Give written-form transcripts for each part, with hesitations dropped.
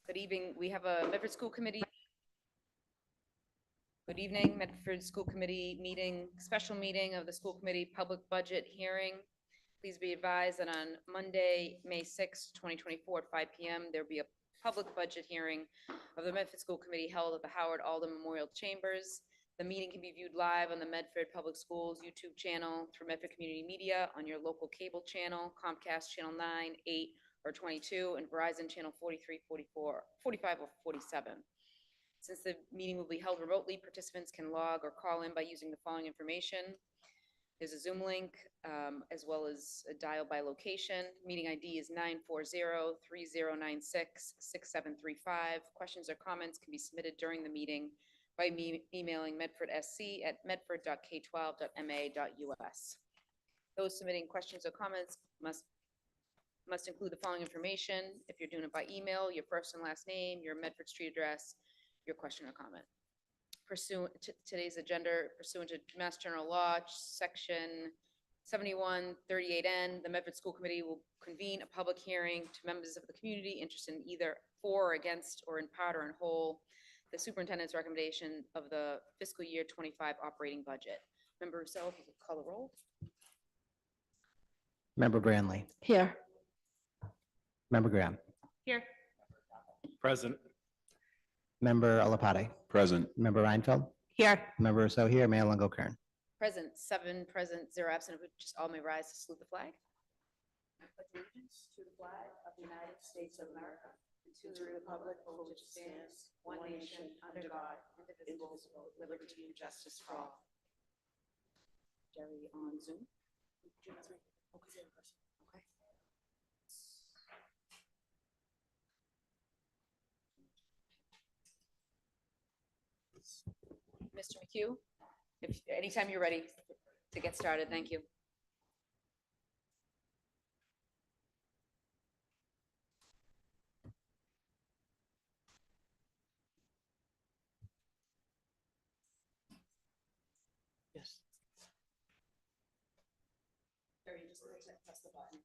Good evening. We have a Medford School Committee. Good evening, Medford School Committee meeting, special meeting of the school committee public budget hearing. Please be advised that on Monday, May 6, 2024 at 5 p.m., there'll be a public budget hearing of the Medford School Committee held at the Howard Alden Memorial Chambers. The meeting can be viewed live on the Medford Public Schools YouTube channel, through Medford Community Media, on your local cable channel, Comcast Channel 9, 8, or 22, and Verizon Channel 43, 44, 45, or 47. Since the meeting will be held remotely, participants can log or call in by using the following information. There's a Zoom link, as well as a dial by location. Meeting ID is 940-3096-6735. Questions or comments can be submitted during the meeting by emailing medfordsc@medford.k12.ma.us. Those submitting questions or comments must include the following information. If you're doing it by email, your first and last name, your Medford street address, your question or comment. Pursuant to today's agenda, pursuant to Mass General Law, Section 7138N, the Medford School Committee will convene a public hearing to members of the community interested in either for or against, or in part or in whole, the superintendent's recommendation of the fiscal year 25 operating budget. Member Rousseau, if you could call the roll. Member Brandley. Here. Member Graham. Here. Present. Member Alapati. Present. Member Reinfeld. Here. Member Rousseau here. Mayor Longo Kern. Present, 7 present, 0 absent. If we just all may rise to salute the flag. I pledge allegiance to the flag of the United States of America and to the republic for which it stands, one nation, under God, indivisible, with liberty and justice for all. Jerry on Zoom. Okay. Mr. McHugh, if anytime you're ready to get started, thank you. Yes. Jerry, just press the button.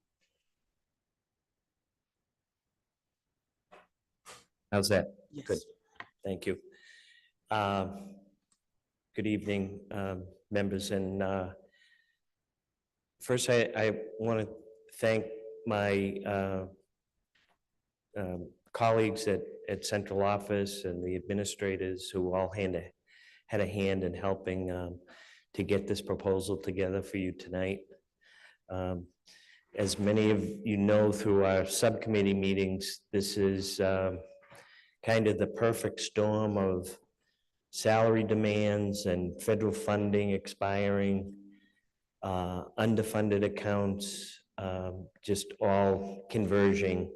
How's that? Yes. Good. Thank you. Good evening, members. And first, I want to thank my colleagues at central office and the administrators who all had a hand in helping to get this proposal together for you tonight. As many of you know through our subcommittee meetings, this is kind of the perfect storm of salary demands and federal funding expiring, underfunded accounts, just all converging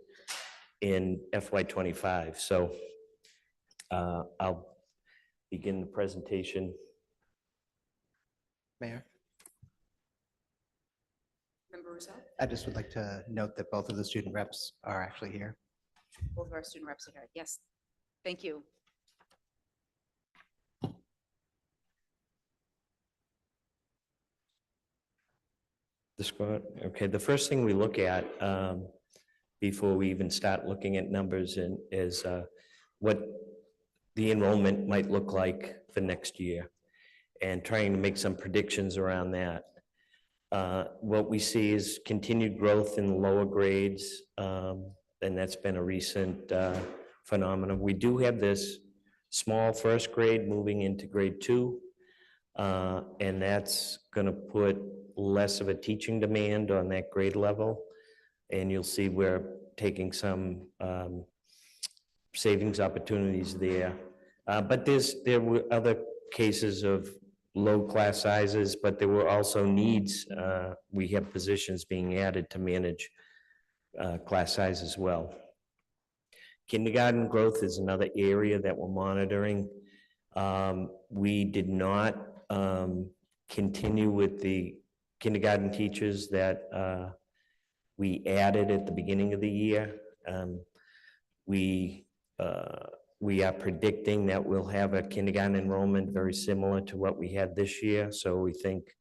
in FY25. So I'll begin the presentation. Mayor, Member Rousseau? I just would like to note that both of the student reps are actually here. Both of our student reps are here. Yes, thank you. Okay, the first thing we look at before we even start looking at numbers is what the enrollment might look like for next year and trying to make some predictions around that. What we see is continued growth in the lower grades, and that's been a recent phenomenon. We do have this small first grade moving into grade 2, and that's going to put less of a teaching demand on that grade level, and you'll see we're taking some savings opportunities there. But there were other cases of low class sizes, but there were also needs. We have positions being added to manage class size as well. Kindergarten growth is another area that we're monitoring. We did not continue with the kindergarten teachers that we added at the beginning of the year. We are predicting that we'll have a kindergarten enrollment very similar to what we had this year. So we think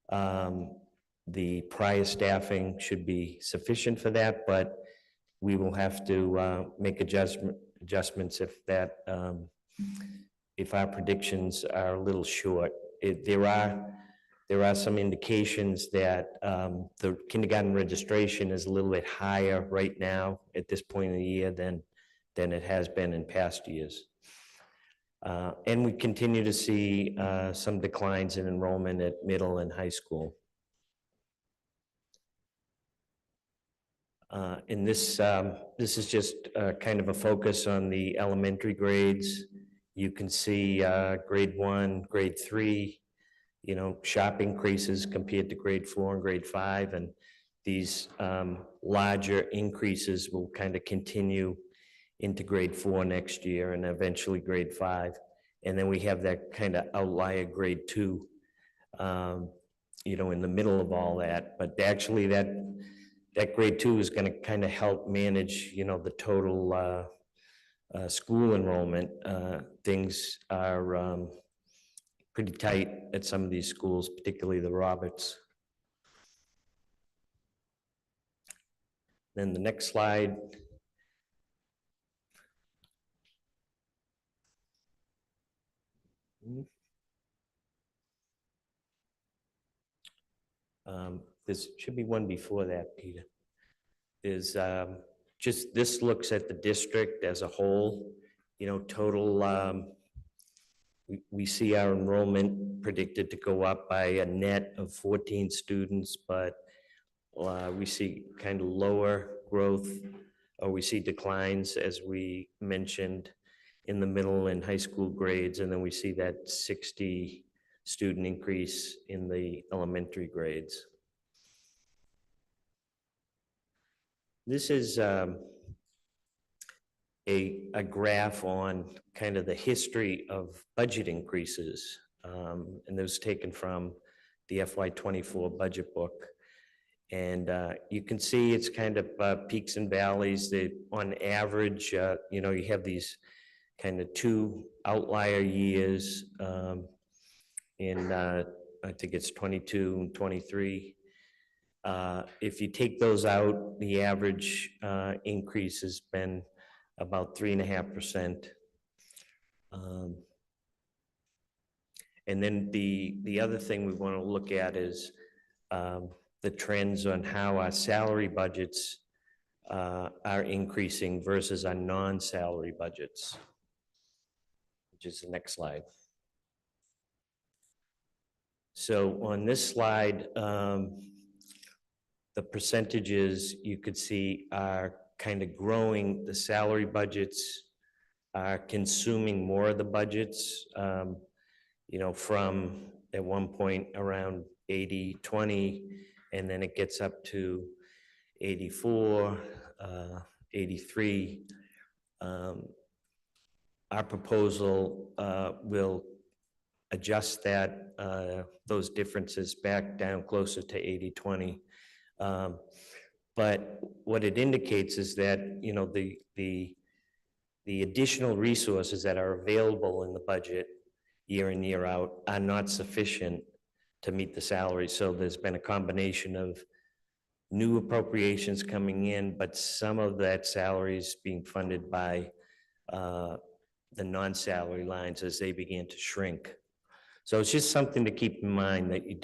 the prior staffing should be sufficient for that, but we will have to make adjustments if that, if our predictions are a little short. There are some indications that the kindergarten registration is a little bit higher right now at this point in the year than it has been in past years. And we continue to see some declines in enrollment at middle and high school. And this is just kind of a focus on the elementary grades. You can see grade 1, grade 3, sharp increases compared to grade 4 and grade 5. And these larger increases will kind of continue into grade 4 next year and eventually grade 5. And then we have that kind of outlier grade 2, in the middle of all that. But actually that grade 2 is going to kind of help manage, the total school enrollment. Things are pretty tight at some of these schools, particularly the Roberts. Then the next slide. There should be one before that, Peter. Is just, this looks at the district as a whole, total, we see our enrollment predicted to go up by a net of 14 students, but we see kind of lower growth, or we see declines, as we mentioned, in the middle and high school grades, and then we see that 60 student increase in the elementary grades. This is a graph on kind of the history of budget increases, and this was taken from the FY24 budget book. And you can see it's kind of peaks and valleys. That on average, you have these kind of 2 outlier years in, I think it's 22 and 23. If you take those out, the average increase has been about 3.5%. And then the other thing we want to look at is the trends on how our salary budgets are increasing versus our non-salary budgets, which is the next slide. So on this slide, the percentages you could see are kind of growing. The salary budgets are consuming more of the budgets, from at one point around 80-20, and then it gets up to 84, 83. Our proposal will adjust that, those differences back down closer to 80-20. But what it indicates is that, the additional resources that are available in the budget year in, year out are not sufficient to meet the salary. So there's been a combination of new appropriations coming in, but some of that salary is being funded by the non-salary lines as they begin to shrink. So it's just something to keep in mind, that you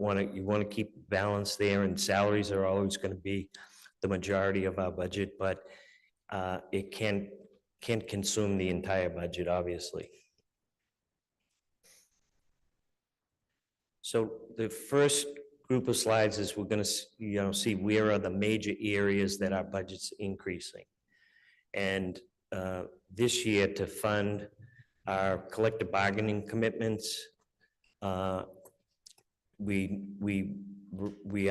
want to keep balance there, and salaries are always going to be the majority of our budget, but it can't consume the entire budget, obviously. So the first group of slides is we're going to see where are the major areas that our budget's increasing. And this year, to fund our collective bargaining commitments, we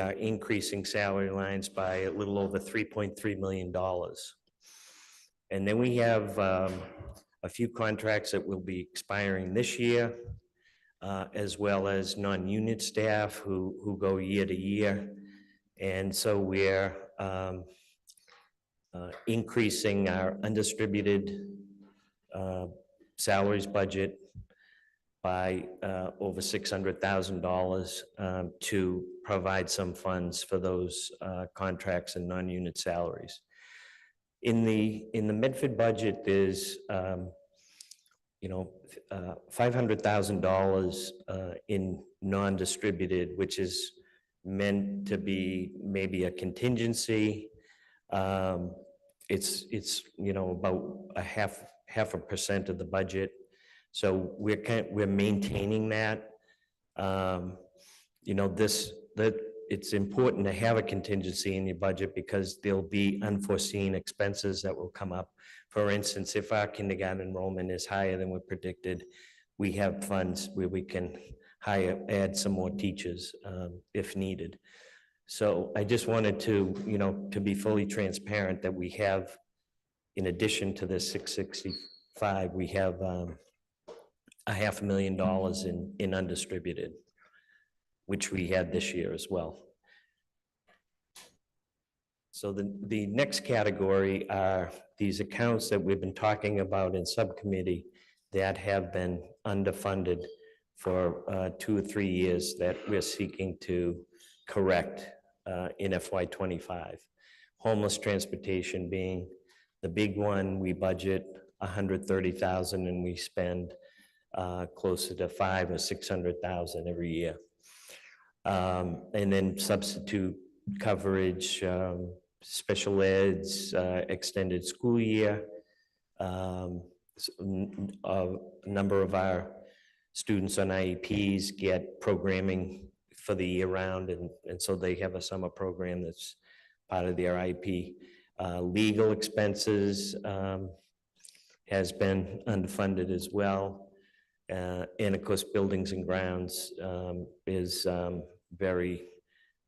are increasing salary lines by a little over $3.3 million. And then we have a few contracts that will be expiring this year, as well as non-unit staff who go year to year. And so we're increasing our undistributed salaries budget by over $600,000 to provide some funds for those contracts and non-unit salaries. In the Medford budget, there's, $500,000 in non-distributed, which is meant to be maybe a contingency. It's about a half a percent of the budget. So we're maintaining that. It's important to have a contingency in your budget because there'll be unforeseen expenses that will come up. For instance, if our kindergarten enrollment is higher than we predicted, we have funds where we can add some more teachers if needed. So I just wanted to be fully transparent that we have, in addition to the 665, we have $500,000 in undistributed, which we had this year as well. So the next category are these accounts that we've been talking about in subcommittee that have been underfunded for 2 or 3 years that we're seeking to correct in FY25. Homeless transportation being the big one. We budget $130,000 and we spend closer to $500,000 or $600,000 every year. And then substitute coverage, special eds, extended school year. A number of our students on IEPs get programming for the year round, and so they have a summer program that's part of their IEP. Legal expenses has been underfunded as well. And of course, buildings and grounds is very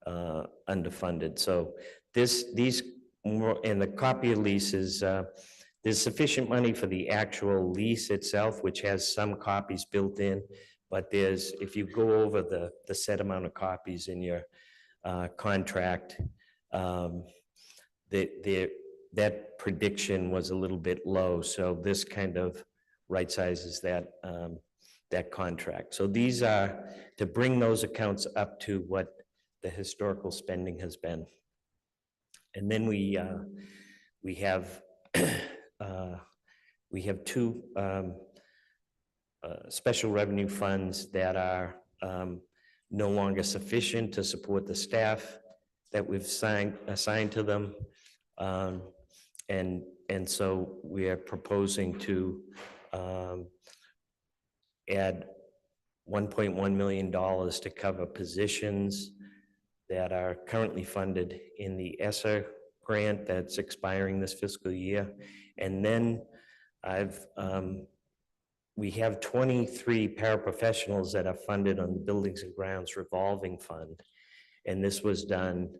underfunded. So these more, and the copier leases, there's sufficient money for the actual lease itself, which has some copies built in, but if you go over the set amount of copies in your contract, that prediction was a little bit low. So this kind of right sizes that contract. So these are to bring those accounts up to what the historical spending has been. And then we have two special revenue funds that are no longer sufficient to support the staff that we've assigned to them. And so we are proposing to add $1.1 million to cover positions that are currently funded in the ESSER grant that's expiring this fiscal year. And then we have 23 paraprofessionals that are funded on the Buildings and Grounds revolving fund. And this was done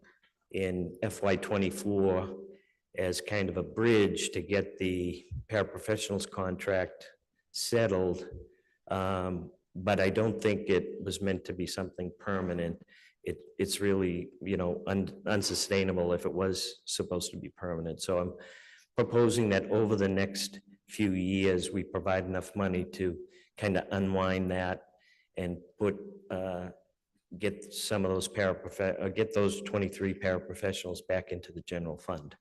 in FY24 as kind of a bridge to get the paraprofessionals contract settled. But I don't think it was meant to be something permanent. It's really, unsustainable if it was supposed to be permanent. So I'm proposing that over the next few years, we provide enough money to kind of unwind that and get some of those get those 23 paraprofessionals back into the general fund.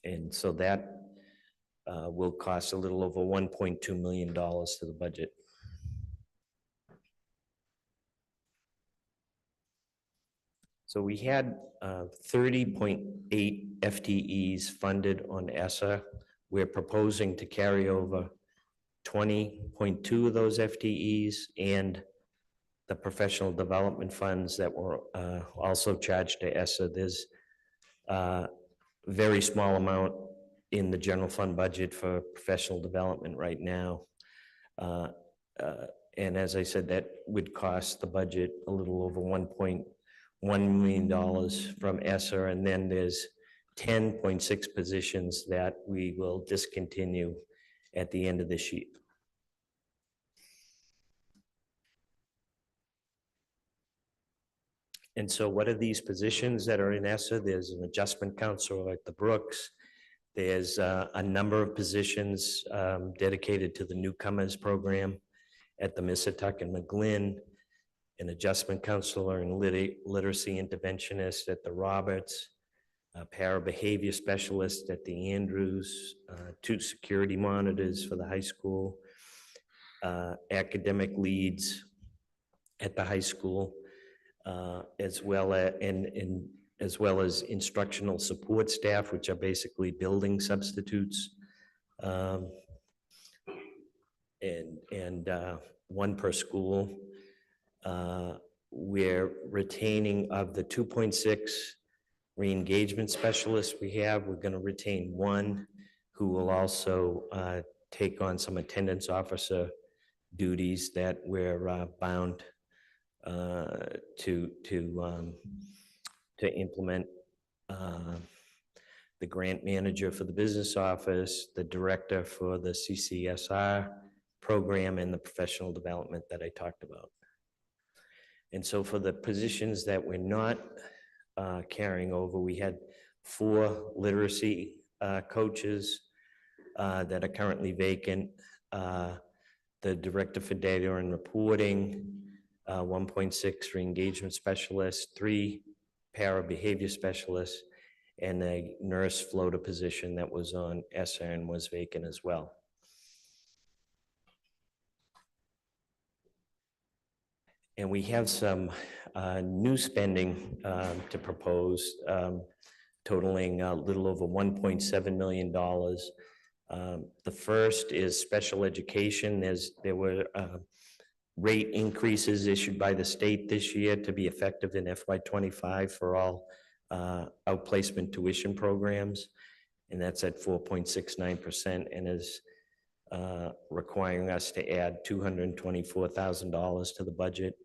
And so that will cost a little over $1.2 million to the budget. So we had 30.8 FTEs funded on ESSER. We're proposing to carry over 20.2 of those FTEs and the professional development funds that were also charged to ESSER. There's a very small amount in the general fund budget for professional development right now. And as I said, that would cost the budget a little over $1.1 million from ESSER, and then there's 10.6 positions that we will discontinue at the end of this year. And so what are these positions that are in ESSER? There's an adjustment counselor at the Brooks. There's a number of positions dedicated to the newcomers program at the Missatuck and McGlynn, an adjustment counselor and literacy interventionist at the Roberts, a para-behavior specialist at the Andrews, 2 security monitors for the high school, academic leads at the high school, as well as instructional support staff, which are basically building substitutes, and 1 per school. We're retaining of the 2.6 re-engagement specialists we have, we're going to retain 1 who will also take on some attendance officer duties that we're bound to implement. The grant manager for the business office, the director for the CCSR program, and the professional development that I talked about. And so for the positions that we're not carrying over, we had 4 literacy coaches that are currently vacant. The director for data and reporting, 1.6 re-engagement specialists, 3 para-behavior specialists, and a nurse floater position that was on ESSA and was vacant as well. And we have some new spending to propose, totaling a little over $1.7 million. The first is special education. There were rate increases issued by the state this year to be effective in FY25 for all outplacement tuition programs, and that's at 4.69%, and is requiring us to add $224,000 to the budget.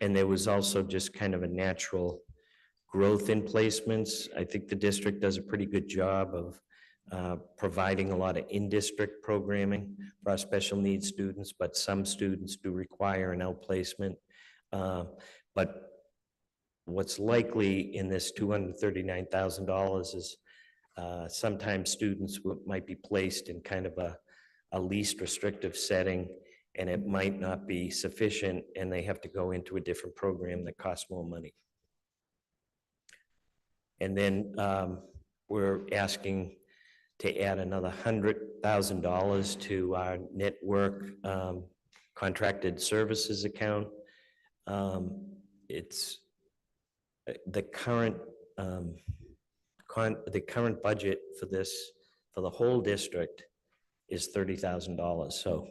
And there was also just kind of a natural growth in placements. I think the district does a pretty good job of providing a lot of in-district programming for our special needs students, but some students do require an outplacement. But what's likely in this $239,000 is sometimes students might be placed in kind of a least restrictive setting, and it might not be sufficient, and they have to go into a different program that costs more money. And then we're asking to add another $100,000 to our network contracted services account. It's the current budget for this, for the whole district, is $30,000. So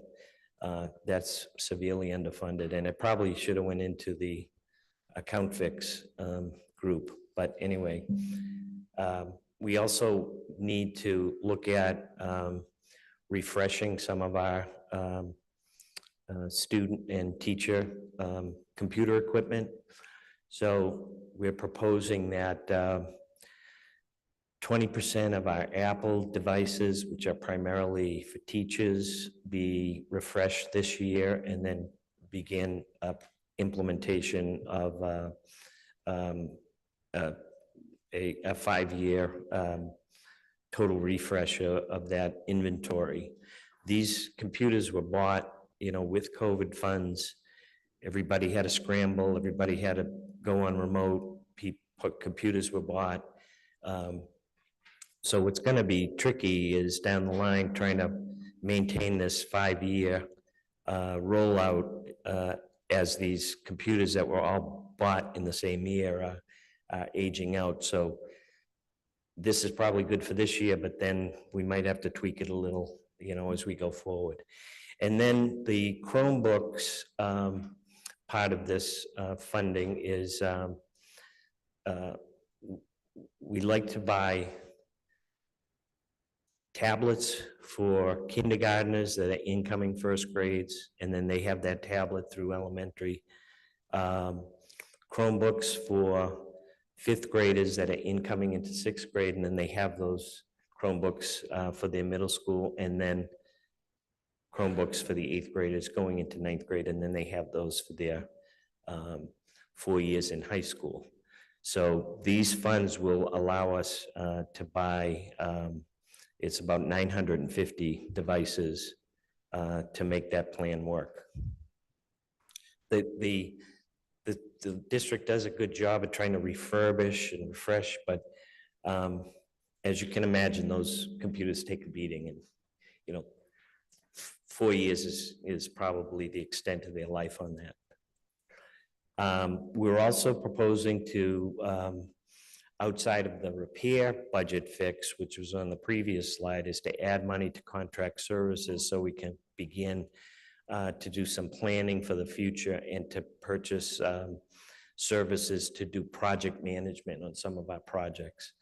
that's severely underfunded, and it probably should have went into the account fix group. But anyway, we also need to look at refreshing some of our student and teacher computer equipment. So we're proposing that 20% of our Apple devices, which are primarily for teachers, be refreshed this year, and then begin implementation of a 5-year total refresh of that inventory. These computers were bought, with COVID funds. Everybody had to scramble. Everybody had to go on remote. Computers were bought. So what's going to be tricky is down the line trying to maintain this 5-year rollout as these computers that were all bought in the same year are aging out. So this is probably good for this year, but then we might have to tweak it a little, as we go forward. And then the Chromebooks part of this funding is we like to buy tablets for kindergartners that are incoming first grades, and then they have that tablet through elementary. Chromebooks for 5th graders that are incoming into 6th grade, and then they have those Chromebooks for their middle school, and then Chromebooks for the 8th graders going into 9th grade, and then they have those for their 4 years in high school. So these funds will allow us to buy, it's about 950 devices to make that plan work. The district does a good job of trying to refurbish and refresh, but As you can imagine, those computers take a beating, and, 4 years is probably the extent of their life on that. We're also proposing to, outside of the repair budget fix, which was on the previous slide, is to add money to contract services so we can begin to do some planning for the future and to purchase services to do project management on some of our projects.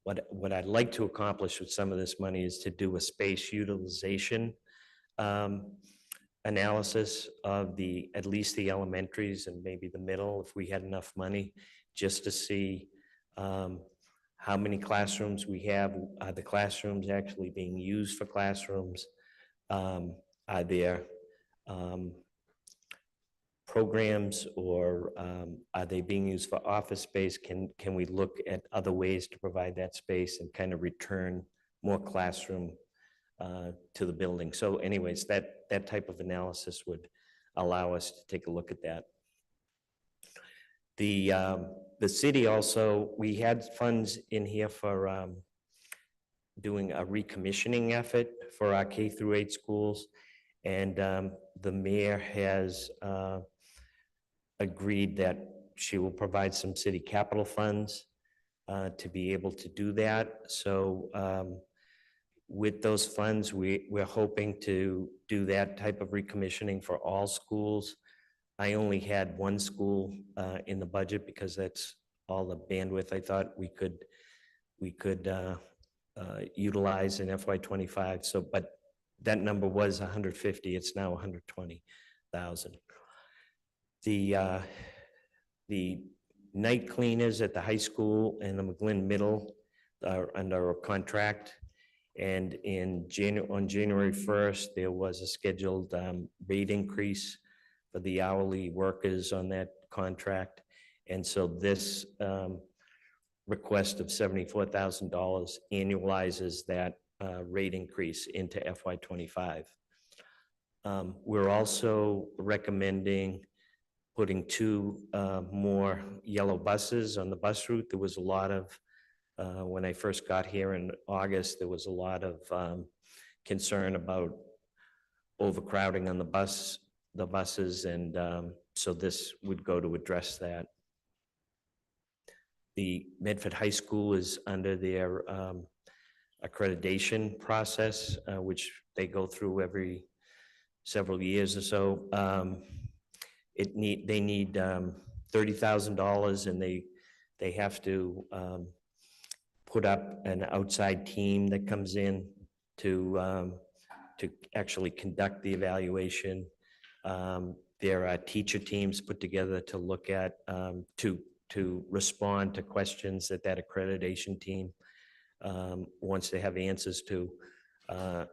What I'd like to accomplish with some of this money is to do a space utilization analysis of at least the elementaries and maybe the middle, if we had enough money, just to see how many classrooms we have. Are the classrooms actually being used for classrooms? Are there programs, or are they being used for office space? Can we look at other ways to provide that space and kind of return more classroom to the building? So anyways, that type of analysis would allow us to take a look at that. The city also, we had funds in here for doing a recommissioning effort for our K through 8 schools. And the mayor has agreed that she will provide some city capital funds to be able to do that. So with those funds, we're hoping to do that type of recommissioning for all schools. I only had one school in the budget because that's all the bandwidth I thought we could utilize in FY25. So, but that number was 150. It's now 120,000. The night cleaners at the high school and the McGlynn Middle are under a contract. And on January 1st, there was a scheduled rate increase for the hourly workers on that contract. And so this request of $74,000 annualizes that rate increase into FY25. We're also recommending putting 2 more yellow buses on the bus route. There was a lot of, when I first got here in August, there was a lot of concern about overcrowding on the buses, and so this would go to address that. The Medford High School is under their accreditation process, which they go through every several years or so. They need $30,000, and they have to put up an outside team that comes in to actually conduct the evaluation. There are teacher teams put together to look at, to respond to questions that accreditation team wants to have answers to.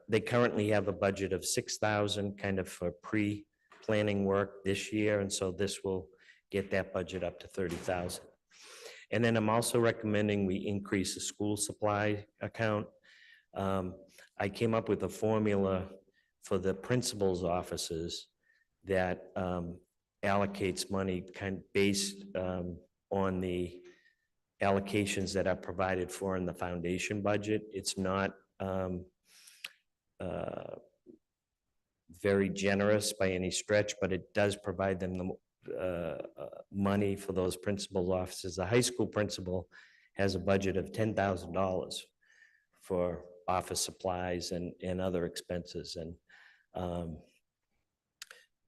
They currently have a budget of $6,000 kind of for pre-planning work this year, and so this will get that budget up to $30,000. And then I'm also recommending we increase the school supply account. I came up with a formula for the principal's offices that allocates money kind of based on the allocations that are provided for in the foundation budget. It's not very generous by any stretch, but it does provide them the money for those principal's offices. The high school principal has a budget of $10,000 for office supplies and other expenses. And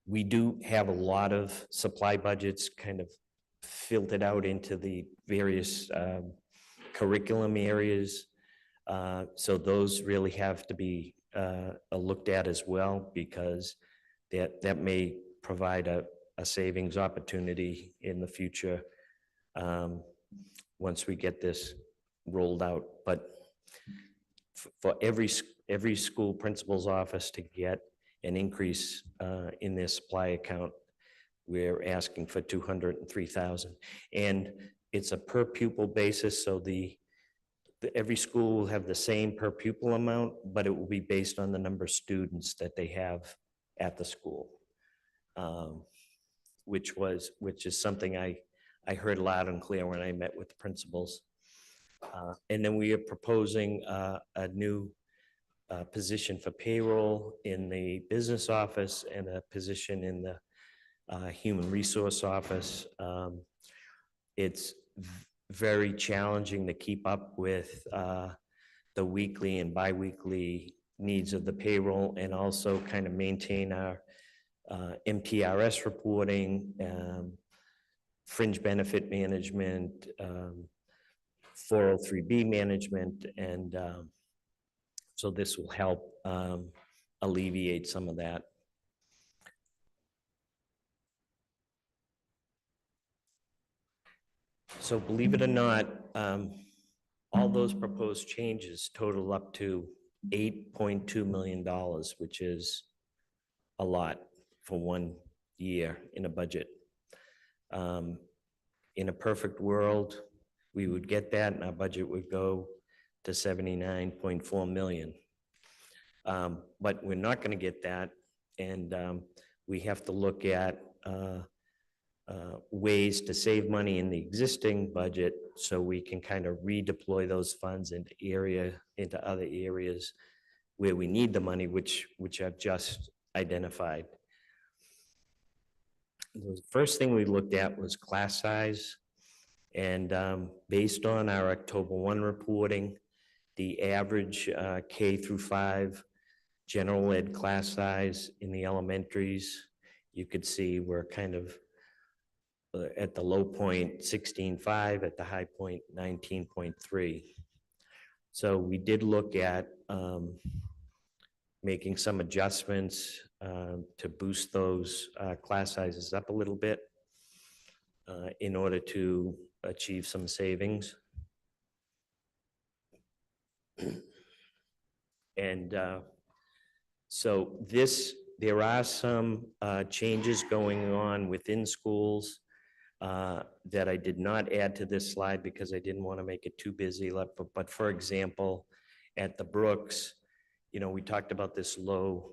we do have a lot of supply budgets kind of filtered out into the various curriculum areas. So those really have to be looked at as well, because that may provide a savings opportunity in the future once we get this rolled out. But for every school principal's office to get an increase in their supply account, we're asking for $203,000. And it's a per pupil basis, so every school will have the same per pupil amount, but it will be based on the number of students that they have at the school, which is something I I heard loud and clear when I met with the principals. And then we are proposing a new position for payroll in the business office and a position in the human resource office. It's very challenging to keep up with the weekly and biweekly needs of the payroll, and also kind of maintain our MTRS reporting, fringe benefit management, 403B management, and so this will help alleviate some of that. So believe it or not, all those proposed changes total up to $8.2 million, which is a lot for 1 year in a budget. In a perfect world, we would get that and our budget would go to 79.4 million. But we're not going to get that, and we have to look at ways to save money in the existing budget so we can kind of redeploy those funds into other areas where we need the money, which I've just identified. The first thing we looked at was class size, and based on our October 1 reporting, the average K through 5 general ed class size in the elementaries, you could see we're kind of at the low point 16.5, at the high point 19.3. So we did look at making some adjustments to boost those class sizes up a little bit in order to achieve some savings. And so there are some changes going on within schools that I did not add to this slide because I didn't want to make it too busy. But for example, at the Brooks, you know, we talked about this low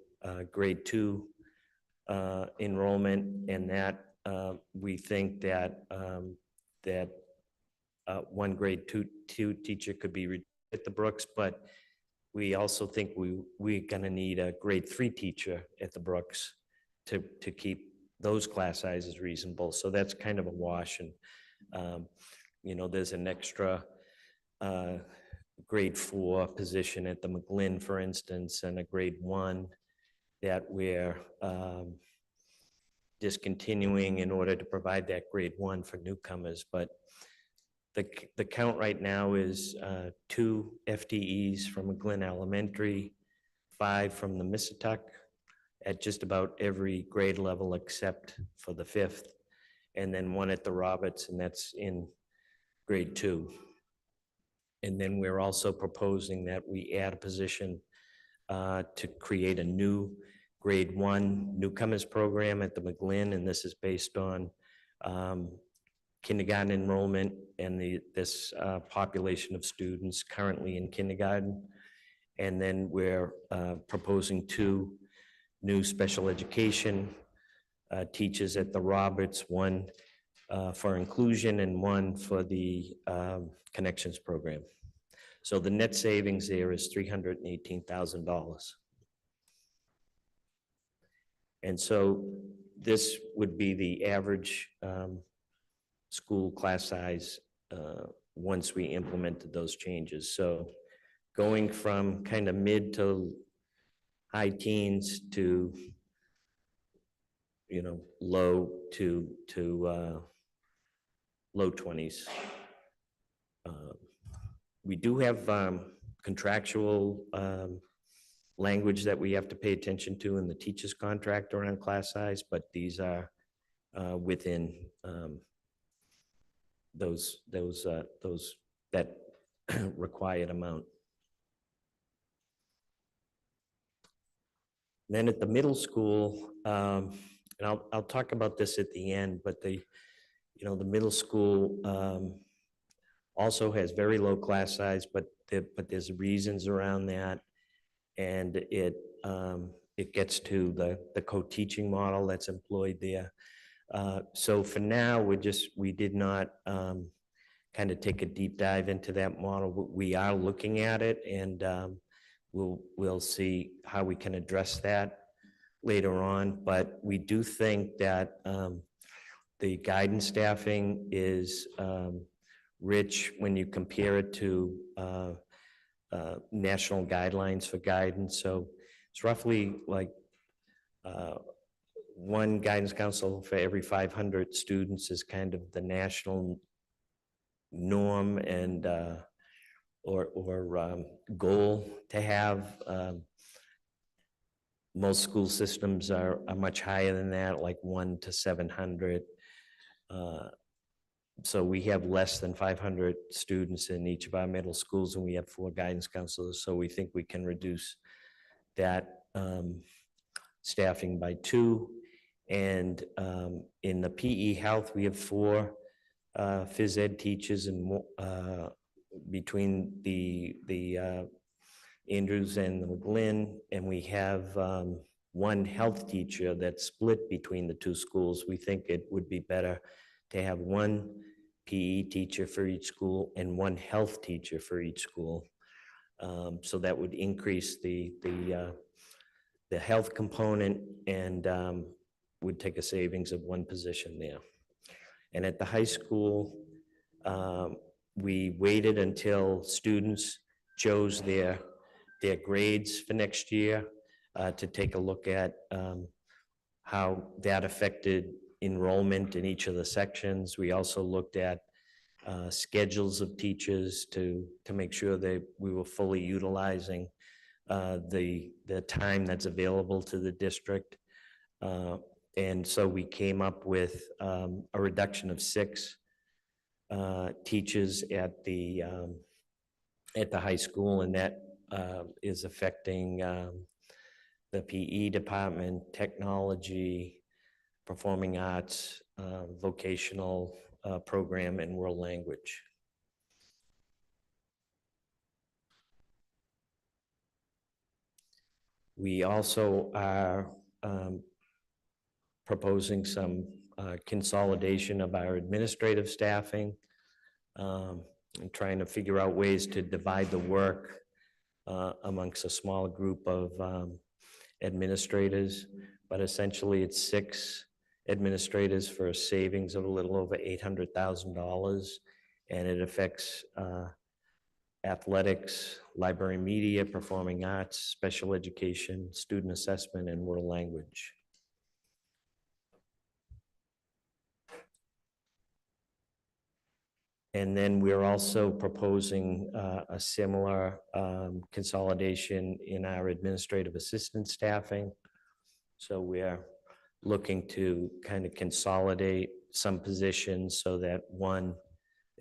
grade 2 enrollment, and that we think that one grade 2 teacher could be at the Brooks, but we also think we're going to need a grade 3 teacher at the Brooks to keep those class sizes reasonable. So that's kind of a wash. And, you know, there's an extra grade 4 position at the McGlynn, for instance, and a grade 1 that we're discontinuing in order to provide that grade 1 for newcomers. But the count right now is 2 FTEs from McGlynn Elementary, 5 from the Missatuck, at just about every grade level except for the 5th, and then 1 at the Roberts, and that's in grade 2. And then we're also proposing that we add a position to create a new grade 1 newcomers program at the McGlynn, and this is based on kindergarten enrollment and this population of students currently in kindergarten. And then we're proposing 2 new special education teachers at the Roberts, 1 for inclusion and 1 for the connections program. So the net savings there is $318,000. And so this would be the average school class size once we implemented those changes. So going from kind of mid to high teens to, you know, low to low 20s. We do have contractual language that we have to pay attention to in the teacher's contract around class size, but these are within that required amount. Then at the middle school, and I'll talk about this at the end, but the middle school also has very low class size, but there's reasons around that, and it gets to the co-teaching model that's employed there. So for now, we did not kind of take a deep dive into that model. We are looking at it, and we'll see how we can address that later on. But we do think that the guidance staffing is rich when you compare it to national guidelines for guidance. So it's roughly like one guidance counselor for every 500 students is kind of the national norm and or goal to have. Most school systems are much higher than that, like 1 to 700. So we have less than 500 students in each of our middle schools, and we have 4 guidance counselors. So we think we can reduce that staffing by 2. And in the PE health, we have 4 phys ed teachers, and between the Andrews and the McGlynn, and we have 1 health teacher that's split between the 2 schools. We think it would be better to have 1 PE teacher for each school and 1 health teacher for each school. So that would increase the health component and would take a savings of 1 position there. And at the high school, we waited until students chose their grades for next year to take a look at how that affected enrollment in each of the sections. We also looked at schedules of teachers to make sure that we were fully utilizing the time that's available to the district. And so we came up with a reduction of 6 teachers at the high school, and that is affecting the PE department, technology, performing arts, vocational program, and world language. We also are proposing some consolidation of our administrative staffing and trying to figure out ways to divide the work amongst a small group of administrators. But essentially it's 6 administrators for a savings of a little over $800,000, and it affects athletics, library media, performing arts, special education, student assessment, and world language. And then we're also proposing a similar consolidation in our administrative assistant staffing. So we're looking to kind of consolidate some positions so that 1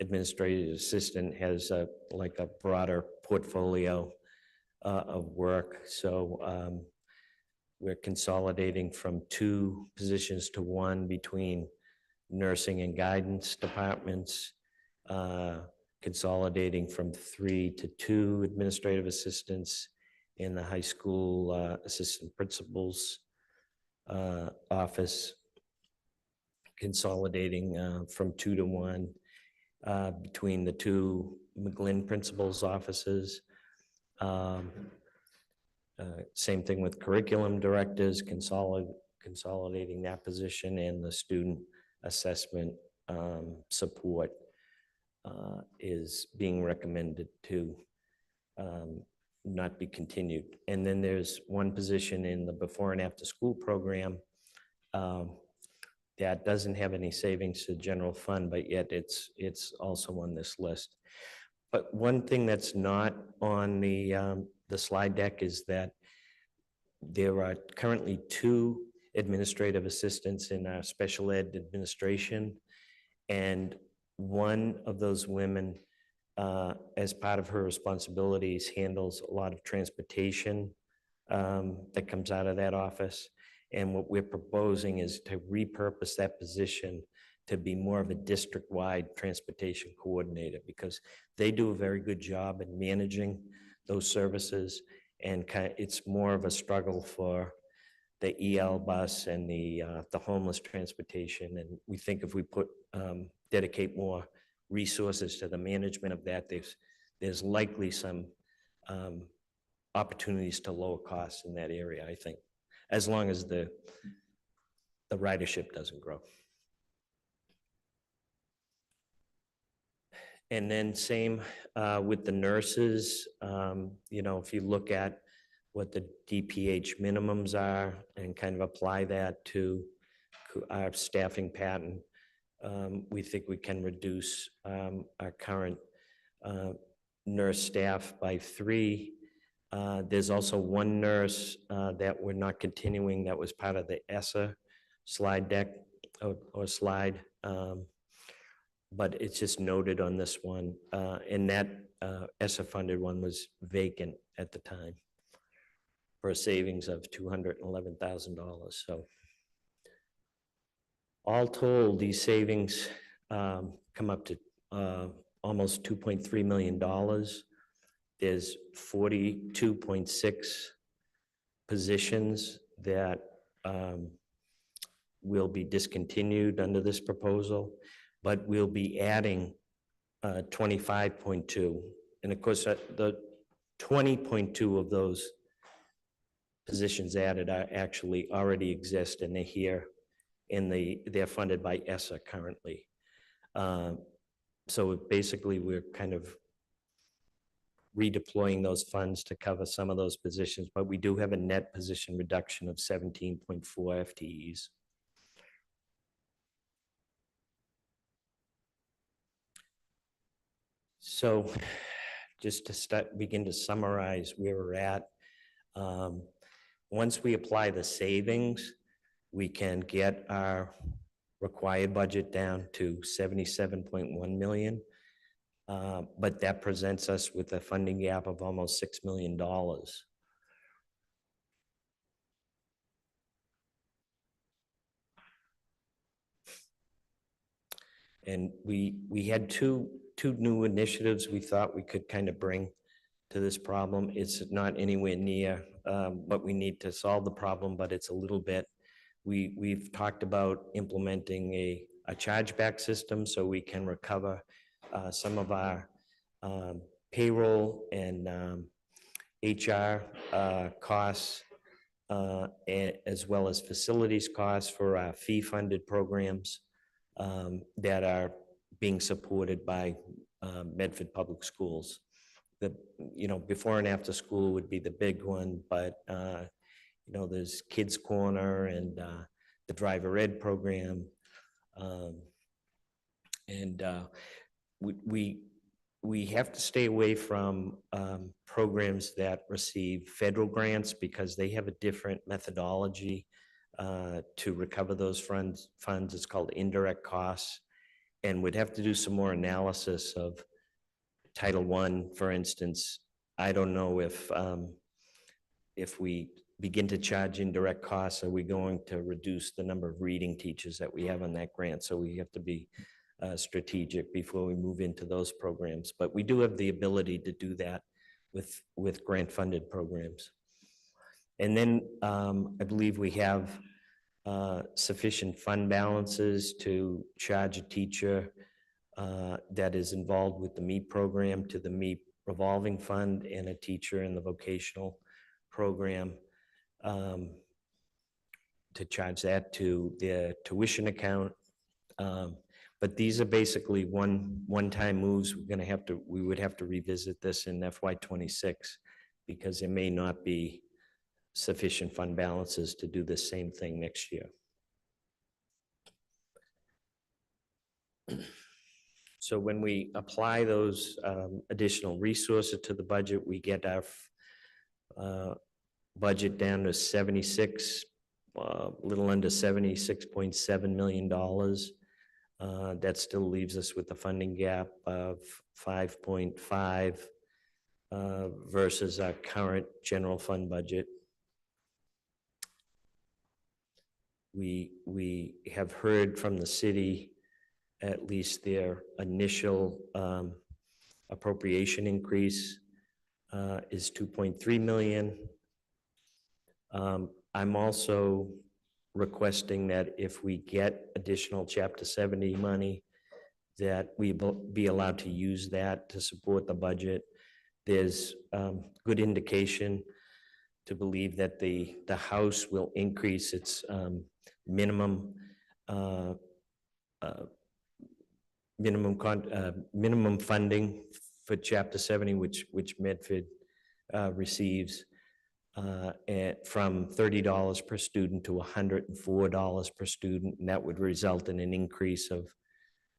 administrative assistant has like a broader portfolio of work. So we're consolidating from 2 positions to 1 between nursing and guidance departments, consolidating from 3 to 2 administrative assistants in the high school assistant principal's office, consolidating from 2 to 1 between the 2 McGlynn principal's offices. Same thing with curriculum directors, consolidating that position, and the student assessment support is being recommended to not be continued. And then there's 1 position in the before and after school program that doesn't have any savings to general fund, but yet it's also on this list. But one thing that's not on the slide deck is that there are currently 2 administrative assistants in our special ed administration, and one of those women, as part of her responsibilities, handles a lot of transportation that comes out of that office. And what we're proposing is to repurpose that position to be more of a district-wide transportation coordinator, because they do a very good job in managing those services, and it's more of a struggle for EL bus and the homeless transportation. And we think if we dedicate more resources to the management of that, there's likely some opportunities to lower costs in that area, I think, as long as the ridership doesn't grow. And then same with the nurses. If you look at what the DPH minimums are and kind of apply that to our staffing pattern, we think we can reduce our current nurse staff by 3. There's also one nurse that we're not continuing that was part of the ESSA slide deck or slide. But it's just noted on this one. And that ESSA funded one was vacant at the time for a savings of $211,000. So all told, these savings come up to almost $2.3 million. There's 42.6 positions that will be discontinued under this proposal, but we'll be adding 25.2. And of course, the 20.2 of those positions added are actually already exist, and they're here, and they're funded by ESSA currently. So basically, we're kind of redeploying those funds to cover some of those positions, but we do have a net position reduction of 17.4 FTEs. So just to begin to summarize where we're at, once we apply the savings, we can get our required budget down to 77.1 million. But that presents us with a funding gap of almost $6 million. And we had two new initiatives we thought we could kind of bring to this problem. It's not anywhere near what we need to solve the problem, but it's a little bit. We've talked about implementing a chargeback system so we can recover some of our payroll and HR costs, as well as facilities costs for our fee-funded programs that are being supported by Medford Public Schools. Before and after school would be the big one, but there's Kids Corner and the driver ed program. We have to stay away from programs that receive federal grants because they have a different methodology to recover those funds. It's called indirect costs. And we'd have to do some more analysis of Title I, for instance. I don't know if we begin to charge indirect costs, are we going to reduce the number of reading teachers that we have on that grant? So we have to be strategic before we move into those programs. But we do have the ability to do that with grant-funded programs. And then I believe we have sufficient fund balances to charge a teacher that is involved with the MEEP program to the MEEP revolving fund, and a teacher in the vocational program to charge that to their tuition account. But these are basically one-time moves. We would have to revisit this in FY26 because there may not be sufficient fund balances to do the same thing next year. So when we apply those additional resources to the budget, we get our budget down to little under $76.7 million. That still leaves us with a funding gap of 5.5 versus our current general fund budget. We have heard from the city, at least their initial appropriation increase is $2.3 million. I'm also requesting that if we get additional Chapter 70 money, that we be allowed to use that to support the budget. There's good indication to believe that the House will increase its minimum uh, uh, minimum funding for Chapter 70, which Medford receives, from $30 per student to $104 per student, and that would result in an increase of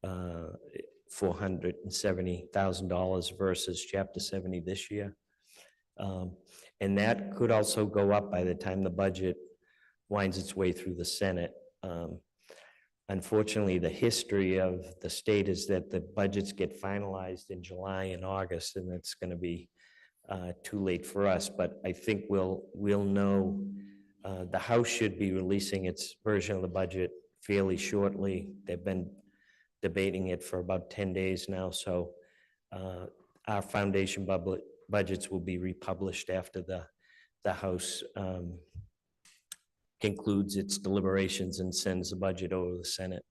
$470,000 versus Chapter 70 this year. And that could also go up by the time the budget winds its way through the Senate. Unfortunately, the history of the state is that the budgets get finalized in July and August, and that's going to be too late for us. But I think we'll know. The House should be releasing its version of the budget fairly shortly. They've been debating it for about 10 days now, so our foundation budgets will be republished after the House concludes its deliberations and sends the budget over to the Senate.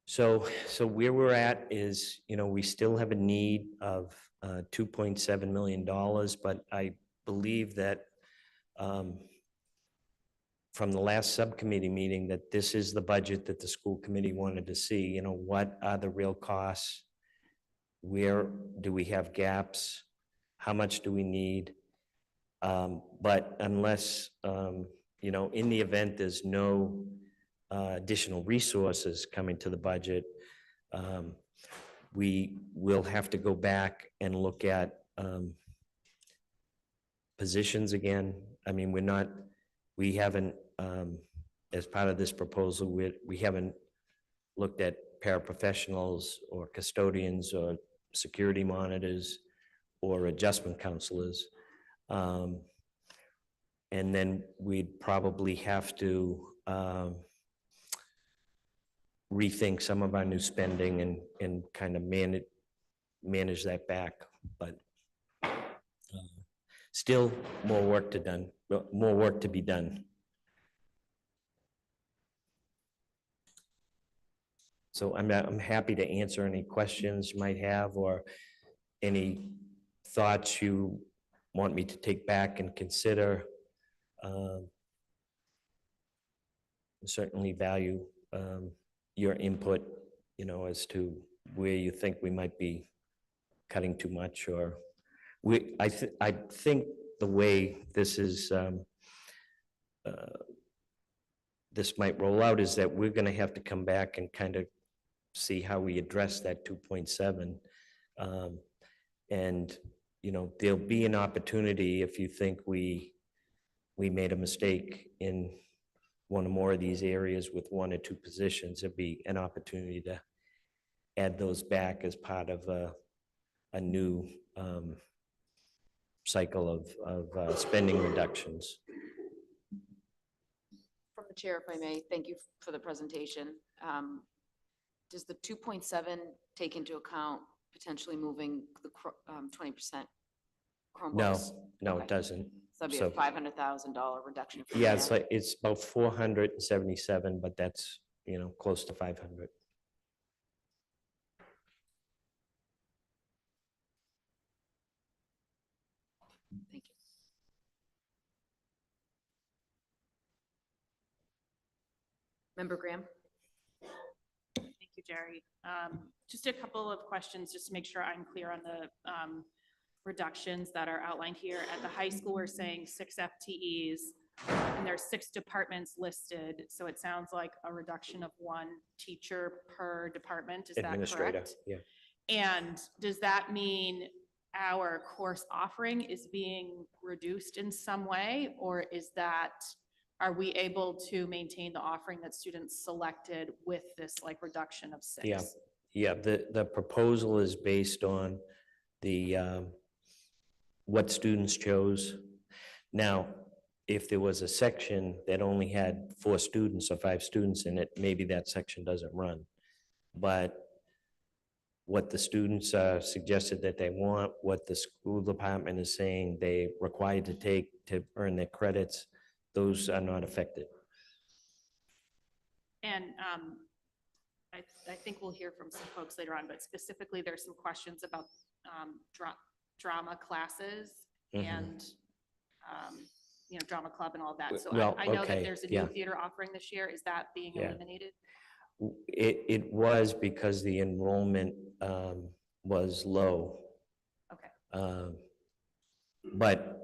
So where we're at is, we still have a need of $2.7 million, but I believe that from the last subcommittee meeting that this is the budget that the school committee wanted to see. What are the real costs? Where do we have gaps? How much do we need? But unless, in the event there's no additional resources coming to the budget, we will have to go back and look at positions again. I mean, we haven't, as part of this proposal, we haven't looked at paraprofessionals or custodians or security monitors or adjustment counselors. And then we'd probably have to rethink some of our new spending and kind of manage that back. But still more work to be done. So I'm happy to answer any questions you might have or any thoughts you want me to take back and consider. Certainly value your input, as to where you think we might be cutting too much, or I think the way this is this might roll out is that we're going to have to come back and kind of see how we address that 2.7. And, there'll be an opportunity if you think we made a mistake in one or more of these areas with one or two positions. There'd be an opportunity to add those back as part of a new cycle of spending reductions. From the chair, if I may, thank you for the presentation. Does the 2.7 take into account potentially moving the 20% Chromebooks? No, Okay. it doesn't. So that'd be a $500,000 reduction. from Yeah, there. it's about 477, but that's, close to 500. Thank you. Member Graham? Thank you, Jerry. Just a couple of questions, just to make sure I'm clear on the reductions that are outlined here. At the high school, we're saying 6 FTEs, and there's 6 departments listed. So it sounds like a reduction of 1 teacher per department. Is that Administrator, correct? yeah. And does that mean our course offering is being reduced in some way, or are we able to maintain the offering that students selected with this reduction of 6? Yeah, the proposal is based on the what students chose. Now, if there was a section that only had 4 students or 5 students in it, maybe that section doesn't run. But what the students suggested that they want, what the school department is saying they required to take to earn their credits, those are not affected. And I think we'll hear from some folks later on, but specifically, there's some questions about drama classes Mhm. and, drama club and all that. So Well, I know that okay, there's a yeah. new theater offering this year. Is that being Yeah. eliminated? It was because the enrollment was low. Okay. But,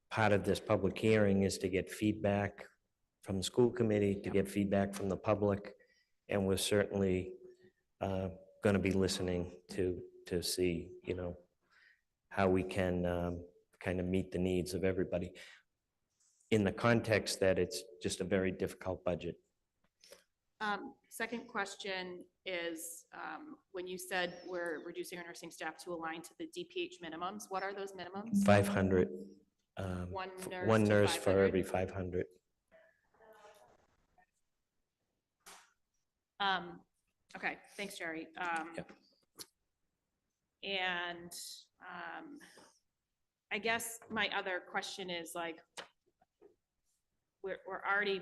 part of this public hearing is to get feedback from the school committee, to get feedback from the public, and we're certainly going to be listening to see, how we can kind of meet the needs of everybody in the context that it's just a very difficult budget. Second question is, when you said we're reducing our nursing staff to align to the DPH minimums, what are those minimums? 500. One One to nurse for 500? every 500. Okay, thanks, Jerry. Yep. And I guess my other question is like, we're already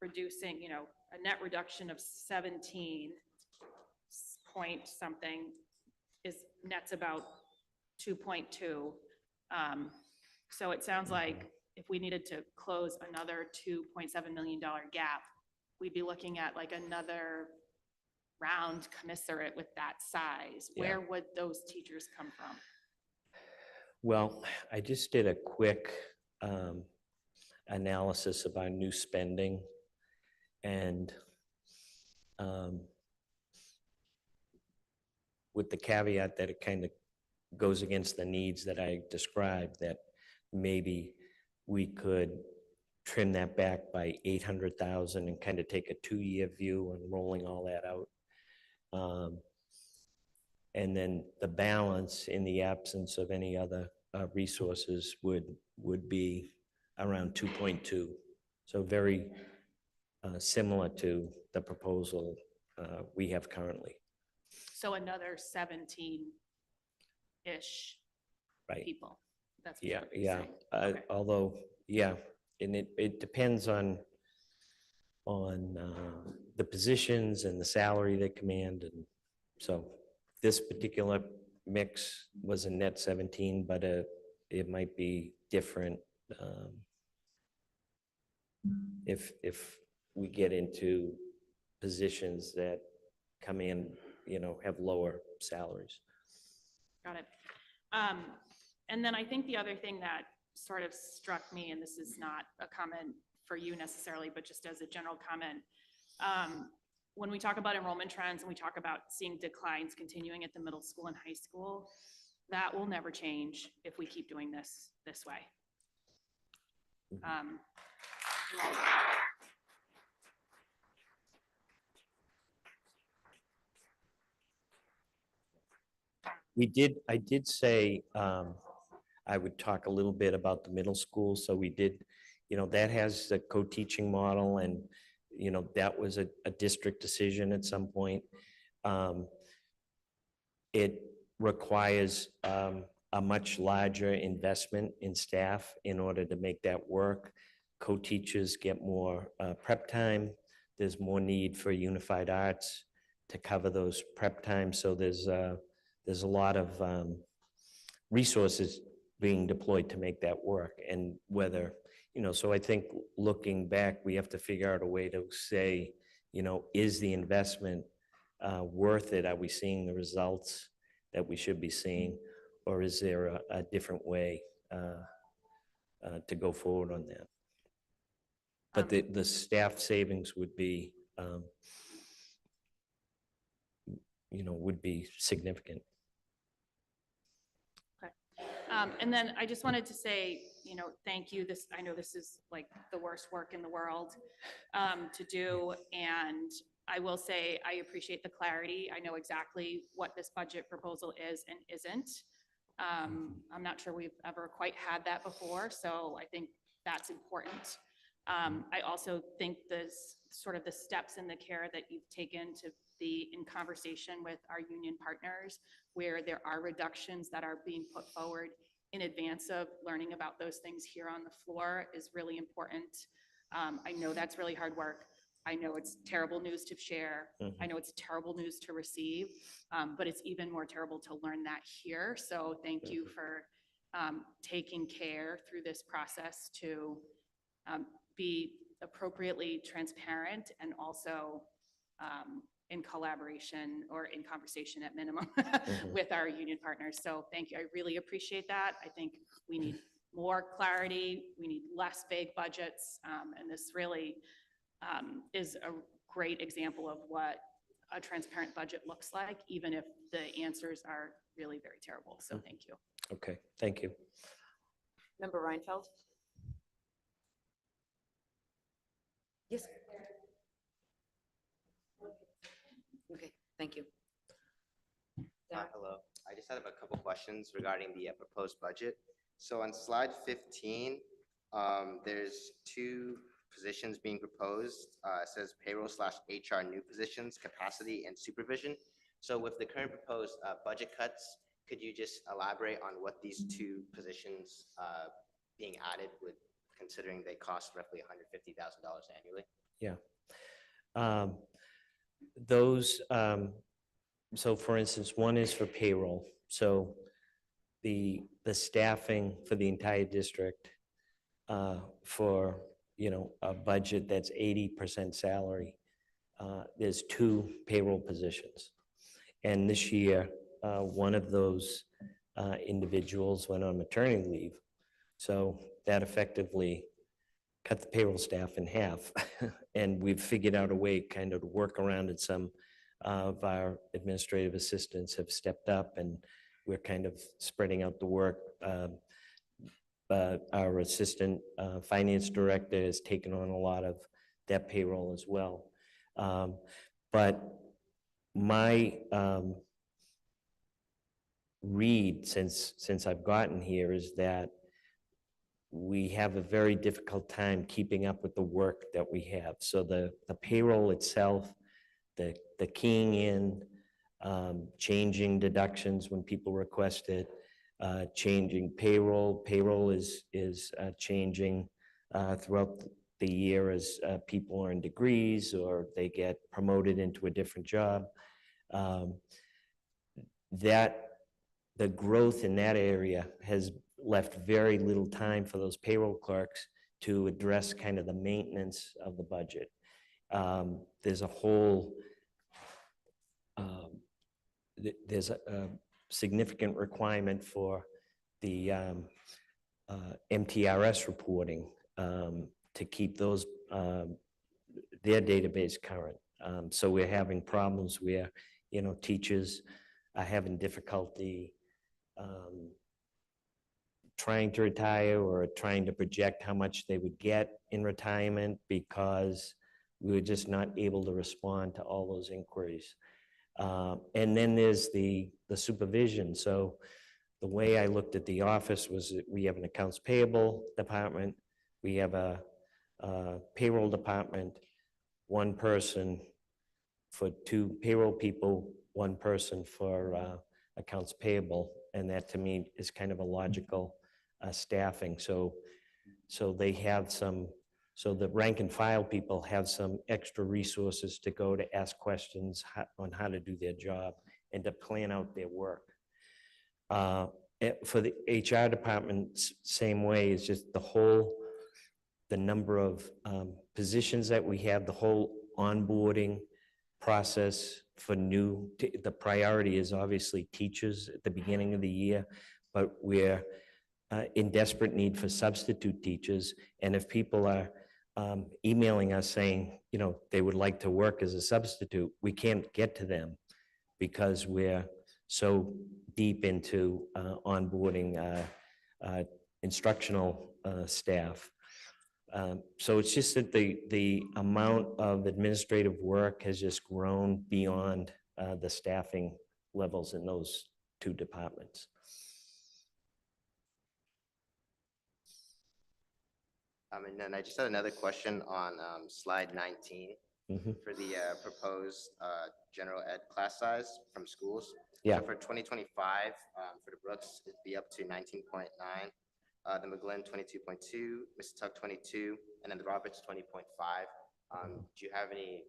reducing, a net reduction of 17 point something is nets about 2.2. So it sounds like if we needed to close another $2.7 million gap, we'd be looking at like another round commensurate with that size. Yeah. Where would those teachers come from? Well, I just did a quick analysis of our new spending, and with the caveat that it kind of goes against the needs that I described, that maybe we could trim that back by 800,000 and kind of take a 2-year view and rolling all that out. And then the balance, in the absence of any other resources, would be around 2.2. So very similar to the proposal we have currently. So another 17-ish Right. people. That's what Yeah, you're yeah. saying. Okay. Although, yeah, and it depends on the positions and the salary they command, and so this particular mix was a net 17, but it might be different if we get into positions that come in, have lower salaries. Got it. And then I think the other thing that sort of struck me, and this is not a comment for you necessarily, but just as a general comment, when we talk about enrollment trends and we talk about seeing declines continuing at the middle school and high school, that will never change if we keep doing this way. I did say I would talk a little bit about the middle school. So we did, that has a co-teaching model, and, that was a district decision at some point. It requires a much larger investment in staff in order to make that work. Co-teachers get more prep time. There's more need for unified arts to cover those prep times. So there's a lot of resources being deployed to make that work. And whether, so I think looking back, we have to figure out a way to say, is the investment worth it? Are we seeing the results that we should be seeing? Or is there a different way to go forward on that? But the staff savings would be, would be significant. And then I just wanted to say, thank you. I know this is like the worst work in the world to do. And I will say, I appreciate the clarity. I know exactly what this budget proposal is and isn't. I'm not sure we've ever quite had that before. So I think that's important. I also think this sort of the steps in the care that you've taken to in conversation with our union partners, where there are reductions that are being put forward in advance of learning about those things here on the floor is really important. I know that's really hard work. I know it's terrible news to share. I know it's terrible news to receive, but it's even more terrible to learn that here. So thank you for taking care through this process to be appropriately transparent and also in collaboration or in conversation at minimum with our union partners. So thank you. I really appreciate that. I think we need more clarity. We need less vague budgets. And this really is a great example of what a transparent budget looks like, even if the answers are really very terrible. So thank you. Okay, thank you. Member Reinfeld? Yes. Okay, thank you. Derek? Hello, I just have a couple questions regarding the proposed budget. So on slide 15, there's two positions being proposed. It says payroll/HR new positions, capacity and supervision. So with the current proposed budget cuts, could you just elaborate on what these two positions being added would, considering they cost roughly $150,000 annually? Yeah. Those, so for instance, one is for payroll. So the staffing for the entire district for, a budget that's 80% salary, there's two payroll positions. And this year, one of those individuals went on maternity leave. So that effectively cut the payroll staff in half. And we've figured out a way kind of to work around it. Some of our administrative assistants have stepped up and we're kind of spreading out the work. Our assistant finance director has taken on a lot of that payroll as well. But my read since I've gotten here is that we have a very difficult time keeping up with the work that we have. So the payroll itself, the keying in, changing deductions when people request it, changing payroll. Payroll is changing throughout the year as people earn degrees or they get promoted into a different job. The growth in that area has left very little time for those payroll clerks to address kind of the maintenance of the budget. There's a whole, there's a significant requirement for the MTRS reporting to keep those, their database current. So we're having problems where, teachers are having difficulty trying to retire or trying to project how much they would get in retirement because we were just not able to respond to all those inquiries. And then there's the supervision. So the way I looked at the office was that we have an accounts payable department, we have a payroll department, one person for two payroll people, one person for accounts payable. And that to me is kind of a logical staffing. So they have some, so the rank and file people have some extra resources to go to ask questions on how to do their job and to plan out their work. For the HR department, same way, is just the number of positions that we have, the whole onboarding process for the priority is obviously teachers at the beginning of the year, but we're in desperate need for substitute teachers. And if people are emailing us saying, they would like to work as a substitute, we can't get to them because we're so deep into onboarding instructional staff. So it's just that the amount of administrative work has just grown beyond the staffing levels in those two departments. And then I just had another question on slide 19. Mhm. for the proposed general ed class size from schools. Yeah. So for 2025, for the Brooks, it'd be up to 19.9, the McGlynn 22.2, Mr. Tuck 22, and then the Roberts 20.5. Do you have any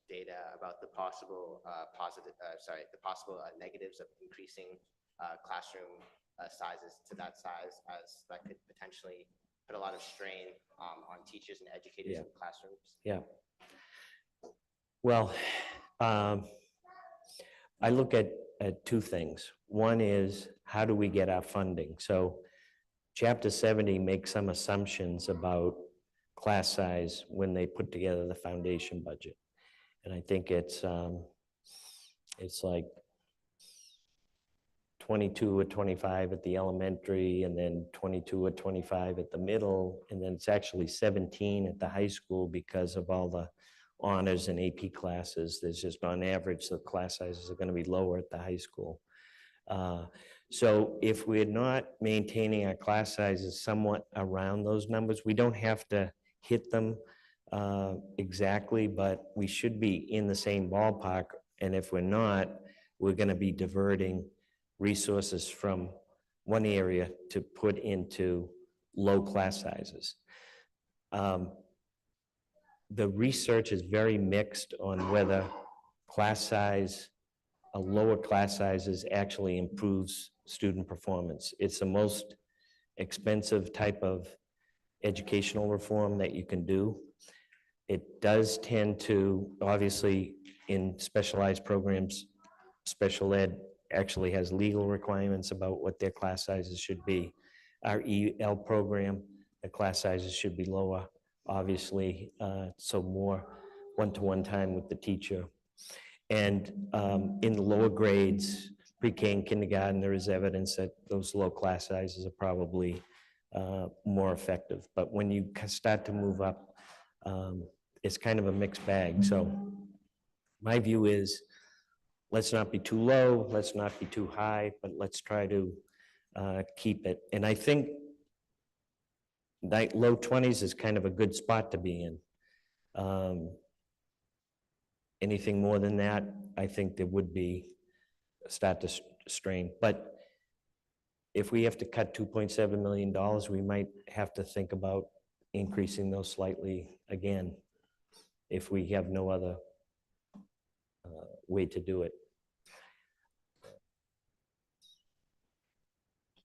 data about the possible the possible negatives of increasing classroom sizes to that size, as that could potentially put a lot of strain on teachers and educators Yeah. in classrooms? Yeah. Well, I look at two things. One is, how do we get our funding? So Chapter 70 makes some assumptions about class size when they put together the foundation budget. And I think it's like 22 or 25 at the elementary, and then 22 or 25 at the middle, and then it's actually 17 at the high school because of all the honors and AP classes. There's just, on average, the class sizes are going to be lower at the high school. So if we're not maintaining our class sizes somewhat around those numbers, we don't have to hit them exactly, but we should be in the same ballpark. And if we're not, we're going to be diverting resources from one area to put into low class sizes. The research is very mixed on whether class size, a lower class sizes actually improves student performance. It's the most expensive type of educational reform that you can do. It does tend to, obviously, in specialized programs, special ed actually has legal requirements about what their class sizes should be. Our EL program, the class sizes should be lower, obviously, so more one-to-one time with the teacher. And in the lower grades, pre-K and kindergarten, there is evidence that those low class sizes are probably more effective. But when you start to move up, it's kind of a mixed bag. So my view is, let's not be too low, let's not be too high, but let's try to keep it. And I think that low 20s is kind of a good spot to be in. Anything more than that, I think there would be a start to strain. But if we have to cut $2.7 million, we might have to think about increasing those slightly again, if we have no other way to do it.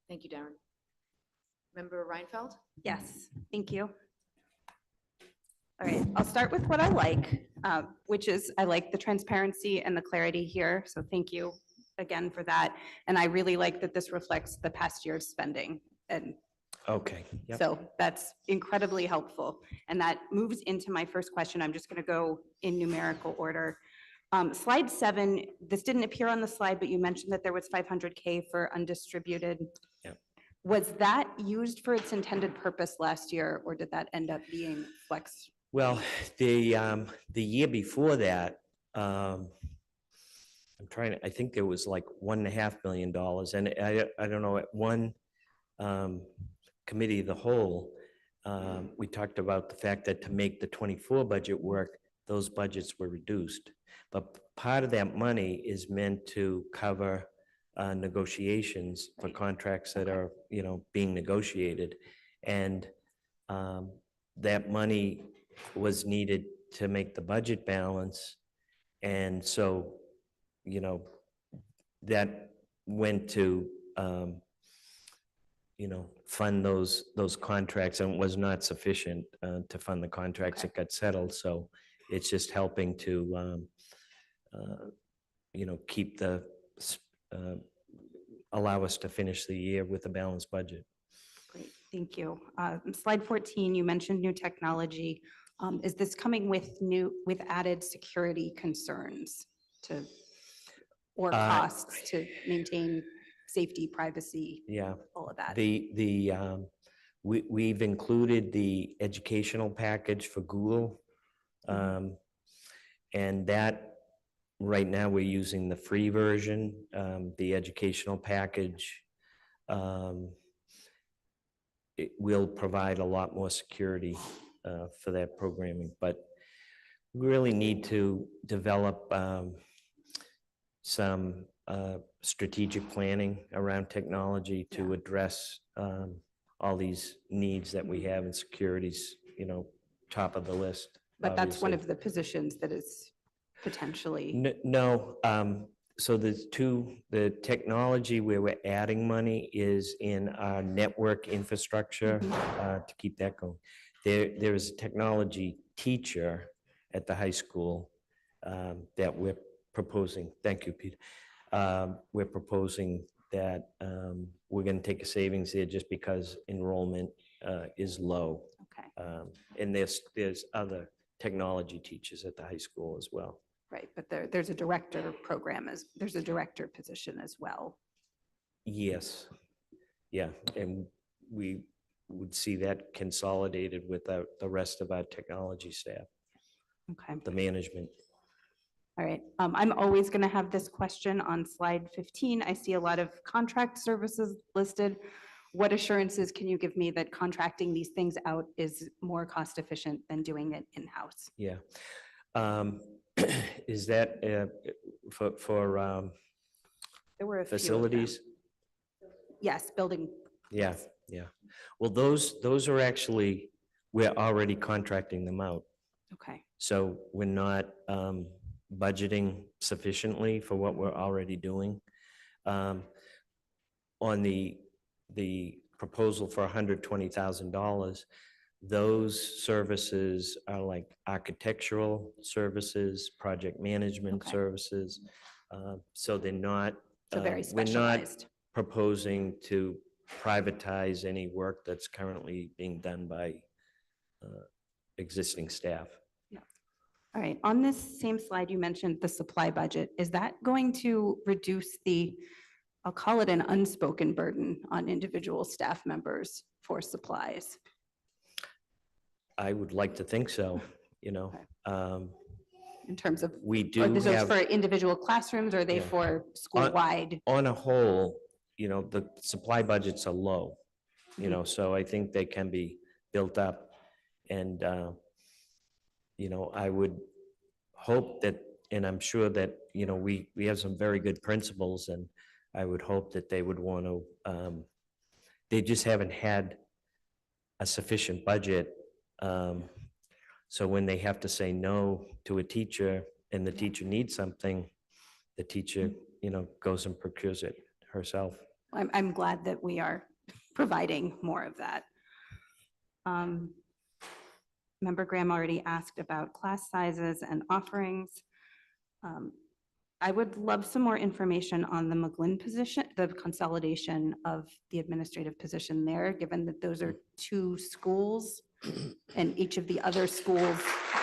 Thank you, Darren. Member Reinfeld? Yes, thank you. All right, I'll start with what I like, which is I like the transparency and the clarity here. So thank you again for that. And I really like that this reflects the past year's spending. And Okay. Yep. so that's incredibly helpful. And that moves into my first question. I'm just going to go in numerical order. Slide 7, this didn't appear on the slide, but you mentioned that there was 500K for undistributed. Yep. Was that used for its intended purpose last year, or did that end up being flexed? Well, the year before that, I think there was like $1.5 million. And I don't know, at one committee of the whole, we talked about the fact that to make the 24 budget work, those budgets were reduced. But part of that money is meant to cover negotiations for contracts that are, being negotiated. And that money was needed to make the budget balance. And so, that went to, fund those contracts, and was not sufficient to fund the contracts that got settled. So it's just helping to, keep the, allow us to finish the year with a balanced budget. Great, thank you. Slide 14, you mentioned new technology. Is this coming with added security concerns or costs to maintain safety, privacy? Yeah. All of that. We've included the educational package for Google. And that, right now, we're using the free version, the educational package. It will provide a lot more security for that programming. But we really need to develop some strategic planning around technology to address all these needs that we have, and security's, top of the list. But that's one obviously. of the positions that is potentially, No, so there's the technology where we're adding money is in our network infrastructure to keep that going. There is a technology teacher at the high school that we're proposing, thank you, Peter. We're proposing that we're going to take a savings there just because enrollment is low. okay, And there's other technology teachers at the high school as well. right, but there's a director program there's a director position as well. Yes, yeah, and we would see that consolidated with the rest of our technology staff, Okay, the management. all right. I'm always going to have this question on slide 15. I see a lot of contract services listed. What assurances can you give me that contracting these things out is more cost efficient than doing it in-house? Yeah. Is that for There were a few of them. facilities? Yes, building. Yeah, yeah. Well, those are actually, we're already contracting them out. Okay, So we're not budgeting sufficiently for what we're already doing. On the proposal for $120,000, those services are like architectural services, project management Okay. services. So they're not. so very We're not specialized. proposing to privatize any work that's currently being done by existing staff. All right, on this same slide, you mentioned the supply budget. Is that going to reduce I'll call it an unspoken burden on individual staff members for supplies? I would like to think so, In terms of, We are do those have. for individual classrooms, or are they Yeah. for school-wide? On a whole, the supply budgets are low, so I think they can be built up. And, I would hope that, and I'm sure that, we have some very good principals, and I would hope that they would want to, they just haven't had a sufficient budget. So when they have to say no to a teacher and the teacher needs something, the teacher, goes and procures it herself. I'm glad that we are providing more of that. Member Graham already asked about class sizes and offerings. I would love some more information on the McGlynn position, the consolidation of the administrative position there, given that those are two schools and each of the other schools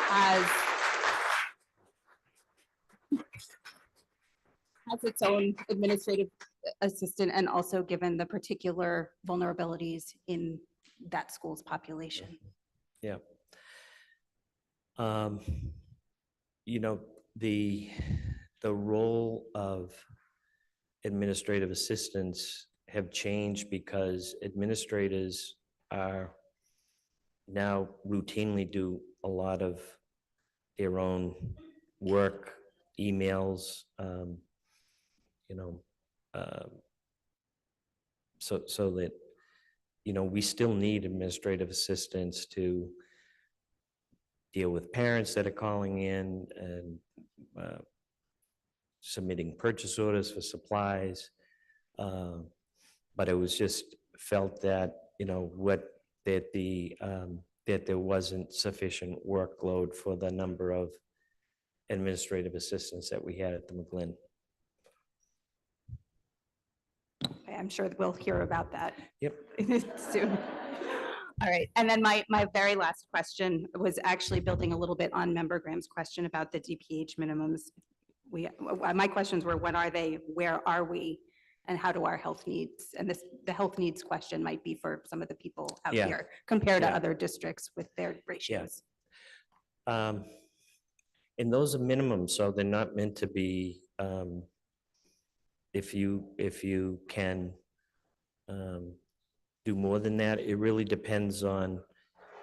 has its own administrative assistant, and also given the particular vulnerabilities in that school's population. Yeah. The role of administrative assistants have changed because administrators are now routinely do a lot of their own work, emails, so that, we still need administrative assistants to deal with parents that are calling in and submitting purchase orders for supplies. But it was just felt that, that there wasn't sufficient workload for the number of administrative assistants that we had at the McGlynn. Okay, I'm sure that we'll hear about that. Yep. Soon. All right, and then my very last question was actually building a little bit on Member Graham's question about the DPH minimums. My questions were, what are they, where are we, and how do our health needs, and the health needs question might be for some of the people out Yeah. here, compared to Yeah. other districts with their ratios. And those are minimums, so they're not meant to be, if you can do more than that, it really depends on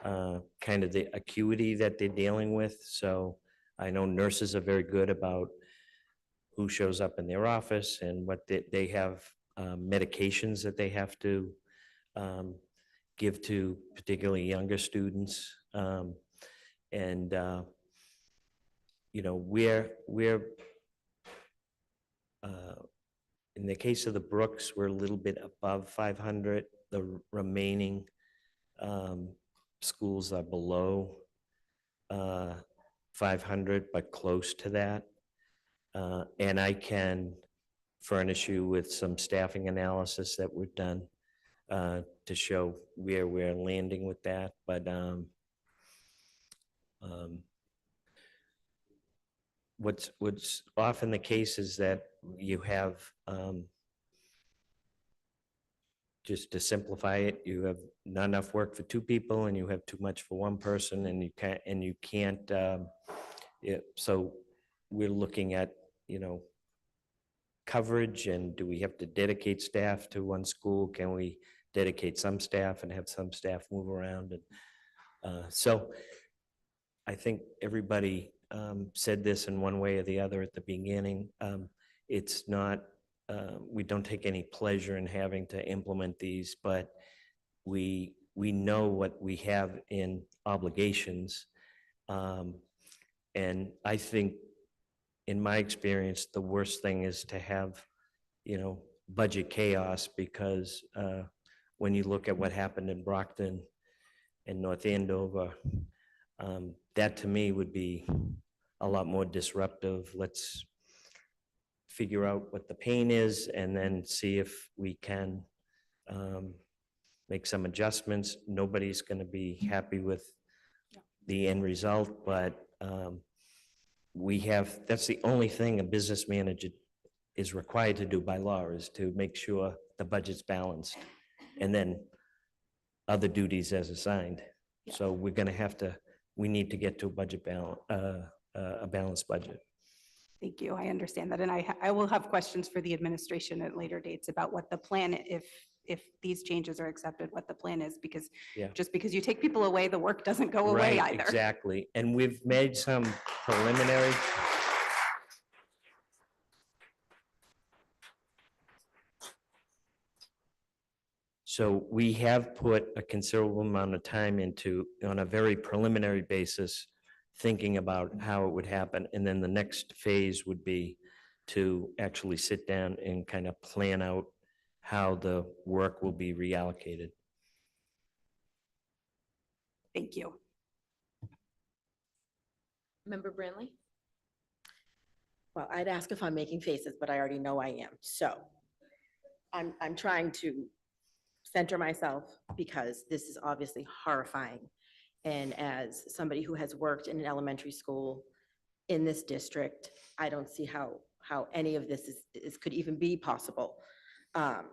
kind of the acuity that they're dealing with. So I know nurses are very good about who shows up in their office and what they have medications that they have to give to particularly younger students. And, we're in the case of the Brooks, we're a little bit above 500. The remaining schools are below 500, but close to that. And I can furnish you with some staffing analysis that we've done to show where we're landing with that. But what's often the case is that you have, just to simplify it, you have not enough work for two people and you have too much for one person, and you can't, so we're looking at, coverage, and do we have to dedicate staff to one school? Can we dedicate some staff and have some staff move around? And so I think everybody said this in one way or the other at the beginning. It's not, we don't take any pleasure in having to implement these, but we know what we have in obligations. And I think, in my experience, the worst thing is to have, budget chaos, because when you look at what happened in Brockton and North Andover, that to me would be a lot more disruptive. Let's figure out what the pain is and then see if we can make some adjustments. Nobody's going to be happy with the end result, but that's the only thing a business manager is required to do by law, is to make sure the budget's balanced, and then other duties as assigned. So we're going to we need to get to a budget balance, a balanced budget. Thank you. I understand that. And I will have questions for the administration at later dates about what the plan, if these changes are accepted, what the plan is, because Yeah. just because you take people away, the work doesn't go away Right, either. exactly. And we've made some preliminary. So we have put a considerable amount of time into, on a very preliminary basis, thinking about how it would happen. And then the next phase would be to actually sit down and kind of plan out how the work will be reallocated. Thank you. Member Branley? Well, I'd ask if I'm making faces, but I already know I am. So I'm trying to center myself, because this is obviously horrifying. And as somebody who has worked in an elementary school in this district, I don't see how any of this could even be possible. I'm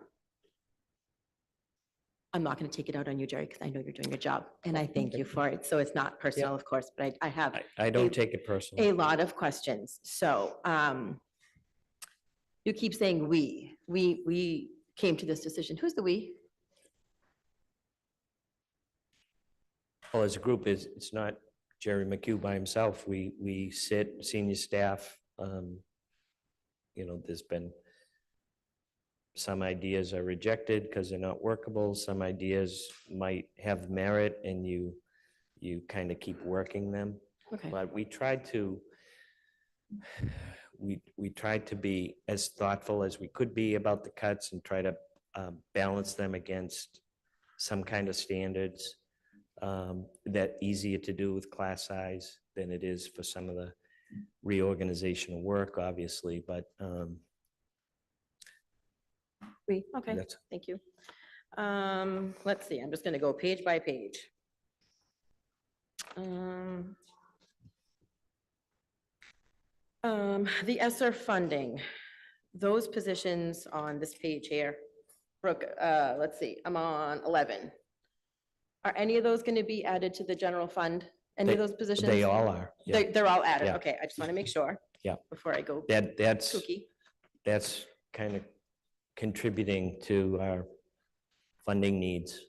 not going to take it out on you, Jerry, because I know you're doing your job, and I thank you for it. So it's not personal, of course, but I have I don't take it personally. a lot of questions. So you keep saying we came to this decision. Who's the we? Well, as a group, it's not Jerry McHugh by himself. We sit, senior staff, there's been some ideas are rejected because they're not workable. Some ideas might have merit, and you kind of keep working them. Okay. But we tried to be as thoughtful as we could be about the cuts, and try to balance them against some kind of standards that easier to do with class size than it is for some of the reorganizational work, obviously, but Okay, that's, thank you. Let's see, I'm just going to go page by page. The ESSER funding, those positions on this page here, Brooke, let's see, I'm on 11. Are any of those going to be added to the general fund? Any of those positions? they all are. Yeah. They're all added, Yeah. okay, I just want to make sure. Yeah. Before I go That's kooky. kind of contributing to our funding needs.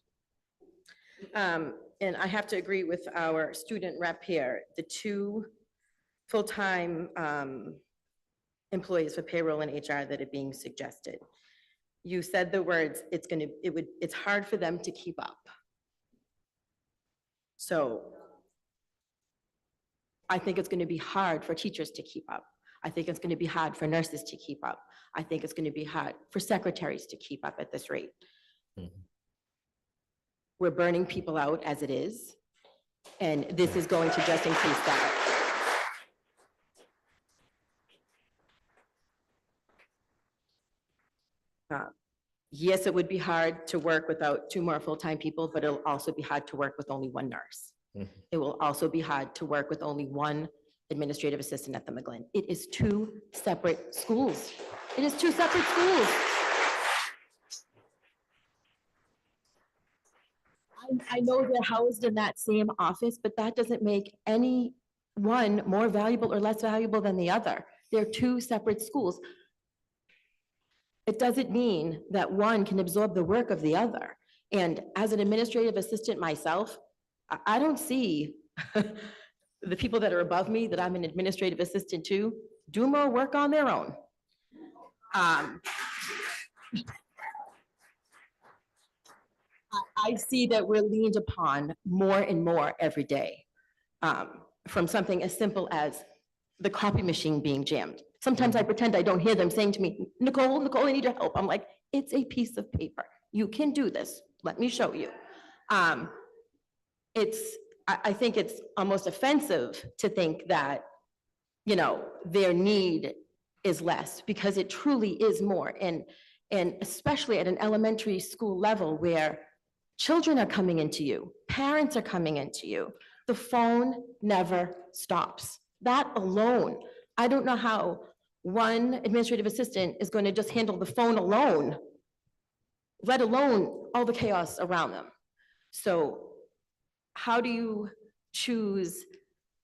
And I have to agree with our student rep here. The two full-time employees for payroll and HR that are being suggested. You said the words, it's hard for them to keep up. So I think it's going to be hard for teachers to keep up. I think it's going to be hard for nurses to keep up. I think it's going to be hard for secretaries to keep up at this rate. We're burning people out as it is, and this is going to just increase that. Yes, it would be hard to work without 2 more full-time people, but it'll also be hard to work with only 1 nurse. It will also be hard to work with only 1 administrative assistant at the McGlynn. It is 2 separate schools. It is 2 separate schools. I know they're housed in that same office, but that doesn't make any one more valuable or less valuable than the other. They're 2 separate schools. It doesn't mean that one can absorb the work of the other. And as an administrative assistant myself, I don't see the people that are above me that I'm an administrative assistant to do more work on their own. I see that we're leaned upon more and more every day, from something as simple as the copy machine being jammed. Sometimes I pretend I don't hear them saying to me, Nicole, I need your help. I'm like, it's a piece of paper. You can do this. Let me show you. I think it's almost offensive to think that, their need is less, because it truly is more. And especially at an elementary school level where children are coming into you, parents are coming into you, the phone never stops. That alone, I don't know how one administrative assistant is going to just handle the phone alone, let alone all the chaos around them. So how do you choose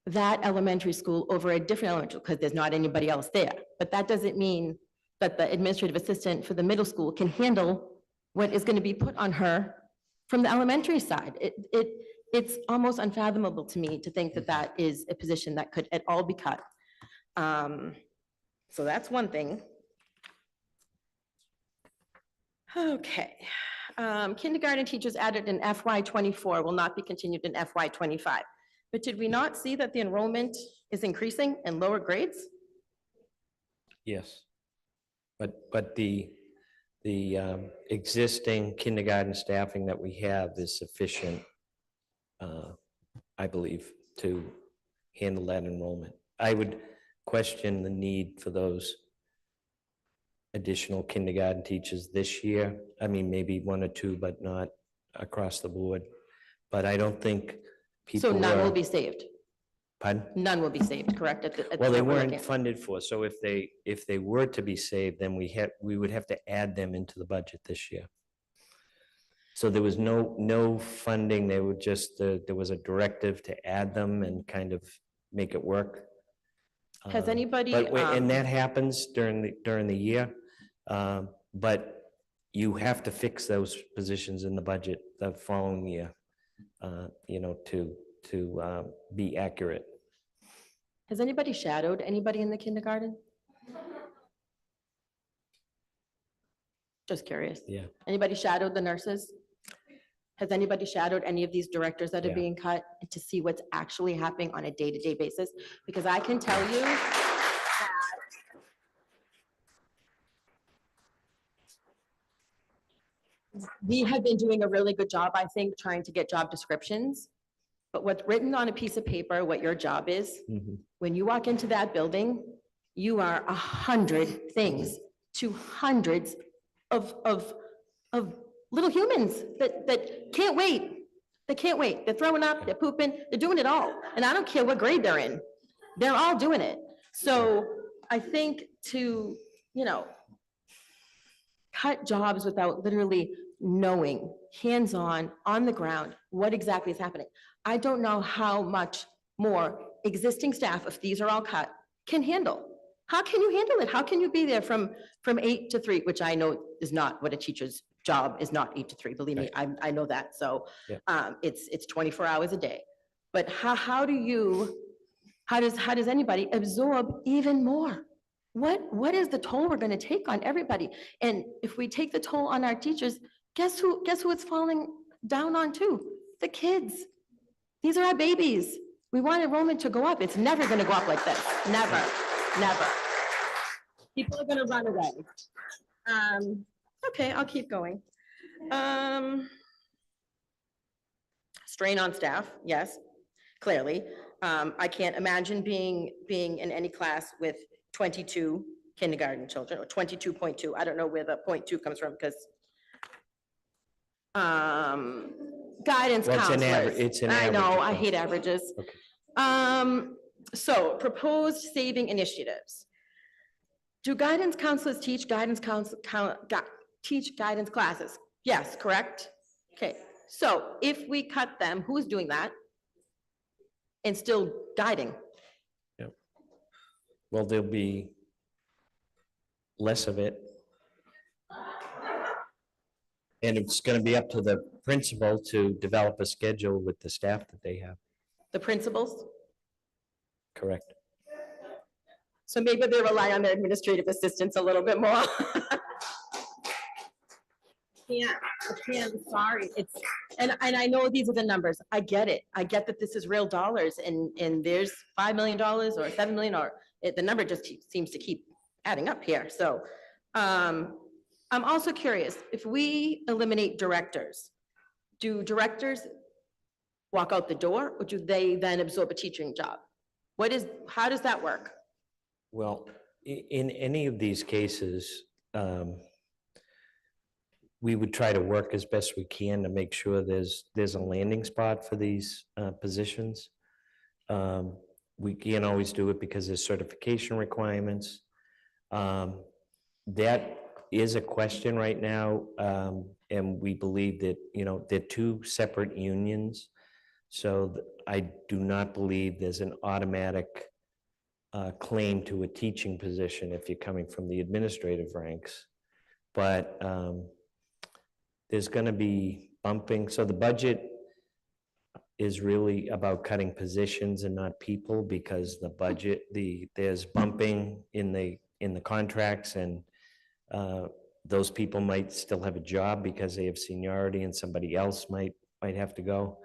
that elementary school over a different elementary, because there's not anybody else there? But that doesn't mean that the administrative assistant for the middle school can handle what is going to be put on her from the elementary side. It's almost unfathomable to me to think that that is a position that could at all be cut. So that's one thing. Okay. Kindergarten teachers added in FY24 will not be continued in FY25. But did we not see that the enrollment is increasing in lower grades? Yes. But the existing kindergarten staffing that we have is sufficient, I believe, to handle that enrollment. I would question the need for those additional kindergarten teachers this year. I mean, maybe 1 or 2, but not across the board. But I don't think people So none will were- be saved. Pardon? None will be saved, correct? Well, they weren't funded for, so if they were to be saved, then we would have to add them into the budget this year. So there was no funding, they were just, there was a directive to add them and kind of make it work. Has anybody, And that happens during the year, but you have to fix those positions in the budget the following year, to be accurate. has anybody shadowed anybody in the kindergarten? Just curious. Yeah. Anybody shadowed the nurses? Has anybody shadowed any of these directors that are Yeah. being cut to see what's actually happening on a day-to-day basis? Because I can tell you that we have been doing a really good job, I think, trying to get job descriptions. But what's written on a piece of paper, what your job is, Mhm. when you walk into that building, you are 100 things to hundreds of little humans that can't wait. They can't wait. They're throwing up, they're pooping, they're doing it all. And I don't care what grade they're in. They're all doing it. So I think to, cut jobs without literally knowing, hands-on, on the ground, what exactly is happening. I don't know how much more existing staff, if these are all cut, can handle. How can you handle it? How can you be there from 8 to 3, which I know is not what a teacher's job is, not 8 to 3, believe me, I know that. So Yeah. it's 24 hours a day. But how do you How does anybody absorb even more? What is the toll we're gonna take on everybody? And if we take the toll on our teachers, guess who it's falling down on too? The kids. These are our babies. We want enrollment to go up. It's never gonna go up like this. Never, never. People are gonna run away. Okay, I'll keep going. Strain on staff, yes, clearly. I can't imagine being in any class with 22 kindergarten children, or 22.2. I don't know where the .2 comes from, because guidance Well, it's an average- counselors. it's an I know, average I across. hate averages. Okay. So proposed saving initiatives. Do guidance counselors teach teach guidance classes? Yes, correct? Okay, so if we cut them, who's doing that? And still guiding? Well, there'll be less of it. And it's going to be up to the principal to develop a schedule with the staff that they have, The principals? correct? So maybe they rely on their administrative assistants a little bit more. Yeah, sorry, and I know these are the numbers, I get it, I get that this is real dollars, and there's $5 million or $7 million, or the number just seems to keep adding up here, so. I'm also curious, if we eliminate directors, do directors walk out the door, or do they then absorb a teaching job? How does that work? Well, in any of these cases, we would try to work as best we can to make sure there's a landing spot for these positions. We can't always do it because there's certification requirements. That is a question right now, and we believe that, they're two separate unions. So I do not believe there's an automatic claim to a teaching position if you're coming from the administrative ranks. But there's going to be bumping. So the budget is really about cutting positions and not people, because the budget, there's bumping in the contracts, and those people might still have a job because they have seniority, and somebody else might have to go.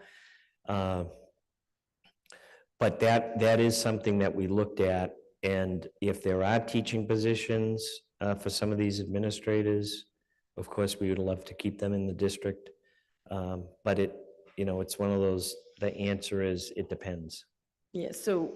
But that is something that we looked at, and if there are teaching positions for some of these administrators, of course, we would love to keep them in the district. But it's one of those, the answer is, it depends. Yeah, so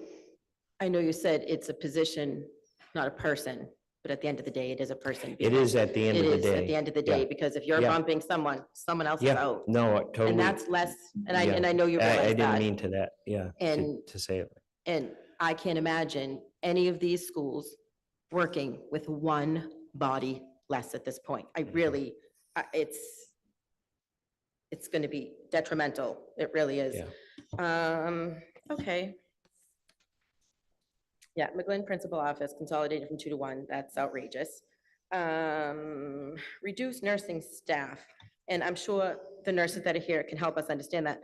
I know you said it's a position, not a person, but at the end of the day, it is a person. It is at the end of the It is day. at the end of the day, Yeah. because if you're Yeah. bumping someone else is Yeah, out. no, totally. And that's less, and Yeah. I know you I realize didn't that. mean to that, yeah, And- to say it. And I can't imagine any of these schools working with one body less at this point. I really, it's going to be detrimental. It really is. Okay. Yeah, McGlynn Principal Office consolidated from 2 to 1. That's outrageous. Reduce nursing staff. And I'm sure the nurses that are here can help us understand that.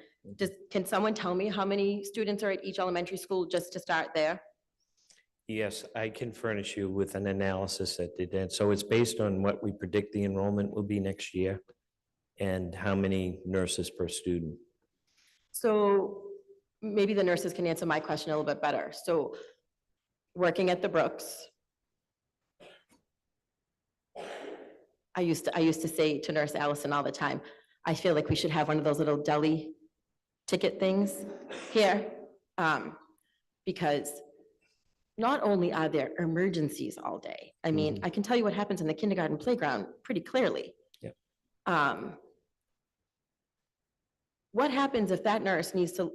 Can someone tell me how many students are at each elementary school, just to start there? Yes, I can furnish you with an analysis that they did. So it's based on what we predict the enrollment will be next year and how many nurses per student. So maybe the nurses can answer my question a little bit better. So working at the Brooks, I used to say to Nurse Allison all the time, I feel like we should have one of those little deli ticket things here. Because not only are there emergencies all day, I mean, I can tell you what happens in the kindergarten playground pretty clearly. Yeah. What happens if that nurse needs to,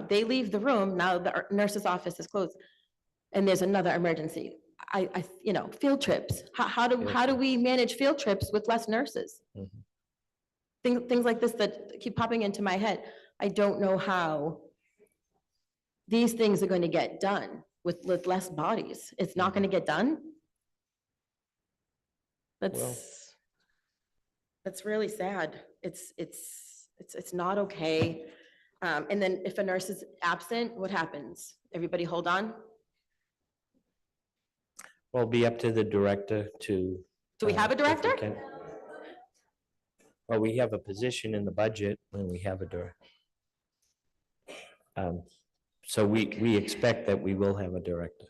they leave the room, now the nurse's office is closed, and there's another emergency? Field trips. How do we manage field trips with less nurses? Things like this that keep popping into my head. I don't know how these things are going to get done with less bodies. It's not going to get done. That's really sad. It's not okay. And then if a nurse is absent, what happens? Everybody hold on? Well, it'll be up to the director to. Do we have a if we director? can- Well, we have a position in the budget when we have a director. So we expect that we will have a director.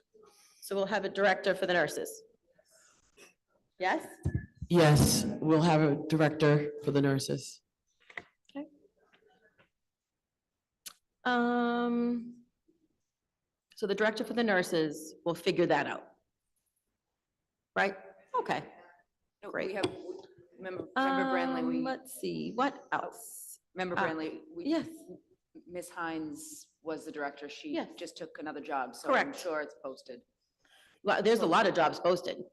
So we'll have a director for the nurses. Yes? Yes, we'll have a director for the nurses. So the director for the nurses will figure that out. Right? Okay. No, Great. We have, remember Brandley, Let's see, what else? remember Brandley, Yes, Ms. Hines was the director. She Yes. just took another job, so I'm Correct. sure it's posted. well, there's a lot of jobs posted.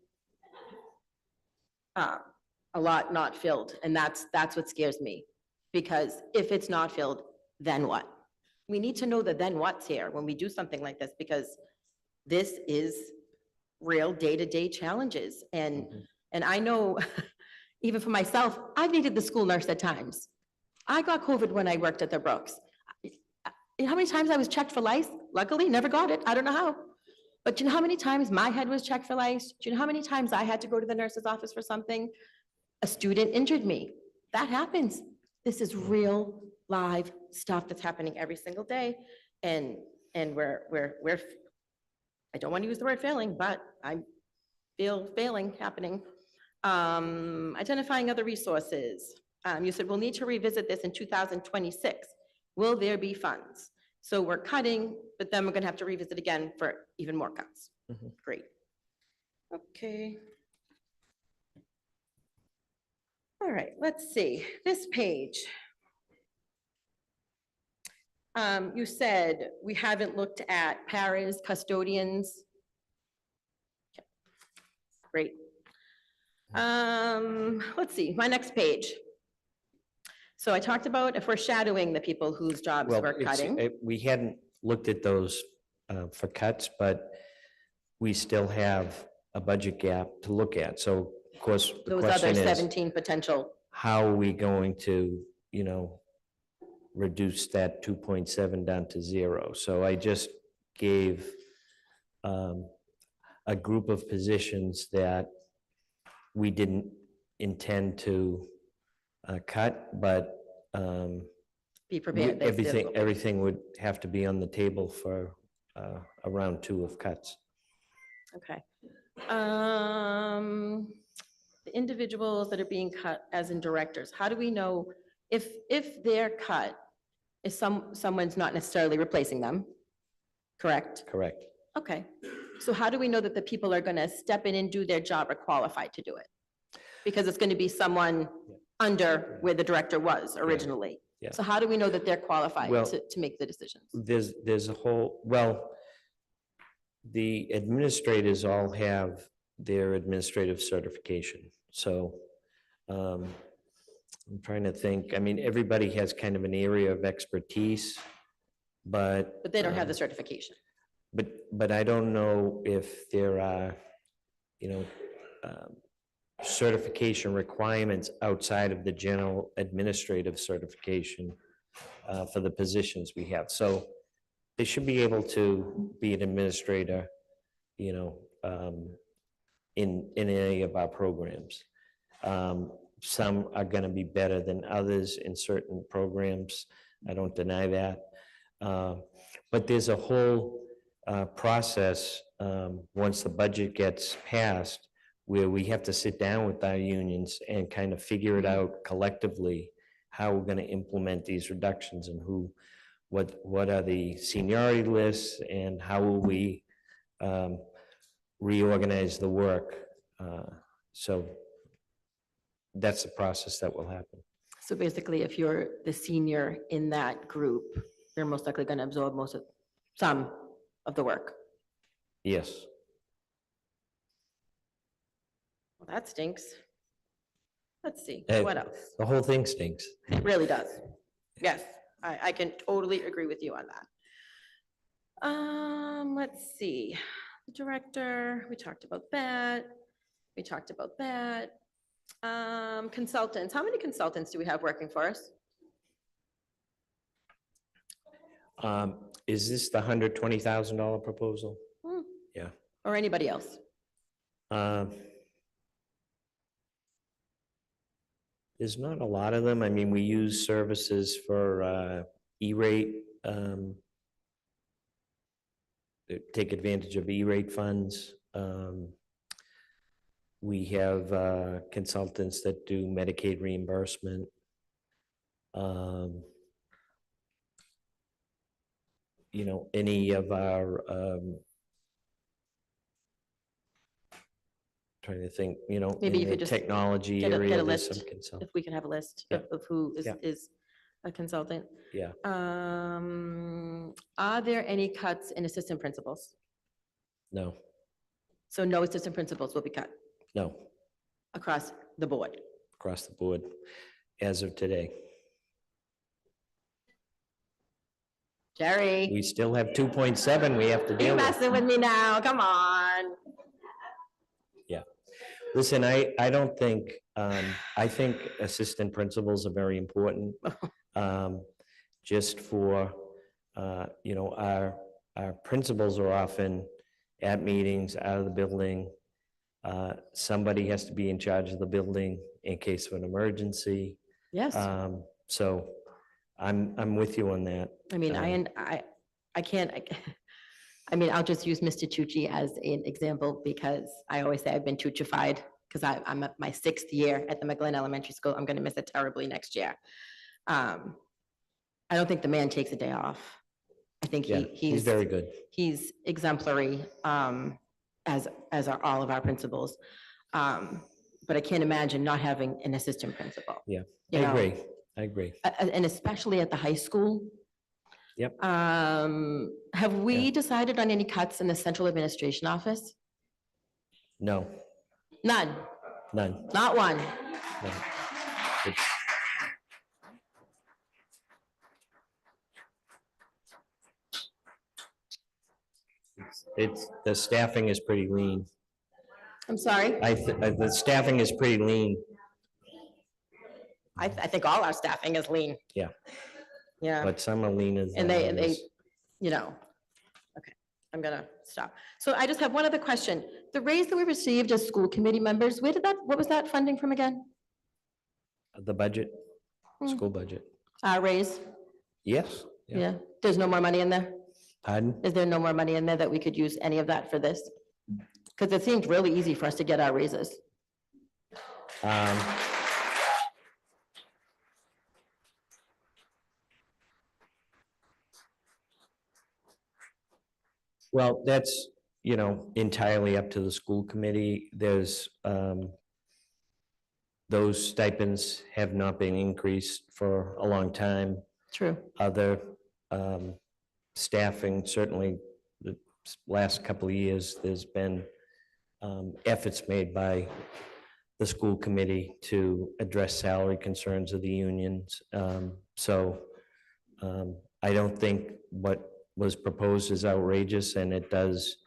A lot not filled, and that's what scares me. Because if it's not filled, then what? We need to know the then what's here when we do something like this, because this is real day-to-day challenges. And I know, even for myself, I've needed the school nurse at times. I got COVID when I worked at the Brooks. You know how many times I was checked for lice? Luckily, never got it. I don't know how. But you know how many times my head was checked for lice? Do you know how many times I had to go to the nurse's office for something? A student injured me. That happens. This is real, live stuff that's happening every single day. And we're, I don't want to use the word failing, but I feel failing happening. Identifying other resources. You said we'll need to revisit this in 2026. Will there be funds? So we're cutting, but then we're gonna have to revisit again for even more cuts. Mhm. Great. Okay. All right, let's see, this page. You said we haven't looked at paras, custodians. Great. Let's see, my next page. So I talked about if we're shadowing the people whose jobs Well, we're cutting. we hadn't looked at those for cuts, but we still have a budget gap to look at. So of course, the Those other question is, 17 potential, how are we going to, reduce that 2.7 down to 0? So I just gave a group of positions that we didn't intend to cut, but be prepared. That's difficult. everything would have to be on the table for a round 2 of cuts. Okay. The individuals that are being cut as in directors, how do we know if they're cut, if someone's not necessarily replacing them? Correct? Correct. Okay. So how do we know that the people are going to step in and do their job are qualified to do it? Because it's going to be someone under where the director was originally. Yeah. So how do we know that they're qualified Well, to make the decisions? There's a whole, well, the administrators all have their administrative certification. So I'm trying to think, I mean, everybody has kind of an area of expertise, but. But they don't have the certification. But I don't know if there are, certification requirements outside of the general administrative certification for the positions we have. So they should be able to be an administrator, in any of our programs. Some are going to be better than others in certain programs. I don't deny that. But there's a whole process, once the budget gets passed, where we have to sit down with our unions and kind of figure it out collectively, how we're going to implement these reductions and what are the seniority lists and how will we reorganize the work. So that's the process that will happen. So basically, if you're the senior in that group, you're most likely going to absorb some of the work. Yes. Well, that stinks. Let's see, Hey. what else? The whole thing stinks. It really does. Yes, I can totally agree with you on that. Let's see, the director, we talked about that. We talked about that. Consultants, how many consultants do we have working for us? Is this the $120,000 proposal? Or anybody else? Uh, There's not a lot of them. I mean, we use services for E-rate. Take advantage of E-rate funds. We have consultants that do Medicaid reimbursement. You know, any of our trying to think, you know, Maybe in you the could just technology get a area, there's list, some consult. if we can have a list Yeah. of who Yeah. is a consultant. Yeah. Are there any cuts in assistant principals? No, So no assistant principals will be cut no, across the board. across the board as of today. Jerry, We still have 2.7 we have to you deal with. messing with me now? Come on. Listen, I don't think, I think assistant principals are very important. Just for, you know, our principals are often at meetings, out of the building. Somebody has to be in charge of the building in case of an emergency. Yes, So I'm with you on that. I mean, I can't, I mean, I'll just use Mr. Tucci as an example because I always say I've been Tuccified because I'm at my 6th year at the McGlynn Elementary School. I'm going to miss it terribly next year. I don't think the man takes a day off. I think Yeah, he's very good. he's exemplary, as are all of our principals. But I can't imagine not having an assistant principal. Yeah, you I know? agree. I agree. And especially at the high school. Yep. Have we decided on any cuts in the central administration office? No, None, none. not one. No. It's- It's, the staffing is pretty lean. I'm sorry. The staffing is pretty lean. I think all our staffing is lean. Yeah. Yeah, But some are leaner than and they, others. you know, okay, I'm gonna stop. So I just have one other question. The raise that we received as school committee members, where did that, what was that funding from again? The budget, Hmm. school budget. Our raise? Yes. Yeah, there's no more money in there? Pardon? Is there no more money in there that we could use any of that for this? Because it seemed really easy for us to get our raises. Um, Well, that's, you know, entirely up to the school committee. There's, those stipends have not been increased for a long time. True. Other staffing, certainly the last couple of years, there's been efforts made by the school committee to address salary concerns of the unions. So I don't think what was proposed is outrageous, and it does,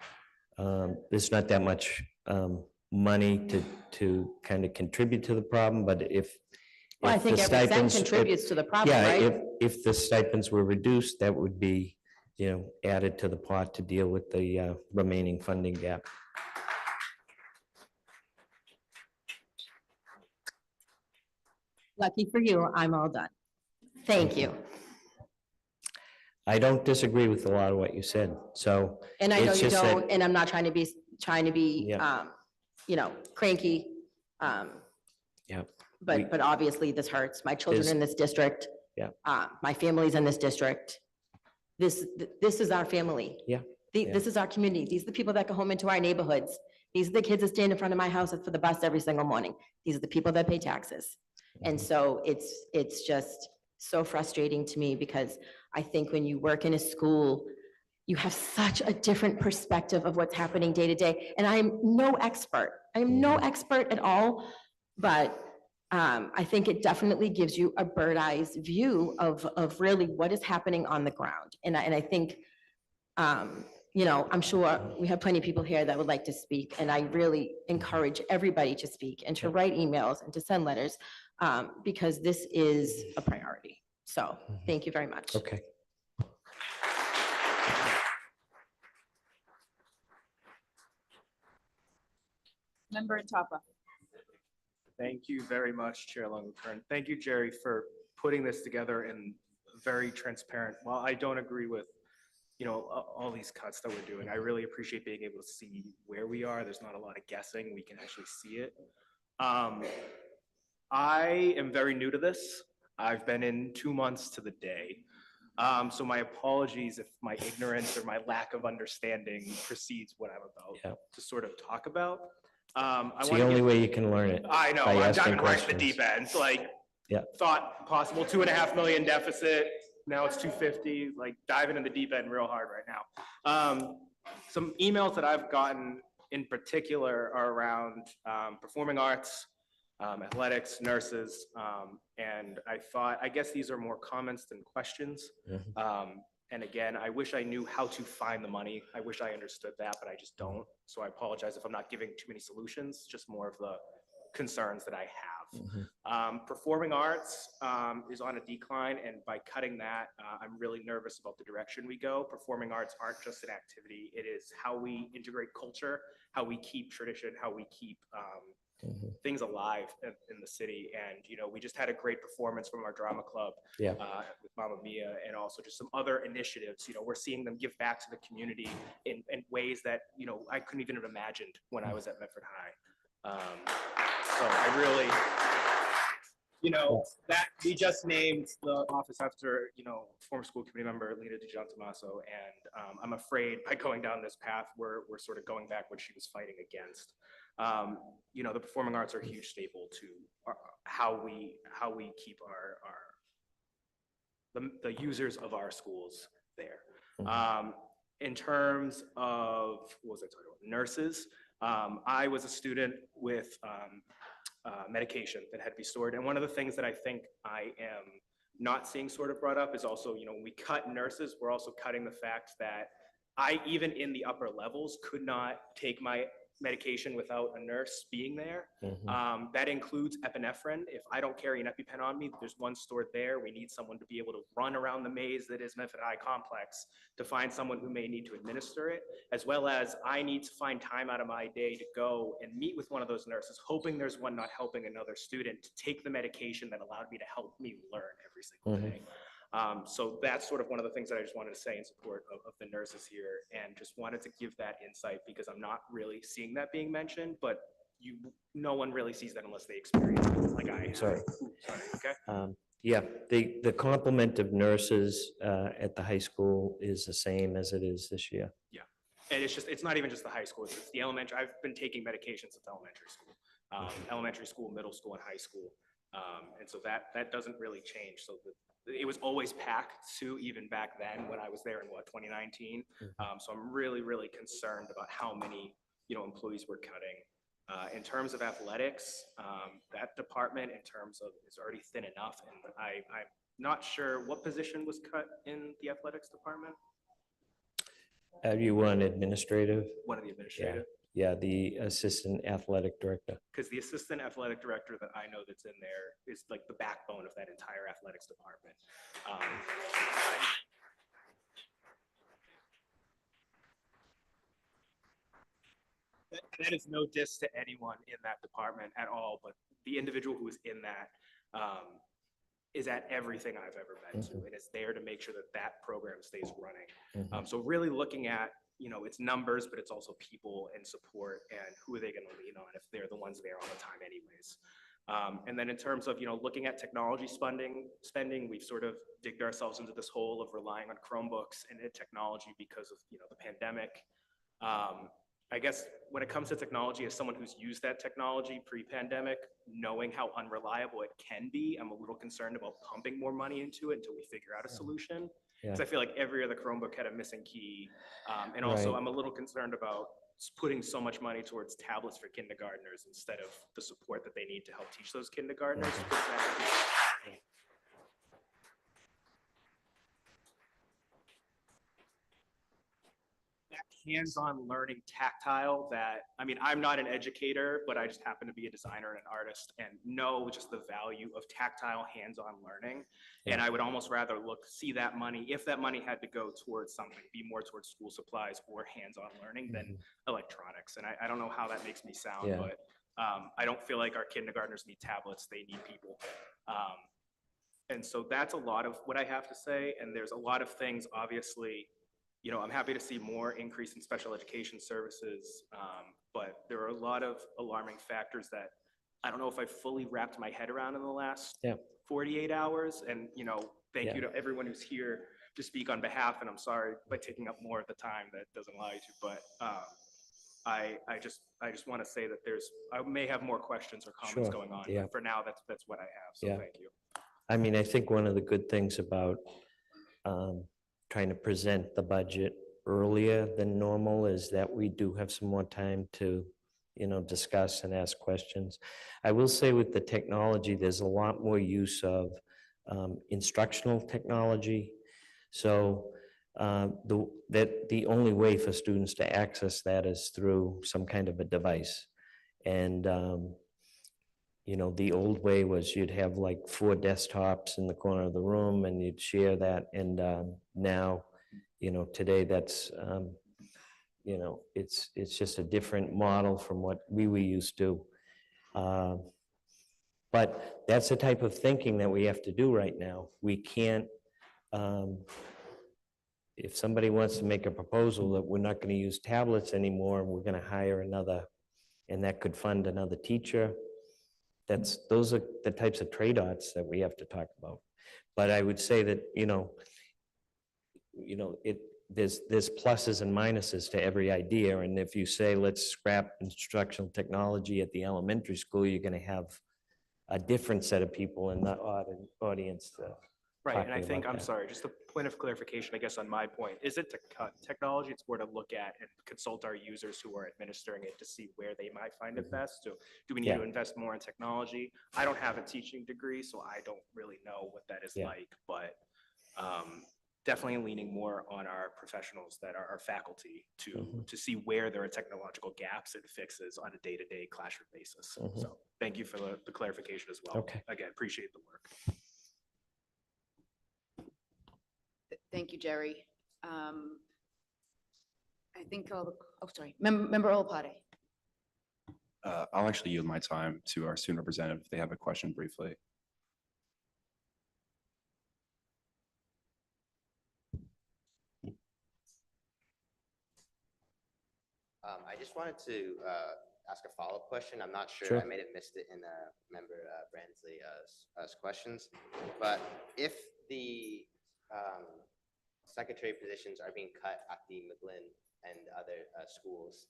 there's not that much money to kind of contribute to the problem, but if Well, I if think the every cent stipends- contributes to the problem, Yeah, right? if the stipends were reduced, that would be, you know, added to the pot to deal with the remaining funding gap. Lucky for you, I'm all done. Thank you. I don't disagree with a lot of what you said, so. And I know it's you just that- don't, and I'm not trying to be, Yeah. you know, cranky. Yeah. But, but obviously this hurts. My children Is- in this district. Yeah. My family's in this district. This is our family. Yeah, yeah. This is our community. These are the people that go home into our neighborhoods. These are the kids that stand in front of my house for the bus every single morning. These are the people that pay taxes. And so it's just so frustrating to me because I think when you work in a school, you have such a different perspective of what's happening day to day. And I am no expert. I am no expert at all, but I think it definitely gives you a bird eyes view of really what is happening on the ground. And I think, you know, I'm sure we have plenty of people here that would like to speak, and I really encourage everybody to speak and to write emails and to send letters, because this is a priority. So thank you very much. Okay. Member Tapa. Thank you very much, Chair Longo-Kern. Thank you, Jerry, for putting this together in very transparent. While I don't agree with, all these cuts that we're doing, I really appreciate being able to see where we are. There's not a lot of guessing. We can actually see it. I am very new to this. I've been in 2 months to the day. So my apologies if my ignorance or my lack of understanding precedes what I'm about Yeah. to sort of talk about. It's the only way you can learn it. I know, by I'm asking diving right in the questions. deep end, like, Yeah. thought possible 2.5 million deficit, now it's 250, like diving in the deep end real hard right now. Some emails that I've gotten in particular are around performing arts, athletics, nurses, and I guess these are more comments than questions. Mhm. And again, I wish I knew how to find the money. I wish I understood that, but I just don't. So I apologize if I'm not giving too many solutions, just more of the concerns that I have. Mhm. Performing arts is on a decline, and by cutting that, I'm really nervous about the direction we go. Performing arts aren't just an activity, it is how we integrate culture, how we keep tradition, how we keep Mhm. things alive in the city. And, we just had a great performance from our drama club Yeah. with Mamma Mia, and also just some other initiatives. We're seeing them give back to the community in ways that, I couldn't even have imagined when I was at Medford High. So I really, that we just named the office after, former school committee member Lena DeJohn Tomaso, and I'm afraid by going down this path, we're sort of going back what she was fighting against. The performing arts are a huge staple to how we keep the users of our schools there. In terms of, what was I talking about? Nurses. I was a student with medication that had to be stored. And one of the things that I think I am not seeing sort of brought up is also, when we cut nurses, we're also cutting the fact that I, even in the upper levels, could not take my medication without a nurse being there. Mhm. That includes epinephrine. If I don't carry an EpiPen on me, there's one stored there. We need someone to be able to run around the maze that is Medford High complex to find someone who may need to administer it, as well as I need to find time out of my day to go and meet with one of those nurses, hoping there's one not helping another student, to take the medication that allowed me to help me learn every single Mhm. day. So that's sort of one of the things that I just wanted to say in support of the nurses here, and just wanted to give that insight because I'm not really seeing that being mentioned, but no one really sees that unless they experience it, like I have. Sorry. Ooh, sorry, okay? Yeah, the complement of nurses at the high school is the same as it is this year. Yeah, and it's not even just the high school, it's the elementary. I've been taking medications since elementary school, elementary school, middle school, and high school. And so that doesn't really change. So it was always packed too, even back then when I was there in 2019. So I'm really, really concerned about how many, employees we're cutting. In terms of athletics, that department in terms of is already thin enough. And I'm not sure what position was cut in the athletics department. You want administrative? One of the administrative. Yeah, the assistant athletic director. Because the assistant athletic director that I know that's in there is like the backbone of that entire athletics department. That is no diss to anyone in that department at all, but the individual who is in that is at everything I've ever been to, and is there to make sure that that program stays running. So really looking at, it's numbers, but it's also people and support, and who are they going to lean on if they're the ones there all the time anyways. And then in terms of, looking at technology spending, we've sort of digged ourselves into this hole of relying on Chromebooks and technology because of, the pandemic. I guess when it comes to technology, as someone who's used that technology pre-pandemic, knowing how unreliable it can be, I'm a little concerned about pumping more money into it until we figure out a solution. Because I feel like every other Chromebook had a missing key. And also Right. I'm a little concerned about putting so much money towards tablets for kindergartners instead of the support that they need to help teach those kindergartners. hands-on learning tactile that, I mean, I'm not an educator, but I just happen to be a designer and an artist and know just the value of tactile hands-on learning. And I would almost rather see that money, if that money had to go towards something, be more towards school supplies or hands-on learning than electronics. And I don't know how that makes me sound, Yeah. but I don't feel like our kindergartners need tablets, they need people. And so that's a lot of what I have to say. And there's a lot of things, obviously, you know, I'm happy to see more increase in special education services. But there are a lot of alarming factors that I don't know if I fully wrapped my head around in the last 48 hours. And, you know, thank you to everyone who's here to speak on behalf. And I'm sorry by taking up more of the time that doesn't allow you to, but I just want to say that I may have more questions or comments Sure. going on. Yeah. But for now, that's what I have. So Yeah. thank you. I mean, I think one of the good things about trying to present the budget earlier than normal is that we do have some more time to, you know, discuss and ask questions. I will say with the technology, there's a lot more use of instructional technology. So the only way for students to access that is through some kind of a device. And you know, the old way was you'd have like 4 desktops in the corner of the room and you'd share that. And now, you know, today that's, you know, it's just a different model from what we were used to. But that's the type of thinking that we have to do right now. We can't, if somebody wants to make a proposal that we're not going to use tablets anymore and we're going to hire another, and that could fund another teacher, those are the types of trade-offs that we have to talk about. But I would say that, there's pluses and minuses to every idea. And if you say, let's scrap instructional technology at the elementary school, you're going to have a different set of people in the audience. Right, and I talking think, about I'm that. sorry, just a point of clarification, I guess, on my point. Is it to cut technology? It's more to look at and consult our users who are administering it to see where they might find it best. So do we need Yeah. to invest more in technology? I don't have a teaching degree, so I don't really know what that is Yeah. like, but definitely leaning more on our professionals that are our faculty to see where there are technological gaps and fixes on a day-to-day classroom basis. Mhm. So thank you for the clarification as well. Okay. Again, appreciate the work. Thank you, Jerry. I think Member Olapati. I'll actually yield my time to our student representative if they have a question briefly. I just wanted to ask a follow-up question. I'm not sure, Sure. I may have missed it in member Bransley's questions. But if the secretary positions are being cut at the McGlynn and other schools,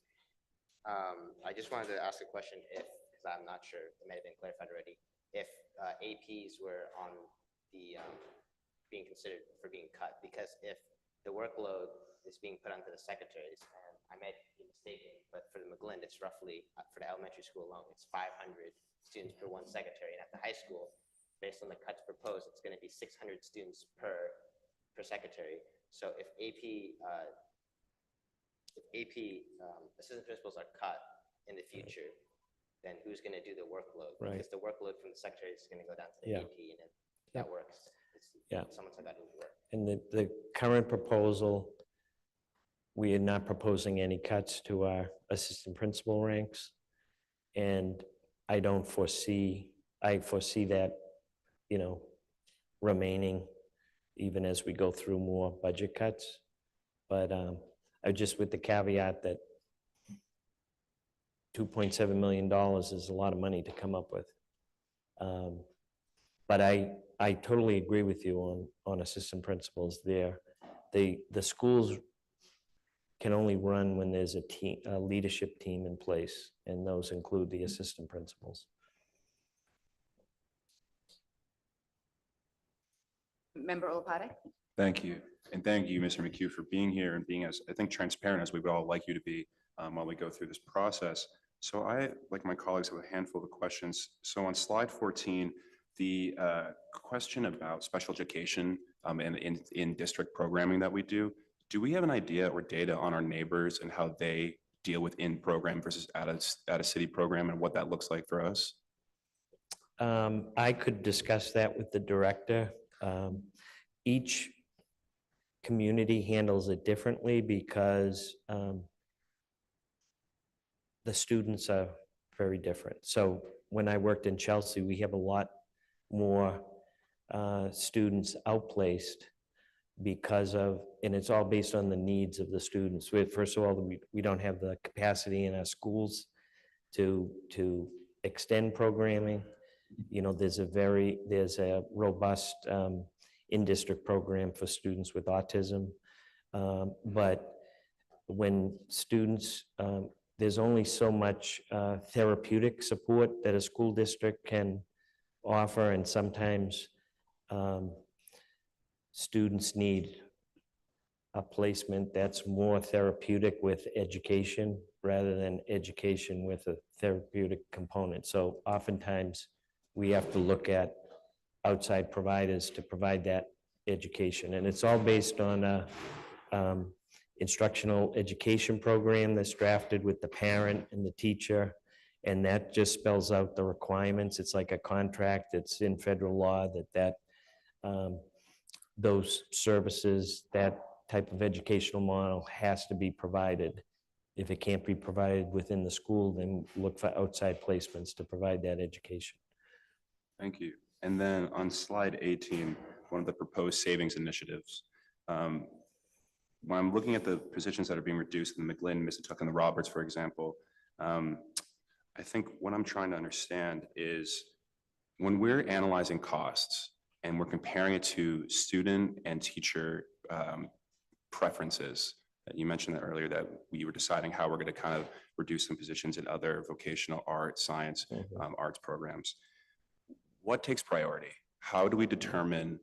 I just wanted to ask a question because I'm not sure, it may have been clarified already, if APs were on the being considered for being cut, because if the workload is being put onto the secretaries, and I might be mistaken, but for the McGlynn, it's roughly, for the elementary school alone, it's 500 students per one secretary, and at the high school, based on the cuts proposed, it's going to be 600 students per secretary. So if AP assistant principals are cut in the future, then who's going to do the workload? Right. Because the workload from the secretary is going to go down to the Yeah. AP, and if that works, Yeah. someone's got to do the work. And the current proposal, we are not proposing any cuts to our assistant principal ranks. And I foresee that, remaining even as we go through more budget cuts. But I just with the caveat that $2.7 million is a lot of money to come up with. But I totally agree with you on assistant principals there. The schools can only run when there's a leadership team in place, and those include the assistant principals. Member Olapati? Thank you. And thank you, Mr. McHugh, for being here and being as, I think, transparent as we would all like you to be while we go through this process. So I, like my colleagues, have a handful of questions. So on slide 14, the question about special education and in district programming that we do, do we have an idea or data on our neighbors and how they deal with in-program versus out-of-city program and what that looks like for us? I could discuss that with the director. Each community handles it differently because the students are very different. So when I worked in Chelsea, we have a lot more students outplaced because of, and it's all based on the needs of the students. First of all, we don't have the capacity in our schools to extend programming. You know, there's a robust in-district program for students with autism. But when students, there's only so much therapeutic support that a school district can offer, and sometimes students need a placement that's more therapeutic with education rather than education with a therapeutic component. So oftentimes we have to look at outside providers to provide that education. And it's all based on a instructional education program that's drafted with the parent and the teacher. And that just spells out the requirements. It's like a contract. It's in federal law that those services, that type of educational model has to be provided. If it can't be provided within the school, then look for outside placements to provide that education. Thank you. And then on slide 18, one of the proposed savings initiatives, when I'm looking at the positions that are being reduced in the McGlynn, Mississauga, and the Roberts, for example, I think what I'm trying to understand is when we're analyzing costs and we're comparing it to student and teacher preferences, you mentioned that earlier, that we were deciding how we're going to kind of reduce some positions in other vocational art, science, arts programs. What takes priority? How do we determine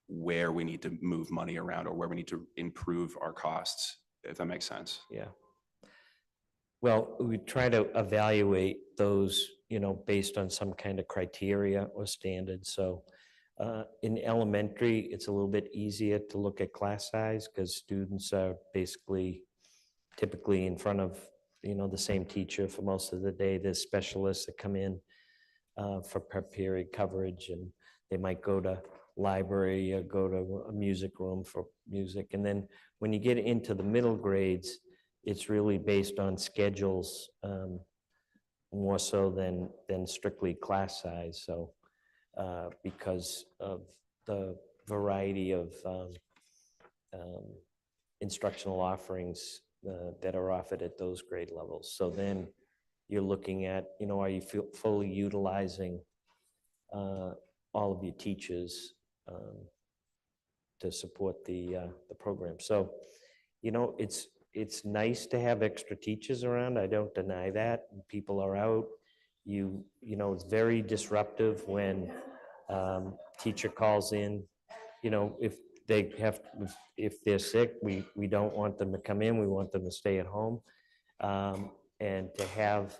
where we need to move money around or where we need to improve our costs, if that makes sense? Yeah. Well, we try to evaluate those, you know, based on some kind of criteria or standards. So in elementary, it's a little bit easier to look at class size because students are basically typically in front of, you know, the same teacher for most of the day. There's specialists that come in for per period coverage, and they might go to library or go to a music room for music. And then when you get into the middle grades, it's really based on schedules more so than strictly class size. So because of the variety of instructional offerings that are offered at those grade levels. So then you're looking at, you know, are you fully utilizing all of your teachers to support the program? So, you know, it's nice to have extra teachers around. I don't deny that. People are out. You know, it's very disruptive when teacher calls in. You know, if they're sick, we don't want them to come in. We want them to stay at home. And to have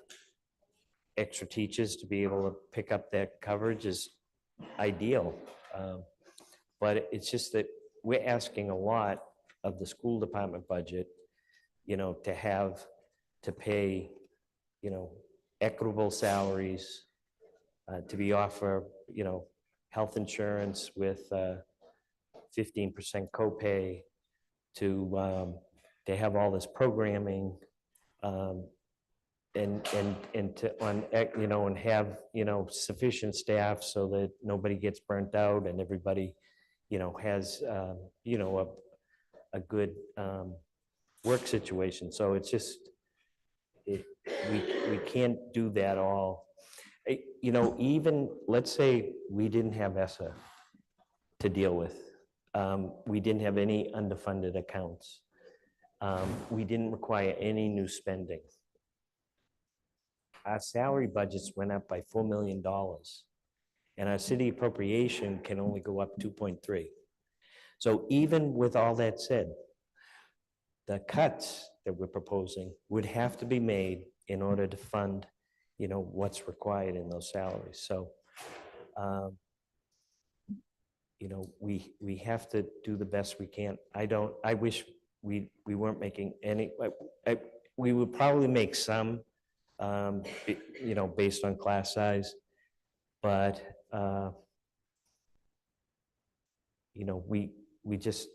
extra teachers to be able to pick up that coverage is ideal. But it's just that we're asking a lot of the school department budget, you know, to pay, you know, equitable salaries, to be offer, you know, health insurance with 15% copay, to have all this programming, and to you know, and have, you know, sufficient staff so that nobody gets burnt out and everybody, you know, has you know, a good work situation. So it's just we can't do that all. You know, even let's say we didn't have ESSA to deal with. We didn't have any underfunded accounts. We didn't require any new spending. Our salary budgets went up by $4 million, and our city appropriation can only go up 2.3. So even with all that said, the cuts that we're proposing would have to be made in order to fund, you know, what's required in those salaries. So, you know, we have to do the best we can. I wish we weren't making any, we would probably make some, based on class size, but, we just,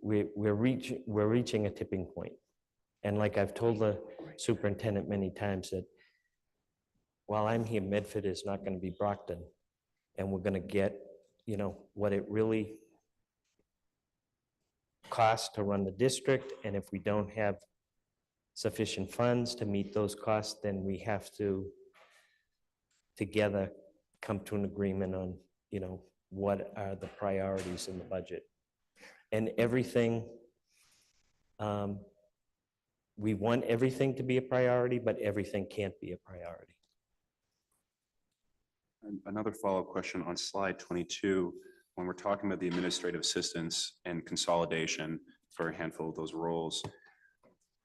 we're reaching a tipping point. And like I've told the superintendent many times that while I'm here, Medford is not going to be Brockton. And we're going to get, what it really costs to run the district. And if we don't have sufficient funds to meet those costs, then we have to together come to an agreement on, what are the priorities in the budget. And everything, we want everything to be a priority, but everything can't be a priority. And another follow-up question on slide 22, when we're talking about the administrative assistants and consolidation for a handful of those roles.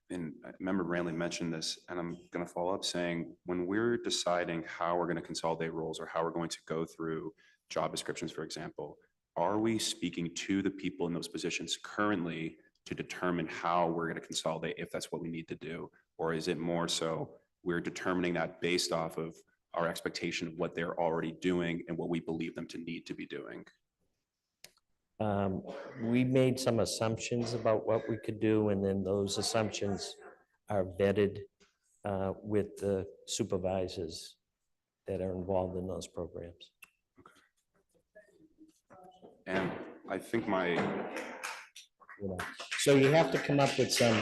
And I remember Randy mentioned this, and I'm going to follow up saying, when we're deciding how we're going to consolidate roles or how we're going to go through job descriptions, for example, are we speaking to the people in those positions currently to determine how we're going to consolidate if that's what we need to do? Or is it more so we're determining that based off of our expectation of what they're already doing and what we believe them to need to be doing? We made some assumptions about what we could do, and then those assumptions are vetted with the supervisors that are involved in those programs. And I think So you have to come up with some,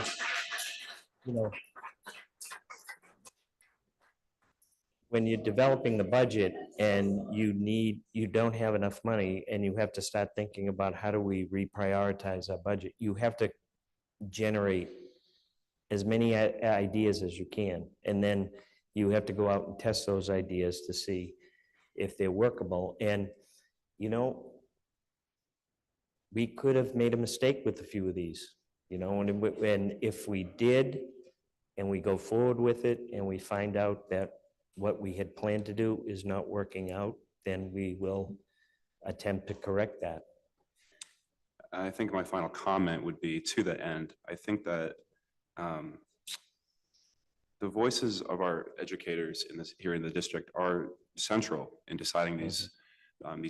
when you're developing the budget and you don't have enough money and you have to start thinking about how do we reprioritize our budget, you have to generate as many ideas as you can. And then you have to go out and test those ideas to see if they're workable. And, we could have made a mistake with a few of these, and if we did, and we go forward with it, and we find out that what we had planned to do is not working out, then we will attempt to correct that. I think my final comment would be to the end. I think that the voices of our educators here in the district are central in deciding these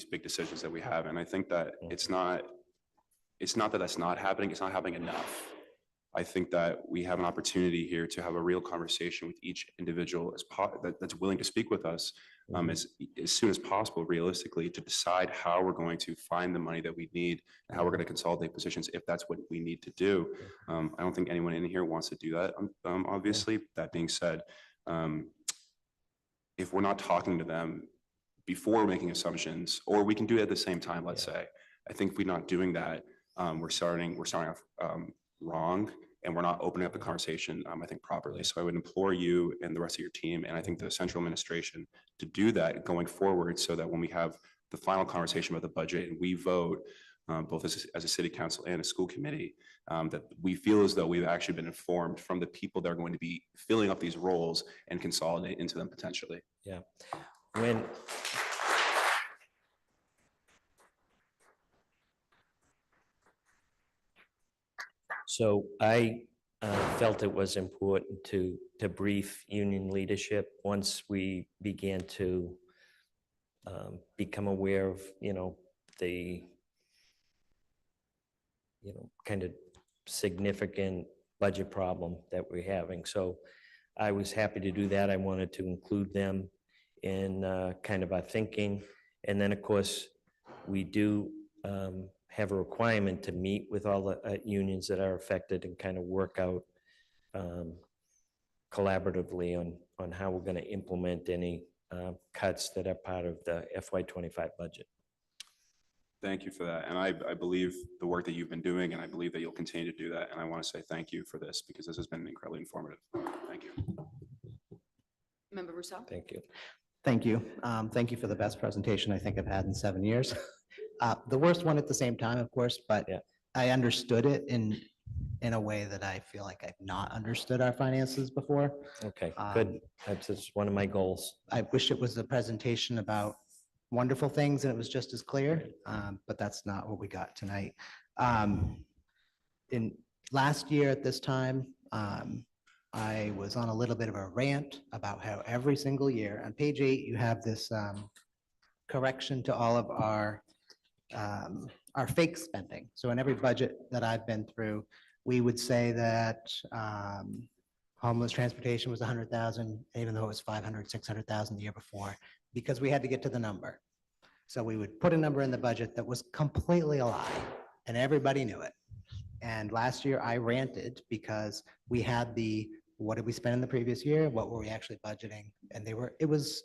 big decisions that we have. And I think that it's not that that's not happening. It's not happening enough. I think that we have an opportunity here to have a real conversation with each individual that's willing to speak with us as soon as possible, realistically, to decide how we're going to find the money that we need and how we're going to consolidate positions if that's what we need to do. I don't think anyone in here wants to do that, obviously. That being said, if we're not talking to them before making assumptions, or we can do it at the same time, let's say, I think if we're not doing that, we're starting off wrong, and we're not opening up the conversation, I think, properly. So I would implore you and the rest of your team, and I think the central administration, to do that going forward, so that when we have the final conversation about the budget and we vote, both as a city council and a school committee, that we feel as though we've actually been informed from the people that are going to be filling up these roles and consolidate into them potentially. Yeah. So I felt it was important to brief union leadership once we began to become aware of, the, kind of significant budget problem that we're having. So I was happy to do that. I wanted to include them in kind of our thinking. And then, of course, we do have a requirement to meet with all the unions that are affected and kind of work out collaboratively on how we're going to implement any cuts that are part of the FY25 budget. Thank you for that. And I believe the work that you've been doing, and I believe that you'll continue to do that. And I want to say thank you for this, because this has been incredibly informative. Thank you. Member Rousseau? Thank you. Thank you. Thank you for the best presentation I think I've had in 7 years. The worst one at the same time, of course, but Yeah. I understood it in a way that I feel like I've not understood our finances before. Okay, good. That's just one of my goals. I wish it was a presentation about wonderful things and it was just as clear, but that's not what we got tonight. Last year at this time, I was on a little bit of a rant about how every single year, on page 8, you have this correction to all of our fake spending. So in every budget that I've been through, we would say that homeless transportation was 100,000, even though it was 500, 600,000 the year before, because we had to get to the number. So we would put a number in the budget that was completely a lie, and everybody knew it. And last year I ranted because we had what did we spend in the previous year? What were we actually budgeting? And it was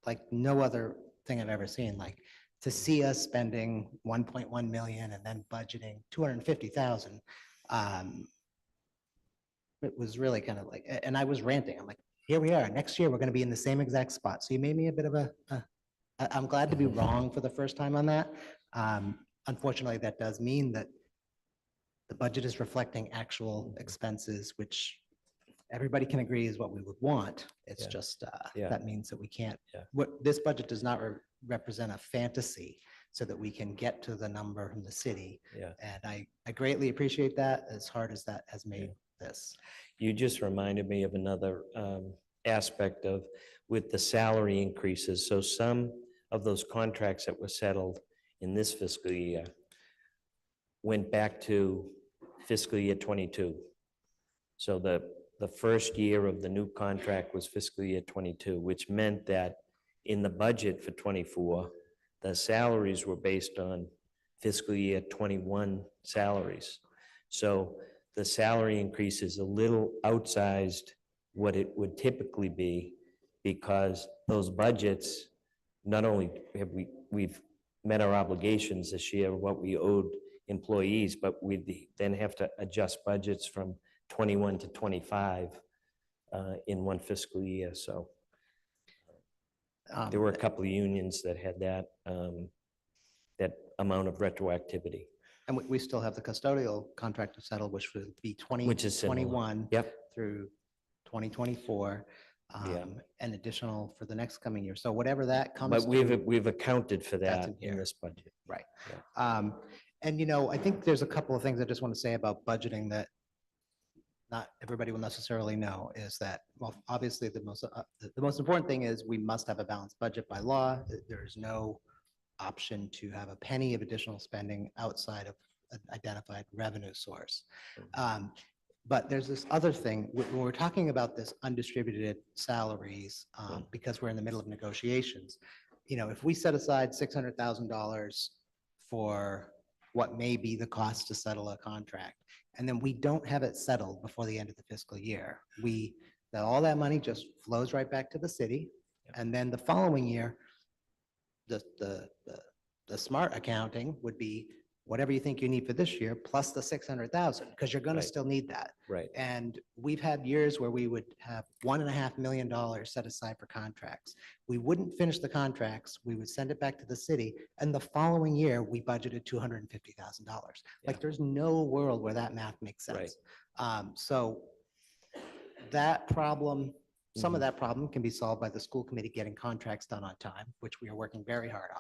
like no other thing I've ever seen. Like, to see us spending 1.1 million and then budgeting 250,000. It was really kind of like, and I was ranting. I'm like, here we are. Next year, we're going to be in the same exact spot. So you made me a bit of I'm glad to be wrong for the first time on that. Unfortunately, that does mean that the budget is reflecting actual expenses, which everybody can agree is what we would want. It's Yeah. just, Yeah. that means that we can't, Yeah. this budget does not represent a fantasy so that we can get to the number from the city. Yeah. And I greatly appreciate that, as hard as that has made this. You just reminded me of another aspect of with the salary increases. So some of those contracts that were settled in this fiscal year went back to fiscal year 22. So the first year of the new contract was fiscal year 22, which meant that in the budget for 24, the salaries were based on fiscal year 21 salaries. So the salary increase is a little outsized what it would typically be, because those budgets, not only have we've met our obligations this year, what we owed employees, but we then have to adjust budgets from 21 to 25 in one fiscal year. So there were a couple of unions that had that amount of retroactivity. And we still have the custodial contract to settle, which would be Which is similar. 2021 Yep. through 2024, Yeah. and additional for the next coming year. So whatever that comes But to. we've accounted for That's that in here. in this budget. Right. Yeah. And I think there's a couple of things I just want to say about budgeting that not everybody will necessarily know, is that, well, obviously the most important thing is we must have a balanced budget by law. There's no option to have a penny of additional spending outside of an identified revenue source. But there's this other thing, when we're talking about this undistributed salaries, because we're in the middle of negotiations, if we set aside $600,000 for what may be the cost to settle a contract, and then we don't have it settled before the end of the fiscal year, that all that money just flows right back to the city. And then the following year, the smart accounting would be whatever you think you need for this year, plus the 600,000, because you're going to Right. still need that. Right. And we've had years where we would have $1.5 million set aside for contracts. We wouldn't finish the contracts, we would send it back to the city, and the following year, we budgeted $250,000. Like, Yeah. there's no world where that math makes Right. sense. So that problem, some of that problem can be solved by the school committee getting contracts done on time, which we are working very hard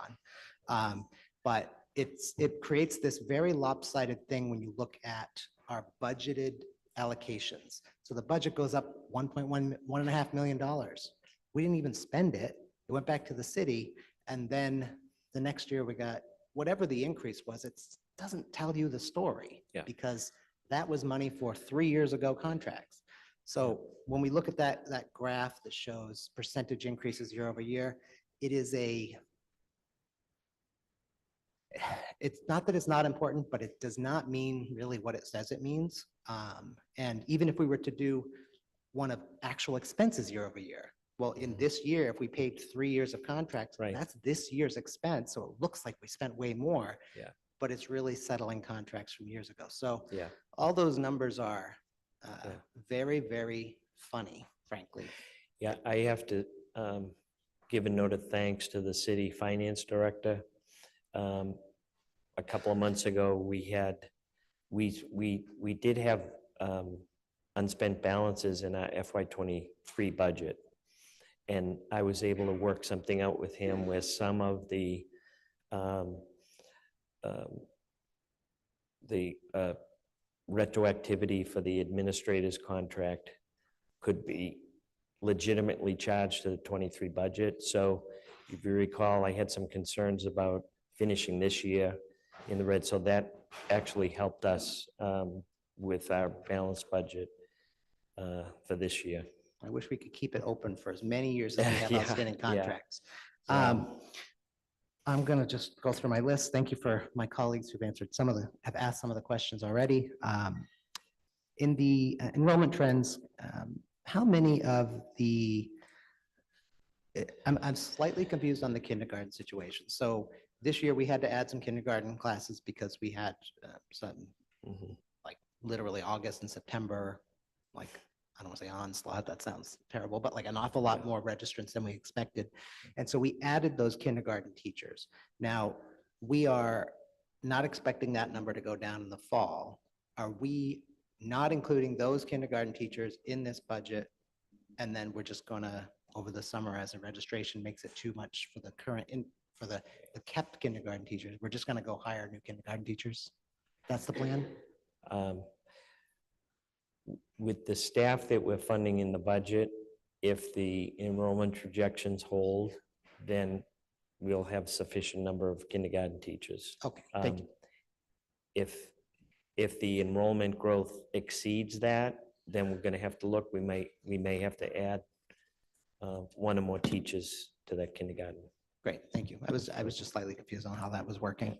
on. But it creates this very lopsided thing when you look at our budgeted allocations. So the budget goes up $1.5 million. We didn't even spend it. It went back to the city. And then the next year we got whatever the increase was. It doesn't tell you the story. Yeah. Because that was money for 3 years ago contracts. So when we look at that graph that shows percentage increases year over year, it's not that it's not important, but it does not mean really what it says it means. And even if we were to do one of actual expenses year over year, well, in this year, if we paid 3 years of contracts, Right. that's this year's expense. So it looks like we spent way more. Yeah. But it's really settling contracts from years ago. So Yeah. all those numbers are Yeah. very, very funny, frankly. Yeah, I have to give a note of thanks to the city finance director. A couple of months ago, we did have unspent balances in our FY '23 budget. And I was able to work something out with him where some of the retroactivity for the administrator's contract could be legitimately charged to the 23 budget. So if you recall, I had some concerns about finishing this year in the red, so that actually helped us with our balanced budget for this year. I wish we could keep it open for as many years as we have Yeah, outstanding yeah. contracts. Yeah. I'm going to just go through my list. Thank you for my colleagues who've have asked some of the questions already. In the enrollment trends, how many of the, I'm slightly confused on the kindergarten situation. So this year we had to add some kindergarten classes because we had some, Mhm. like literally August and September, like, I don't want to say onslaught, that sounds terrible, but like an awful lot more registrants than we expected. And so we added those kindergarten teachers. Now, we are not expecting that number to go down in the fall. Are we not including those kindergarten teachers in this budget? And then we're just gonna, over the summer, as a registration makes it too much for the current, for the kept kindergarten teachers, we're just gonna go hire new kindergarten teachers? That's the plan? With the staff that we're funding in the budget, if the enrollment projections hold, then we'll have sufficient number of kindergarten teachers. Okay, thank you. If the enrollment growth exceeds that, then we're gonna have to look, we may have to add one or more teachers to that kindergarten. Great, thank you. I was just slightly confused on how that was working.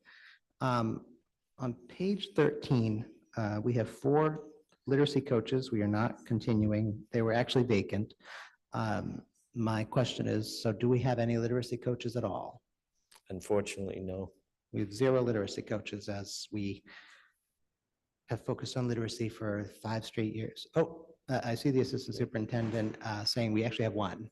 On page 13, we have 4 literacy coaches. We are not continuing. They were actually vacant. My question is, so do we have any literacy coaches at all? Unfortunately, no. We have 0 literacy coaches as we have focused on literacy for 5 straight years. Oh, I see the assistant superintendent saying we actually have 1.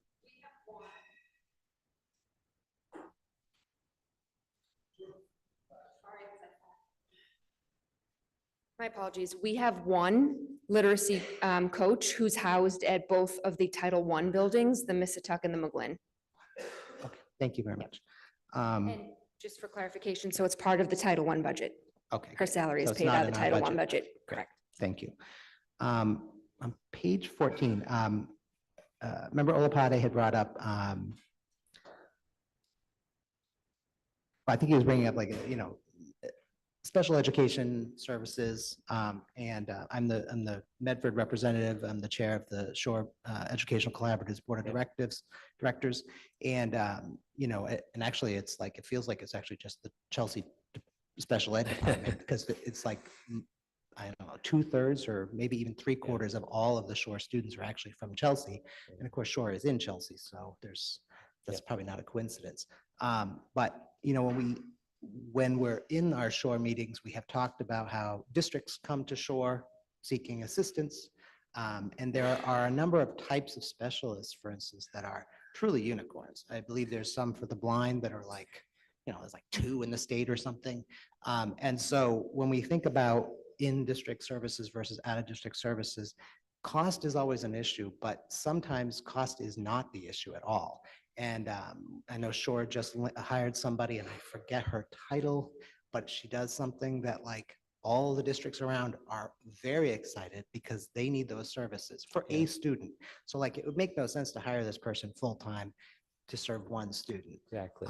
My apologies. We have one literacy coach who's housed at both of the Title I buildings, the Missatuck and the McGlynn. Okay, thank you very much. And just for clarification, so it's part of the Title I budget. Okay. Her great. salary So is it's paid not out of in the our Title I budget. budget, Great. correct? Thank you. On page 14, Member Olapade had brought up, I think he was bringing up like, special education services, and I'm the Medford representative. I'm the chair of the Shore Educational Collaboratives Board of Directors. And, and actually it's like, it feels like it's actually just the Chelsea Special Ed Department because it's like, I don't know, 2/3 or maybe even 3/4 of all of the Shore students are actually from Chelsea. And of course, Shore is in Chelsea, so that's probably not a coincidence. But, when we're in our Shore meetings, we have talked about how districts come to Shore seeking assistance. And there are a number of types of specialists, for instance, that are truly unicorns. I believe there's some for the blind that are like, there's like 2 in the state or something. And so when we think about in-district services versus out-of-district services, cost is always an issue, but sometimes cost is not the issue at all. And I know Shore just hired somebody, and I forget her title, but she does something that like all the districts around are very excited because they need those services for a student. So like, it would make no sense to hire this person full-time to serve 1 student. Exactly.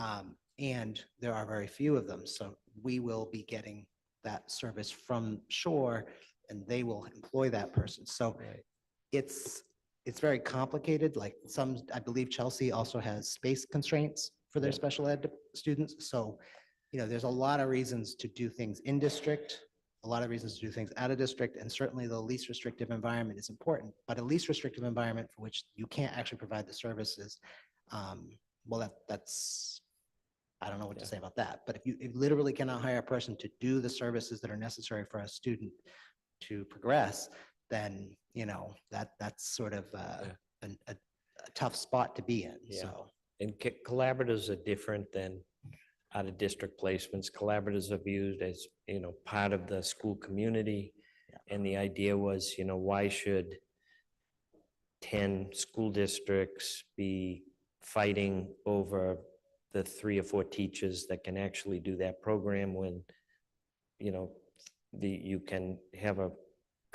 And there are very few of them. So we will be getting that service from Shore and they will employ that person. So Right. it's very complicated. Like I believe Chelsea also has space constraints for their Yeah. special ed students. So, there's a lot of reasons to do things in district, a lot of reasons to do things out of district, and certainly the least restrictive environment is important, but a least restrictive environment for which you can't actually provide the services, well, that's, I don't know what to say about that, but if you literally cannot hire a person to do the services that are necessary for a student to progress, then, that's sort of a tough spot to be in, Yeah. so. And collaboratives are different than out-of-district placements. Collaboratives are viewed as, part of the school community. And the idea was, why should 10 school districts be fighting over the 3 or 4 teachers that can actually do that program when, you can have a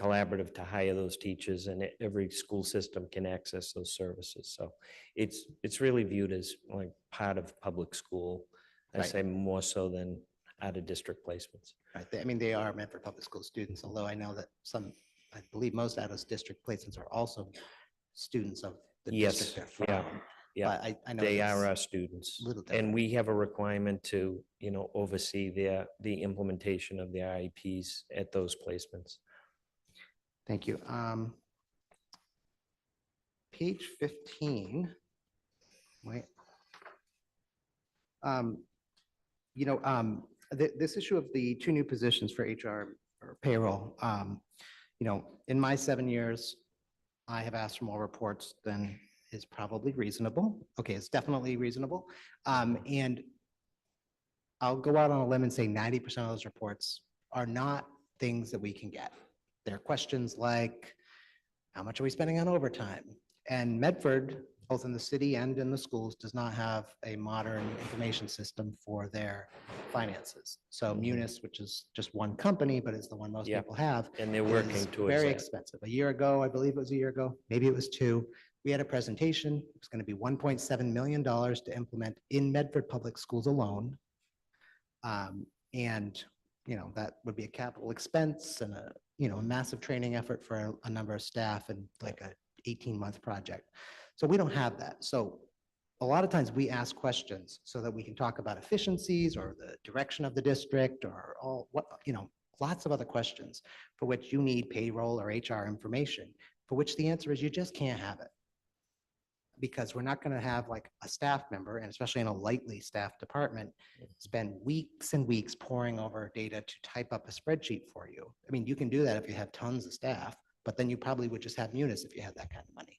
collaborative to hire those teachers, and every school system can access those services. So it's really viewed as like part of public school. I Right. say more so than out-of-district placements. Right, I mean, they are meant for public school students, although I know that some, I believe most out-of-district placements are also students of the Yes, district they're yeah, from. yeah. But I know. They that's are our students. a little And different. we have a requirement to, oversee the implementation of the IEPs at those placements. Thank you. Page 15. Wait. This issue of the two new positions for HR or payroll, in my 7 years, I have asked for more reports than is probably reasonable. Okay, it's definitely reasonable. And I'll go out on a limb and say 90% of those reports are not things that we can get. They're questions like, how much are we spending on overtime? And Medford, both in the city and in the schools, does not have a modern information system for their finances. So Munis, which is just one company, but it's the one most Yeah. people have, And they're working is towards very that. expensive. A year ago, I believe it was a year ago, maybe it was two, we had a presentation. It was going to be $1.7 million to implement in Medford Public Schools alone. And, that would be a capital expense and a massive training effort for a number of staff and like a 18-month project. So we don't have that. So a lot of times we ask questions so that we can talk about efficiencies or the direction of the district or lots of other questions for which you need payroll or HR information, for which the answer is you just can't have it. Because we're not going to have like a staff member, and especially in a lightly staffed department, spend weeks and weeks poring over data to type up a spreadsheet for you. I mean, you can do that if you have tons of staff, but then you probably would just have Munis if you had that kind of money.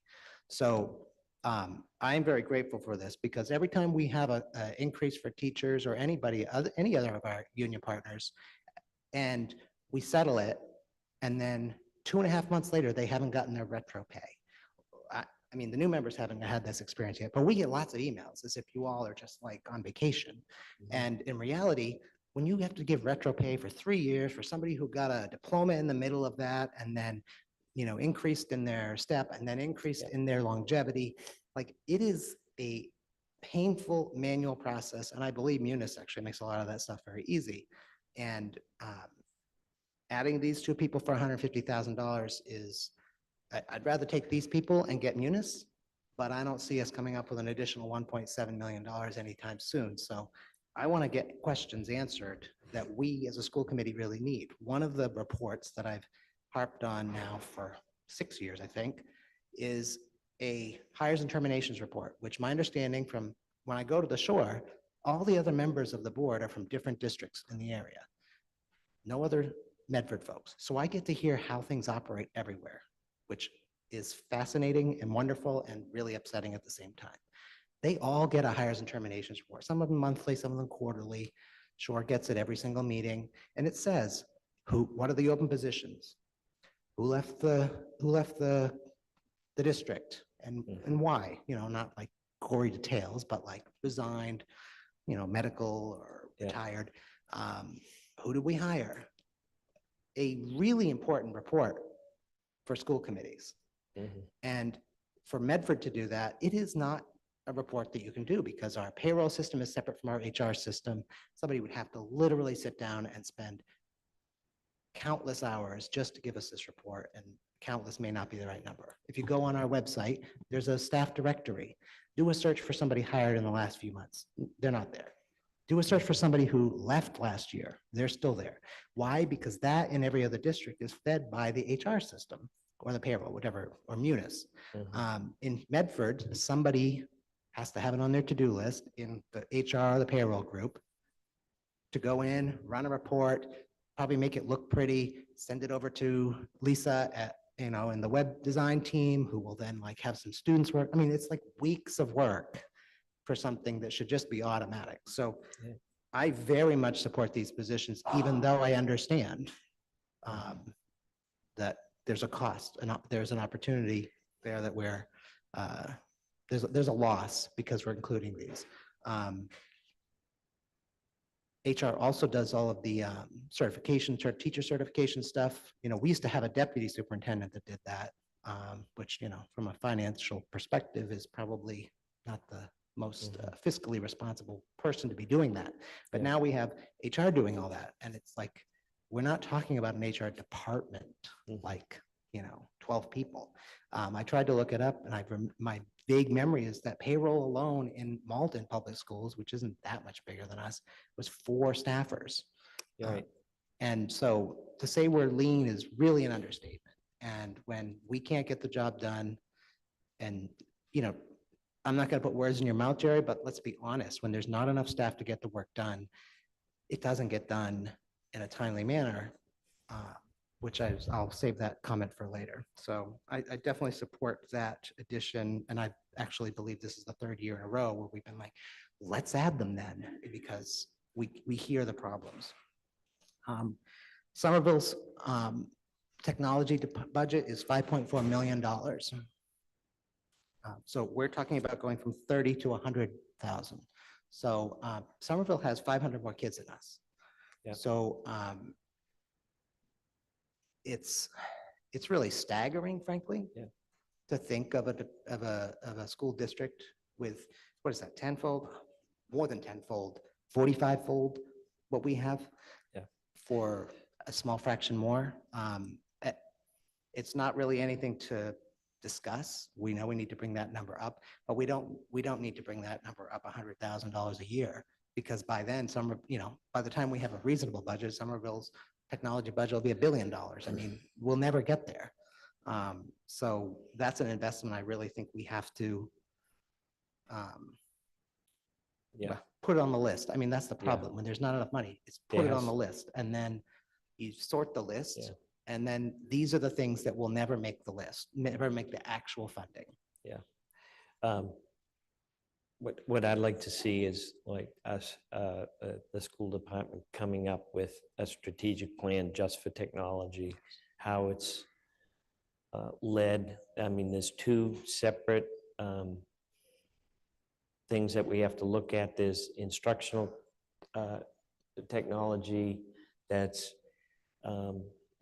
So I am very grateful for this because every time we have a increase for teachers or any other of our union partners, and we settle it, and then 2.5 months later, they haven't gotten their retro pay. I mean, the new members haven't had this experience yet, but we get lots of emails as if you all are just like on vacation. And in reality, when you have to give retro pay for 3 years for somebody who got a diploma in the middle of that and then, increased in their step and then increased in their longevity, like it is a painful manual process. And I believe Munis actually makes a lot of that stuff very easy. And adding these two people for $150,000 is, I'd rather take these people and get Munis, but I don't see us coming up with an additional $1.7 million anytime soon. So I want to get questions answered that we as a school committee really need. One of the reports that I've harped on now for 6 years, I think, is a hires and terminations report, which my understanding from when I go to the shore, all the other members of the board are from different districts in the area. No other Medford folks. So I get to hear how things operate everywhere, which is fascinating and wonderful and really upsetting at the same time. They all get a hires and terminations report, some of them monthly, some of them quarterly. Shore gets it every single meeting. And it says, what are the open positions? Who left the district and why? Not like gory details, but like resigned, medical or retired. Who did we hire? A really important report for school committees. And for Medford to do that, it is not a report that you can do because our payroll system is separate from our HR system. Somebody would have to literally sit down and spend countless hours just to give us this report, and countless may not be the right number. If you go on our website, there's a staff directory. Do a search for somebody hired in the last few months. They're not there. Do a search for somebody who left last year. They're still there. Why? Because that in every other district is fed by the HR system or the payroll, whatever, or Munis. In Medford, somebody has to have it on their to-do list in the HR, the payroll group, to go in, run a report, probably make it look pretty, send it over to Lisa at, in the web design team, who will then like have some students work. I mean, it's like weeks of work for something that should just be automatic. So I very much support these positions, even though I understand that there's a cost and there's an opportunity there that we're, there's a loss because we're including these. HR also does all of the certification, teacher certification stuff. We used to have a deputy superintendent that did that, which, from a financial perspective is probably not the most fiscally responsible person to be doing that. But Yeah. now we have HR doing all that. And it's like, we're not talking about an HR department, like, 12 people. I tried to look it up and my vague memory is that payroll alone in Malden Public Schools, which isn't that much bigger than us, was 4 staffers. You're right. And so to say we're lean is really an understatement. And when we can't get the job done, and, I'm not going to put words in your mouth, Jerry, but let's be honest, when there's not enough staff to get the work done, it doesn't get done in a timely manner, which I'll save that comment for later. So I definitely support that addition. And I actually believe this is the 3rd year in a row where we've been like, let's add them then, because we hear the problems. Somerville's technology budget is $5.4 million. So we're talking about going from 30 to 100,000. So Somerville has 500 more kids than us. Yeah. So it's really staggering, frankly, Yeah. to think of a school district with, what is that, 10-fold, more than 10-fold, 45-fold what we have. Yeah. For a small fraction more. It's not really anything to discuss. We know we need to bring that number up, but we don't need to bring that number up $100,000 a year, because by then by the time we have a reasonable budget, Somerville's technology budget will be $1 billion. I mean, we'll never get there. So that's an investment I really think we have to Yeah. put it on the list. I mean, that's the Yeah. problem. When there's not enough money, it's put it on Yes. the list, and then you sort the list. Yeah. And then these are the things that will never make the list, never make the actual funding. What I'd like to see is like us, the school department coming up with a strategic plan just for technology, how it's led. I mean, there's 2 separate things that we have to look at. There's instructional technology that's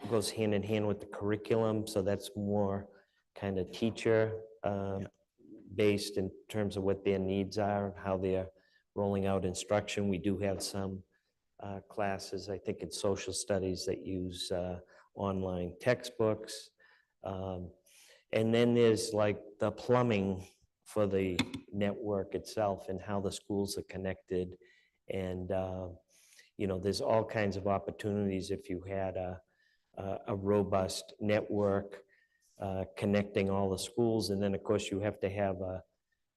goes hand in hand with the curriculum. So that's more kind of teacher based in terms of what their needs are, how they're rolling out instruction. We do have some classes, I think in social studies, that use online textbooks. And then there's like the plumbing for the network itself and how the schools are connected. And, there's all kinds of opportunities if you had a robust network connecting all the schools. And then, of course, you have to have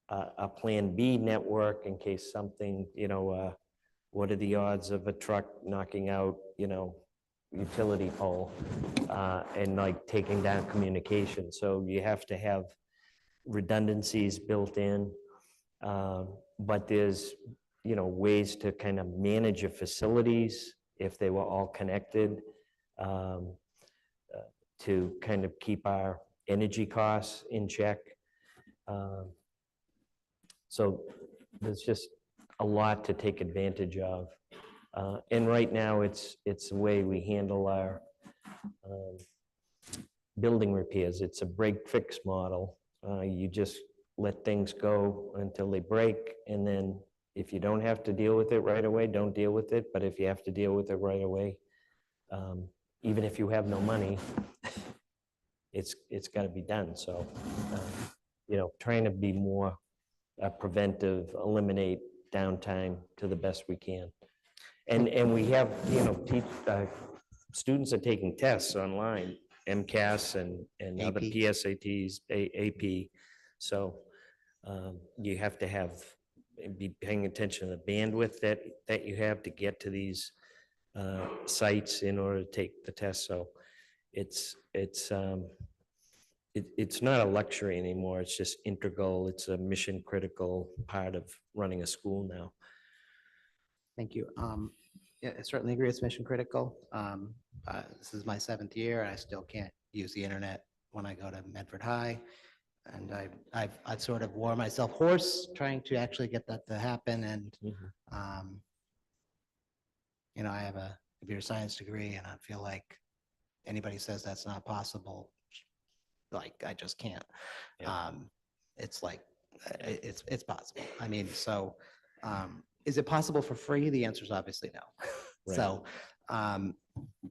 a Plan B network in case something, what are the odds of a truck knocking out, utility pole and like taking down communication. So you have to have redundancies built in. But there's, ways to kind of manage your facilities if they were all connected, to kind of keep our energy costs in check. So there's just a lot to take advantage of. And right now, it's the way we handle our building repairs. It's a break-fix model. You just let things go until they break, and then if you don't have to deal with it right away, don't deal with it. But if you have to deal with it right away, even if you have no money, it's got to be done. So, trying to be more preventive, eliminate downtime to the best we can. And we have, students are taking tests online, MCAS and other AP. PSATs, AP. So you have to be paying attention to the bandwidth that you have to get to these sites in order to take the test. So it's not a luxury anymore. It's just integral. It's a mission critical part of running a school now. Thank you. Yeah, I certainly agree it's mission critical. This is my 7th year, and I still can't use the internet when I go to Medford High. And I've sort of wore myself hoarse trying to actually get that to happen. And You know, I have a computer science degree and I feel like anybody says that's not possible, like, I just can't. Yeah. It's like, it's possible. I mean, so, is it possible for free? The answer is obviously no. Right. So,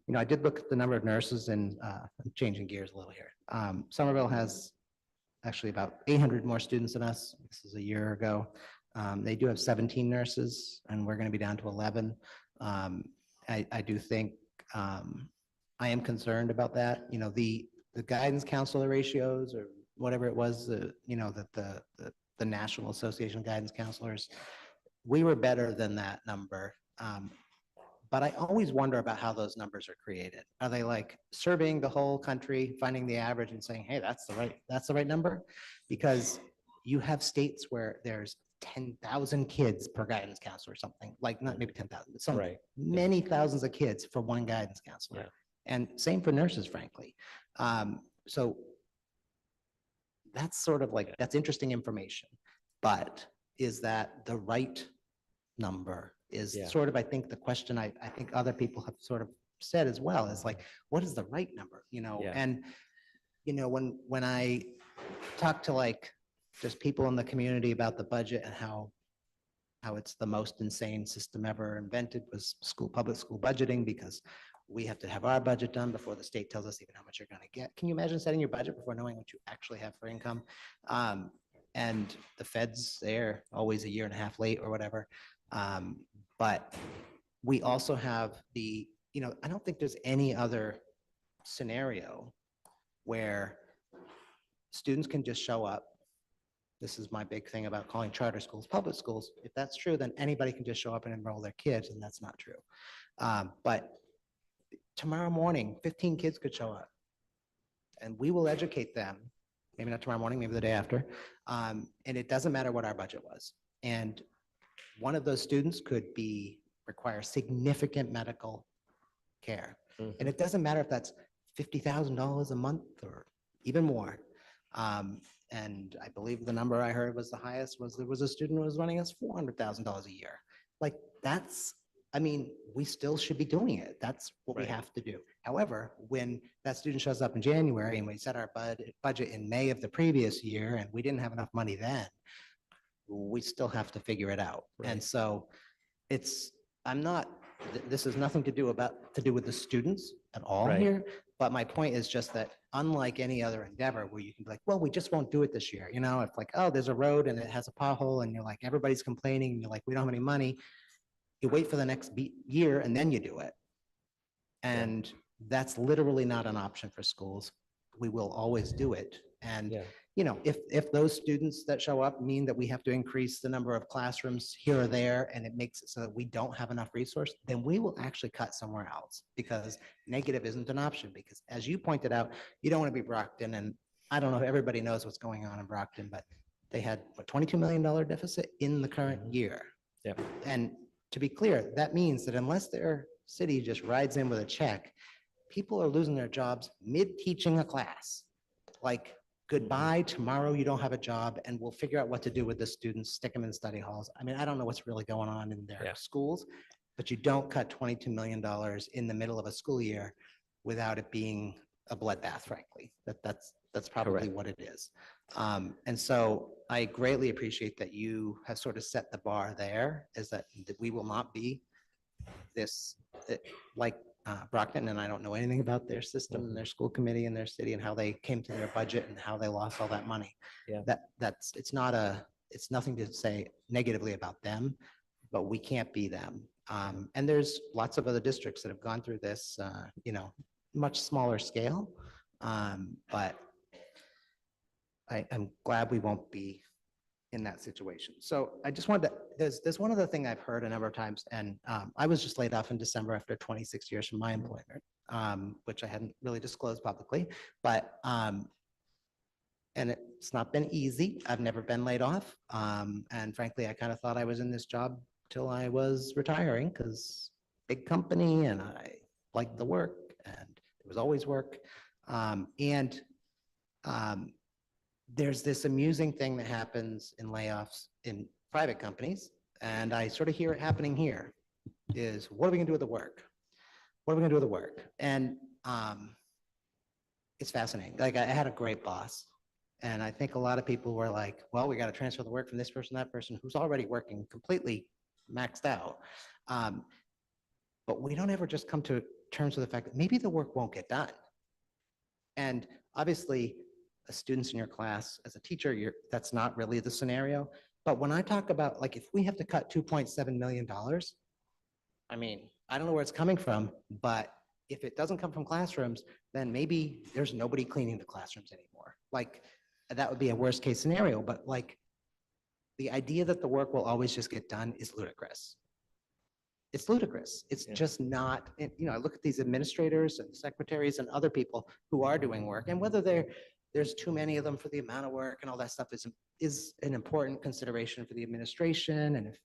you know, I did look at the number of nurses and, I'm changing gears a little here. Somerville has actually about 800 more students than us. This is a year ago. They do have 17 nurses and we're going to be down to 11. I do think, I am concerned about that. You know, the guidance counselor ratios or whatever it was, you know, that the National Association of Guidance Counselors, we were better than that number. But I always wonder about how those numbers are created. Are they like surveying the whole country, finding the average and saying, hey, that's the right number? Because you have states where there's 10,000 kids per guidance counselor or something, like not maybe 10,000, but some Right. many thousands of kids for one guidance counselor. Yeah. And same for nurses, frankly. So that's sort of like, that's interesting information, but is that the right number is Yeah. sort of, I think, the question I think other people have sort of said as well, is like, what is the right number, you know? Yeah. And, you know, when I talk to like just people in the community about the budget and how it's the most insane system ever invented was public school budgeting, because we have to have our budget done before the state tells us even how much you're going to get. Can you imagine setting your budget before knowing what you actually have for income? And the feds, they're always a year and a half late or whatever. But we also have the, you know, I don't think there's any other scenario where students can just show up. This is my big thing about calling charter schools public schools. If that's true, then anybody can just show up and enroll their kids, and that's not true. But tomorrow morning, 15 kids could show up, and we will educate them. Maybe not tomorrow morning, maybe the day after. And it doesn't matter what our budget was. And one of those students could require significant medical care. Mhm. And it doesn't matter if that's $50,000 a month or even more. And I believe the number I heard was the highest was there was a student who was running us $400,000 a year. Like that's, I mean, we still should be doing it. That's what we Right. have to do. However, when that student shows up in January and we set our budget in May of the previous year and we didn't have enough money then, we still have to figure it out. And Right. so this has nothing to do with the students at all Right. here. But my point is just that unlike any other endeavor where you can be like, well, we just won't do it this year. You know, if like, oh, there's a road and it has a pothole and you're like, everybody's complaining and you're like, we don't have any money. You wait for the next year and then you do it. And that's literally not an option for schools. We will always do it. And Yeah. you know, if those students that show up mean that we have to increase the number of classrooms here or there, and it makes it so that we don't have enough resource, then we will actually cut somewhere else, because negative isn't an option. Because as you pointed out, you don't want to be Brockton, and I don't know if everybody knows what's going on in Brockton, but they had a $22 million deficit in the current year. Yep. And to be clear, that means that unless their city just rides in with a check, people are losing their jobs mid-teaching a class. Like, goodbye, tomorrow you don't have a job, and we'll figure out what to do with the students, stick them in study halls. I mean, I don't know what's really going on in their Yeah. schools, but you don't cut $22 million in the middle of a school year without it being a bloodbath, frankly. That's probably Correct. what it is. And so I greatly appreciate that you have sort of set the bar there, is that we will not be this, like Brockton, and I don't know anything about their system and their school committee and their city and how they came to their budget and how they lost all that money. Yeah. It's nothing to say negatively about them, but we can't be them. And there's lots of other districts that have gone through this, you know, much smaller scale. But I'm glad we won't be in that situation. So I just wanted to, there's one other thing I've heard a number of times, and I was just laid off in December after 26 years from my employment, which I hadn't really disclosed publicly, but, and it's not been easy. I've never been laid off. And frankly, I kind of thought I was in this job till I was retiring, because big company and I liked the work and there was always work. There's this amusing thing that happens in layoffs in private companies, and I sort of hear it happening here. is what are we gonna do with the work? What are we gonna do with the work? And it's fascinating. Like I had a great boss. And I think a lot of people were like, well, we got to transfer the work from this person, that person who's already working completely maxed out. But we don't ever just come to terms with the fact that maybe the work won't get done. And obviously, as students in your class, as a teacher, that's not really the scenario. But when I talk about like, if we have to cut $2.7 million, I mean, I don't know where it's coming from, but if it doesn't come from classrooms, then maybe there's nobody cleaning the classrooms anymore. Like, that would be a worst case scenario, but like, the idea that the work will always just get done is ludicrous. It's ludicrous. It's just not, I look at these administrators and secretaries and other people who are doing work, and whether there's too many of them for the amount of work and all that stuff is an important consideration for the administration. And if,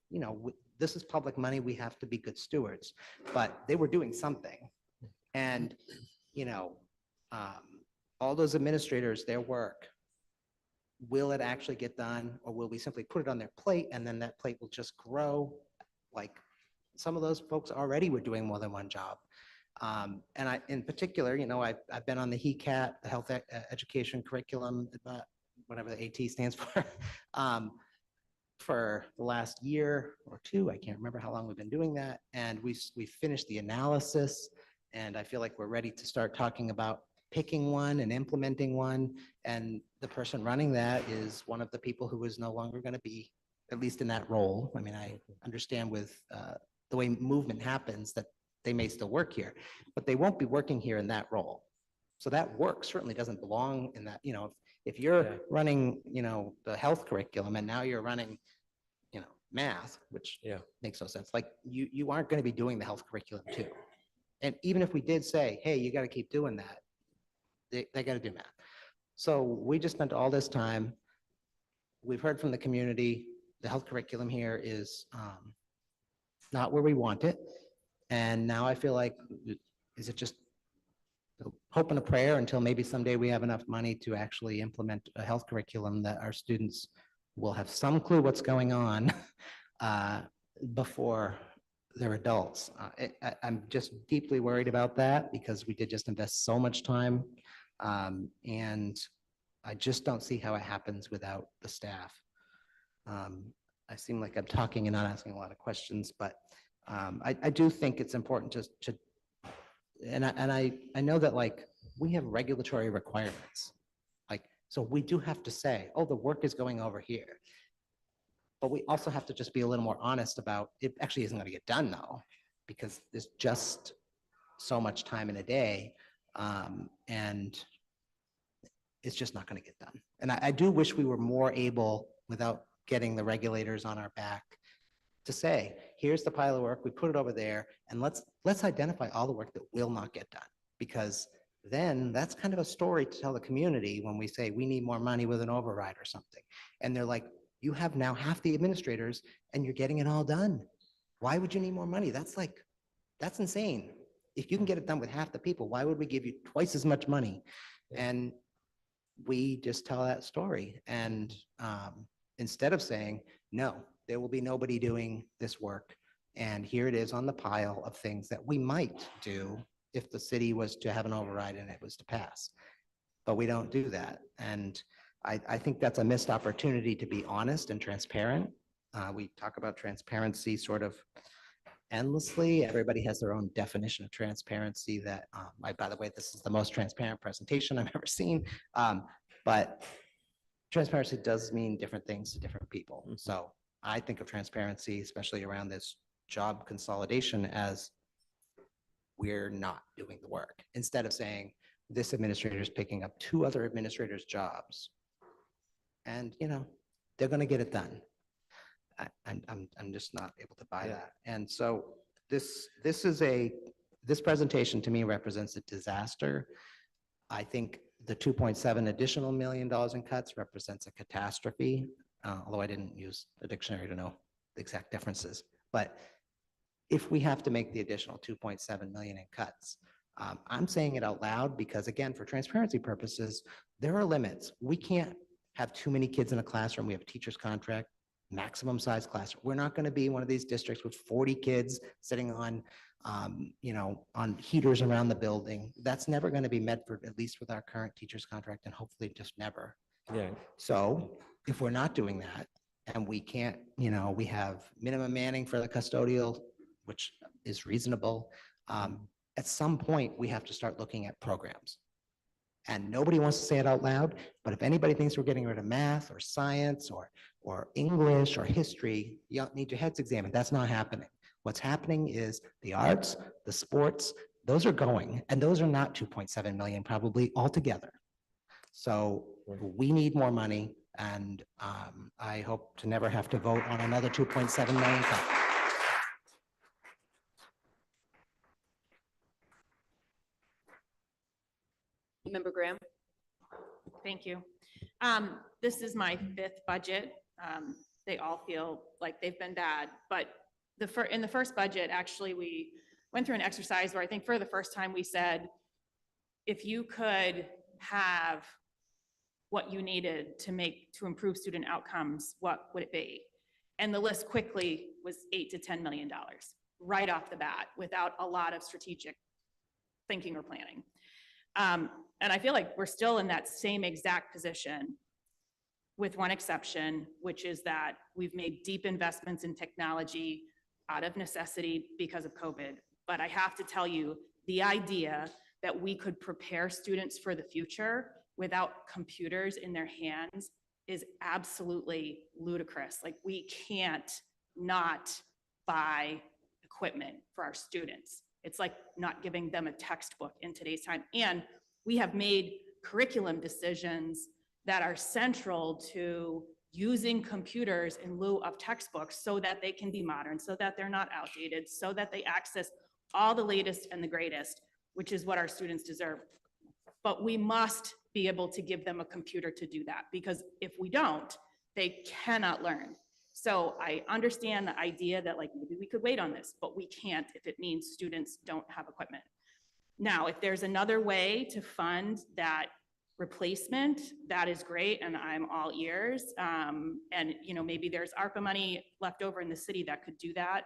this is public money, we have to be good stewards, but they were doing something. And, all those administrators, their work, will it actually get done, or will we simply put it on their plate and then that plate will just grow? Like some of those folks already were doing more than one job. And in particular, I've been on the HECAT, the Health Education Curriculum, whatever the AT stands for the last year or two. I can't remember how long we've been doing that. And we finished the analysis, and I feel like we're ready to start talking about picking one and implementing one. And the person running that is one of the people who is no longer going to be, at least in that role. I mean, I understand with the way movement happens that they may still work here, but they won't be working here in that role. So that work certainly doesn't belong in that, if you're running, the health curriculum and now you're running, math, which makes no sense. Like you aren't going to be doing the health curriculum too. And even if we did say, hey, you got to keep doing that, they got to do math. So we just spent all this time. We've heard from the community. The health curriculum here is not where we want it. And now I feel like, is it just hope and a prayer until maybe someday we have enough money to actually implement a health curriculum that our students will have some clue what's going on before they're adults. I'm just deeply worried about that because we did just invest so much time. And I just don't see how it happens without the staff. I seem like I'm talking and not asking a lot of questions, but I do think it's important and I know that like we have regulatory requirements. Like, so we do have to say, oh, the work is going over here. But we also have to just be a little more honest about it actually isn't going to get done though, because there's just so much time in a day. And it's just not going to get done. And I do wish we were more able, without getting the regulators on our back, to say, here's the pile of work, we put it over there, and let's identify all the work that will not get done. Because then that's kind of a story to tell the community when we say we need more money with an override or something. And they're like, you have now half the administrators and you're getting it all done. Why would you need more money? That's insane. If you can get it done with half the people, why would we give you twice as much money? And we just tell that story. And instead of saying, no, there will be nobody doing this work. And here it is on the pile of things that we might do if the city was to have an override and it was to pass. But we don't do that. And I think that's a missed opportunity to be honest and transparent. We talk about transparency sort of endlessly. Everybody has their own definition of transparency that, by the way, this is the most transparent presentation I've ever seen. But transparency does mean different things to different people. So I think of transparency, especially around this job consolidation, as we're not doing the work. Instead of saying this administrator is picking up 2 other administrators' jobs, and they're going to get it done. I'm just not able to buy that. And so this presentation to me represents a disaster. I think the 2.7 additional $1 million in cuts represents a catastrophe, although I didn't use a dictionary to know the exact differences. But if we have to make the additional 2.7 million in cuts, I'm saying it out loud because, again, for transparency purposes, there are limits. We can't have too many kids in a classroom. We have a teacher's contract. maximum size class. We're not going to be one of these districts with 40 kids sitting on, on heaters around the building. That's never going to be Medford, at least with our current teacher's contract, and hopefully just never. Yeah, So if we're not doing that, and we can't, we have minimum manning for the custodial, which is reasonable. At some point, we have to start looking at programs. And nobody wants to say it out loud, but if anybody thinks we're getting rid of math or science or English or history, you need your heads examined. That's not happening. What's happening is the arts, the sports, those are going, and those are not 2.7 million probably altogether. So we need more money, and I hope to never have to vote on another 2.7 million cut. Member Graham? Thank you. This is my fifth budget. They all feel like they've been bad, but in the first budget, actually, we went through an exercise where I think for the first time we said, if you could have what you needed to improve student outcomes, what would it be? And the list quickly was $8 to $10 million right off the bat without a lot of strategic thinking or planning. And I feel like we're still in that same exact position with one exception, which is that we've made deep investments in technology out of necessity because of COVID. But I have to tell you, the idea that we could prepare students for the future without computers in their hands is absolutely ludicrous. Like, we can't not buy equipment for our students. It's like not giving them a textbook in today's time. And we have made curriculum decisions that are central to using computers in lieu of textbooks so that they can be modern, so that they're not outdated, so that they access all the latest and the greatest, which is what our students deserve. But we must be able to give them a computer to do that, because if we don't, they cannot learn. So I understand the idea that like maybe we could wait on this, but we can't if it means students don't have equipment. Now, if there's another way to fund that replacement, that is great, and I'm all ears. And maybe there's ARPA money left over in the city that could do that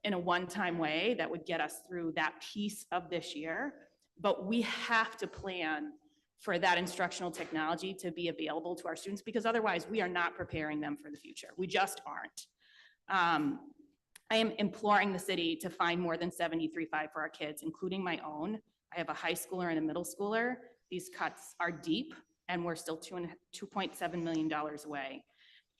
in a one-time way that would get us through that piece of this year. But we have to plan for that instructional technology to be available to our students, because otherwise we are not preparing them for the future. We just aren't. I am imploring the city to find more than $73.5 for our kids, including my own. I have a high schooler and a middle schooler. These cuts are deep, and we're still $2.7 million away.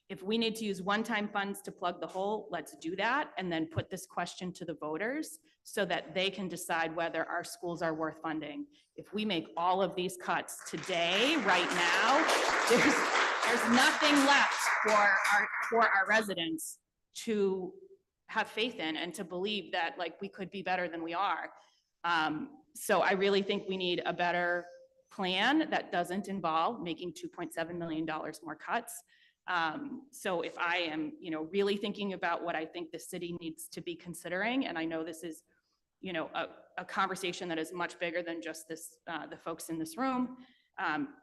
If we need to use one-time funds to plug the hole, let's do that, and then put this question to the voters so that they can decide whether our schools are worth funding. If we make all of these cuts today, right now, there's nothing left for our residents to have faith in and to believe that like we could be better than we are. So I really think we need a better plan that doesn't involve making $2.7 million more cuts. So if I am, really thinking about what I think the city needs to be considering, and I know this is, a conversation that is much bigger than just this, the folks in this room.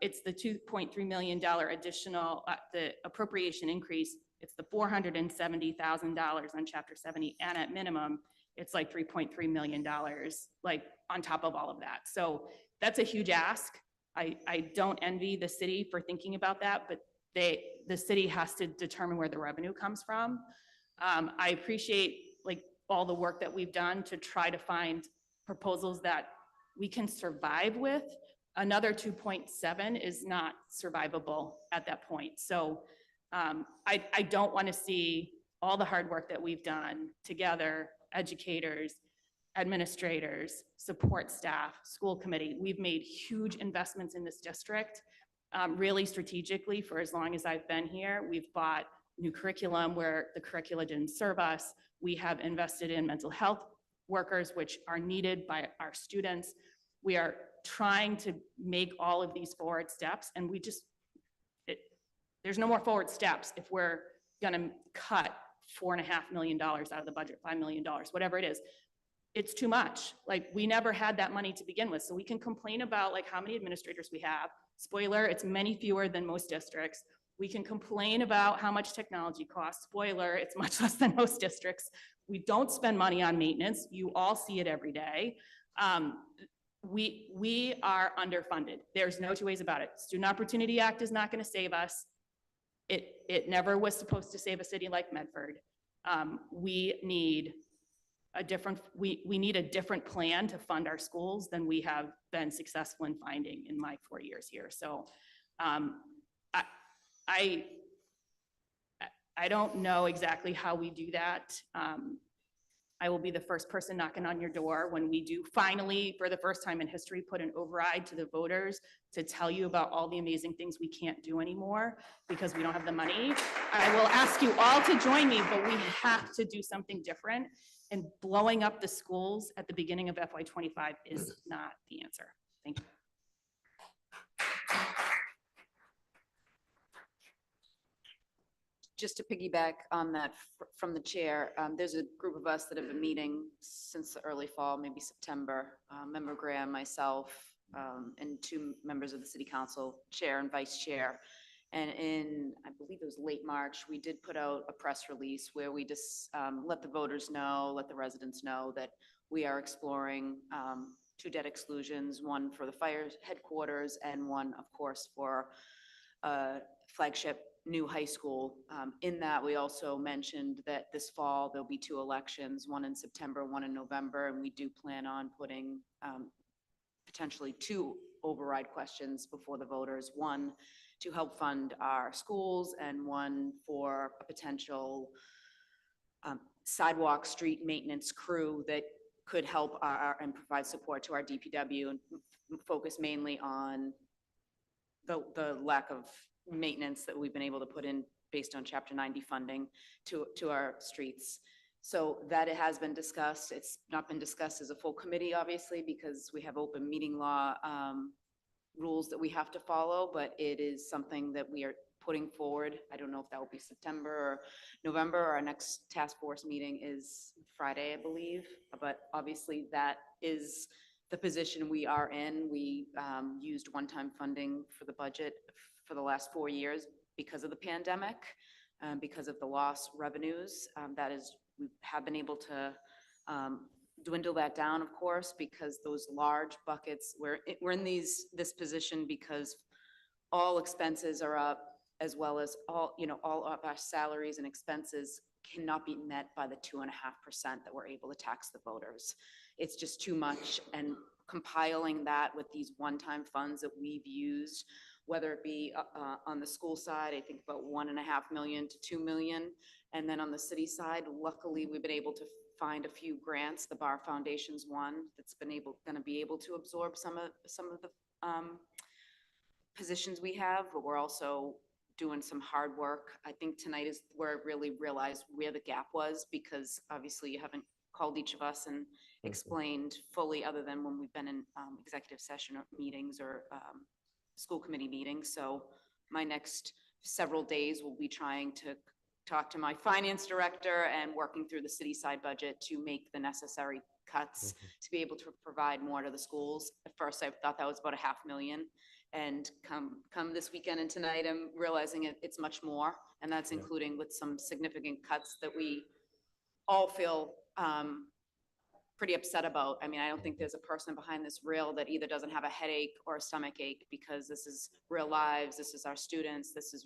It's the $2.3 million additional, the appropriation increase. It's the $470,000 on Chapter 70, and at minimum, it's like $3.3 million, like on top of all of that. So that's a huge ask. I don't envy the city for thinking about that, but the city has to determine where the revenue comes from. I appreciate like all the work that we've done to try to find proposals that we can survive with. Another 2.7 is not survivable at that point. So I don't want to see all the hard work that we've done together, educators, administrators, support staff, school committee. We've made huge investments in this district, really strategically for as long as I've been here. We've bought new curriculum where the curricula didn't serve us. We have invested in mental health workers, which are needed by our students. We are trying to make all of these forward steps, and there's no more forward steps if we're gonna cut $4.5 million out of the budget, $5 million, whatever it is. It's too much. Like, we never had that money to begin with. So we can complain about like how many administrators we have. Spoiler, it's many fewer than most districts. We can complain about how much technology costs. Spoiler, it's much less than most districts. We don't spend money on maintenance. You all see it every day. We are underfunded. There's no two ways about it. Student Opportunity Act is not going to save us. It never was supposed to save a city like Medford. We need a different plan to fund our schools than we have been successful in finding in my 4 years here. So I don't know exactly how we do that. I will be the first person knocking on your door when we do finally, for the first time in history, put an override to the voters to tell you about all the amazing things we can't do anymore because we don't have the money. I will ask you all to join me, but we have to do something different. And blowing up the schools at the beginning of FY25 is not the answer. Thank you. Just to piggyback on that from the chair, there's a group of us that have been meeting since the early fall, maybe September. Member Graham, myself, and 2 members of the city council, chair and vice chair. And in, I believe it was late March, we did put out a press release where we just let the voters know, let the residents know that we are exploring 2 debt exclusions, one for the fire headquarters and one, of course, for flagship new high school. In that, we also mentioned that this fall, there'll be 2 elections, one in September, one in November, and we do plan on putting potentially 2 override questions before the voters, one to help fund our schools and one for a potential sidewalk street maintenance crew that could help and provide support to our DPW and focus mainly on the lack of maintenance that we've been able to put in based on Chapter 90 funding to our streets. So that it has been discussed. It's not been discussed as a full committee, obviously, because we have open meeting law rules that we have to follow, but it is something that we are putting forward. I don't know if that will be September or November. Our next task force meeting is Friday, I believe, but obviously that is the position we are in. We used one-time funding for the budget for the last 4 years because of the pandemic, because of the lost revenues. We have been able to dwindle that down, of course, because those large buckets, we're in this position because all expenses are up, as well as all of our salaries and expenses cannot be met by the 2.5% that we're able to tax the voters. It's just too much. And compiling that with these one-time funds that we've used, whether it be on the school side, I think about $1.5 million to $2 million. And then on the city side, luckily, we've been able to find a few grants. The Bar Foundation's one that's going to be able to absorb some of the positions we have, but we're also doing some hard work. I think tonight is where I really realized where the gap was, because obviously you haven't called each of us and explained fully, other than when we've been in executive session or meetings or school committee meetings. So my next several days will be trying to talk to my finance director and working through the city side budget to make the necessary cuts to be able to provide more to the schools. At first, I thought that was about $500,000. And come this weekend and tonight, I'm realizing it's much more. And that's including with some significant cuts that we all feel pretty upset about. I mean, I don't think there's a person behind this rail that either doesn't have a headache or a stomach ache, because this is real lives. This is our students. This is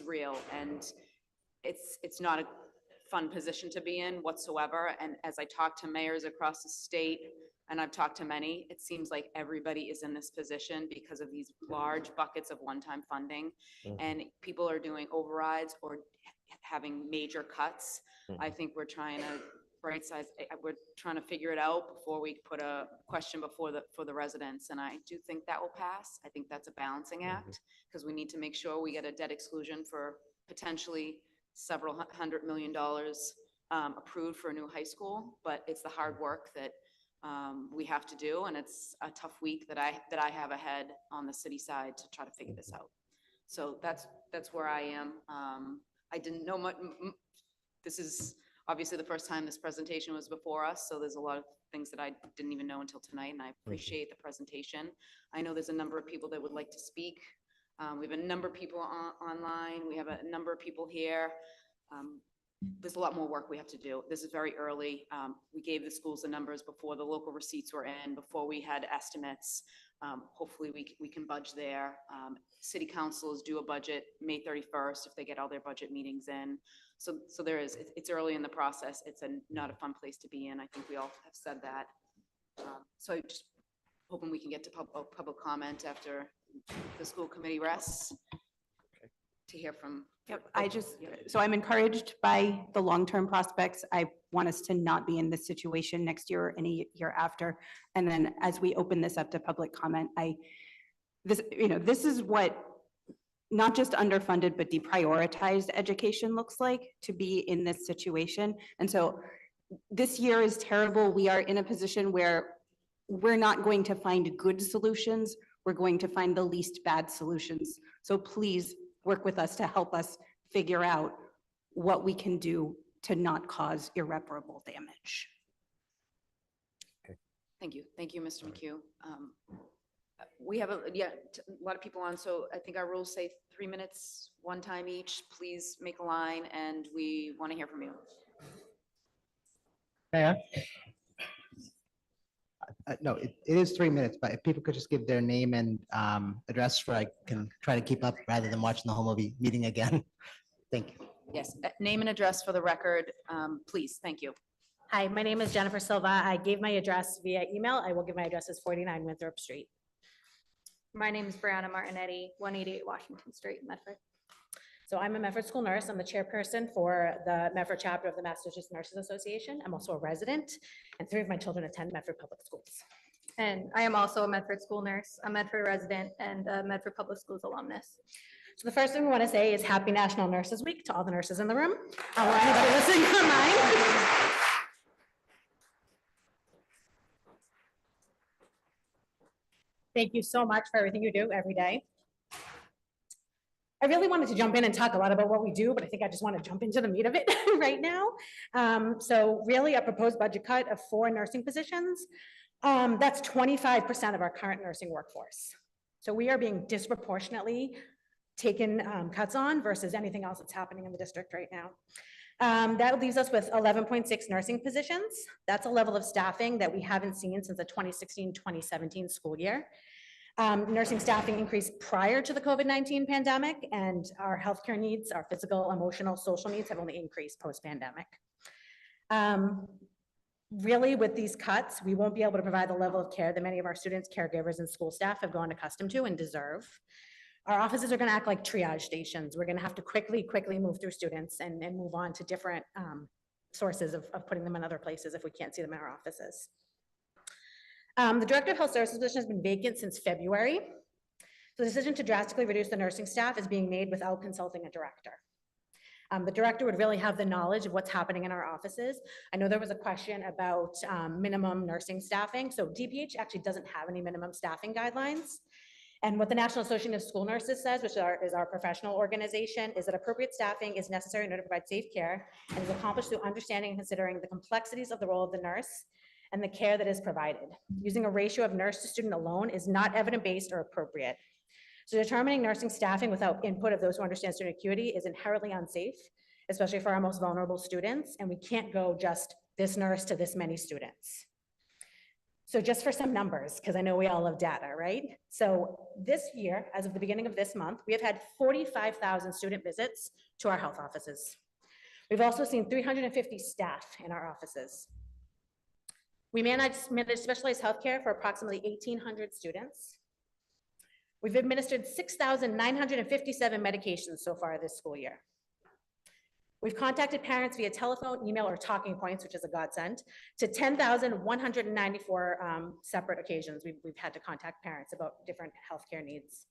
real. And it's not a fun position to be in whatsoever. And as I talk to mayors across the state, and I've talked to many, it seems like everybody is in this position because of these large buckets of one-time funding. And people are doing overrides or having major cuts. I think we're trying to we're trying to figure it out before we put a question for the residents. And I do think that will pass. I think that's a balancing act, because we need to make sure we get a debt exclusion for potentially several $100 million approved for a new high school. But it's the hard work that we have to do, and it's a tough week that I have ahead on the city side to try to figure this out. So that's where I am. I didn't know much. This is obviously the first time this presentation was before us, so there's a lot of things that I didn't even know until tonight, and I appreciate the presentation. I know there's a number of people that would like to speak. We have a number of people online. We have a number of people here. There's a lot more work we have to do. This is very early. We gave the schools the numbers before the local receipts were in, before we had estimates. Hopefully we can budge there. City councils do a budget May 31st if they get all their budget meetings in. So it's early in the process. It's not a fun place to be in. I think we all have said that. So I just hoping we can get to public comment after the school committee rests to hear from. Yep, so I'm encouraged by the long-term prospects. I want us to not be in this situation next year or any year after. And then as we open this up to public comment, this is what not just underfunded, but deprioritized education looks like to be in this situation. And so this year is terrible. We are in a position where we're not going to find good solutions. We're going to find the least bad solutions. So please work with us to help us figure out what we can do to not cause irreparable damage. Thank you. Thank you, Mr. McHugh. We have a lot of people on, so I think our rules say 3 minutes, one time each. Please make a line and we want to hear from you. No, it is 3 minutes, but if people could just give their name and address so I can try to keep up rather than watching the whole meeting again. Thank you. Yes, name and address for the record, please. Thank you. Hi, my name is Jennifer Silva. I gave my address via email. I will give my address as 49 Winthrop Street. My name is Brianna Martinetti, 188 Washington Street, Medford. So I'm a Medford school nurse. I'm the chairperson for the Medford chapter of the Massachusetts Nurses Association. I'm also a resident, and 3 of my children attend Medford Public Schools. And I am also a Medford school nurse, a Medford resident, and a Medford Public Schools alumnus. So the first thing we want to say is Happy National Nurses Week to all the nurses in the room. Or anybody listening online. Thank you so much for everything you do every day. I really wanted to jump in and talk a lot about what we do, but I think I just want to jump into the meat of it right now. So really a proposed budget cut of 4 nursing positions. That's 25% of our current nursing workforce. So we are being disproportionately taken cuts on versus anything else that's happening in the district right now. That leaves us with 11.6 nursing positions. That's a level of staffing that we haven't seen since the 2016-2017 school year. Nursing staffing increased prior to the COVID-19 pandemic, and our healthcare needs, our physical, emotional, social needs have only increased post-pandemic. Really, with these cuts, we won't be able to provide the level of care that many of our students, caregivers, and school staff have grown accustomed to and deserve. Our offices are going to act like triage stations. We're going to have to quickly move through students and move on to different sources of putting them in other places if we can't see them in our offices. The Director of Health Services position has been vacant since February. The decision to drastically reduce the nursing staff is being made without consulting a director. The director would really have the knowledge of what's happening in our offices. I know there was a question about minimum nursing staffing. So DPH actually doesn't have any minimum staffing guidelines. And what the National Association of School Nurses says, which is our professional organization, is that appropriate staffing is necessary in order to provide safe care and is accomplished through understanding and considering the complexities of the role of the nurse and the care that is provided. Using a ratio of nurse to student alone is not evidence-based or appropriate. So determining nursing staffing without input of those who understand student acuity is inherently unsafe, especially for our most vulnerable students, and we can't go just this nurse to this many students. So just for some numbers, because I know we all love data, right? So this year, as of the beginning of this month, we have had 45,000 student visits to our health offices. We've also seen 350 staff in our offices. We manage specialized healthcare for approximately 1,800 students. We've administered 6,957 medications so far this school year. We've contacted parents via telephone, email, or talking points, which is a godsend, to 10,194 separate occasions. We've had to contact parents about different healthcare needs.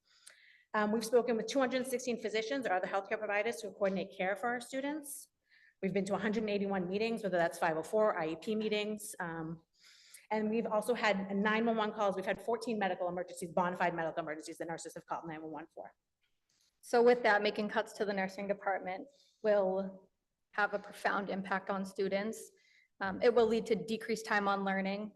We've spoken with 216 physicians or other healthcare providers to coordinate care for our students. We've been to 181 meetings, whether that's 504 IEP meetings. And we've also had 911 calls. We've had 14 medical emergencies, bona fide medical emergencies that nurses have called 911 for. So with that, making cuts to the nursing department will have a profound impact on students. It will lead to decreased time on learning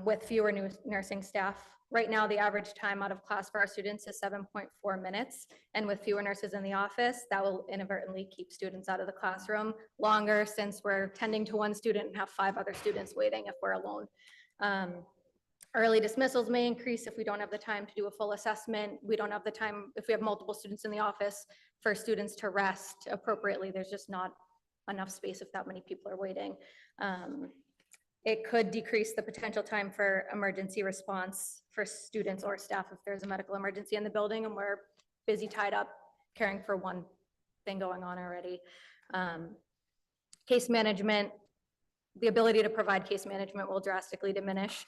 with fewer new nursing staff Right now, the average time out of class for our students is 7.4 minutes. And with fewer nurses in the office, that will inadvertently keep students out of the classroom longer since we're tending to one student and have 5 other students waiting if we're alone. Early dismissals may increase if we don't have the time to do a full assessment. We don't have the time, if we have multiple students in the office, for students to rest appropriately. There's just not enough space if that many people are waiting. It could decrease the potential time for emergency response for students or staff if there's a medical emergency in the building and we're busy tied up caring for one thing going on already. Case management, the ability to provide case management will drastically diminish.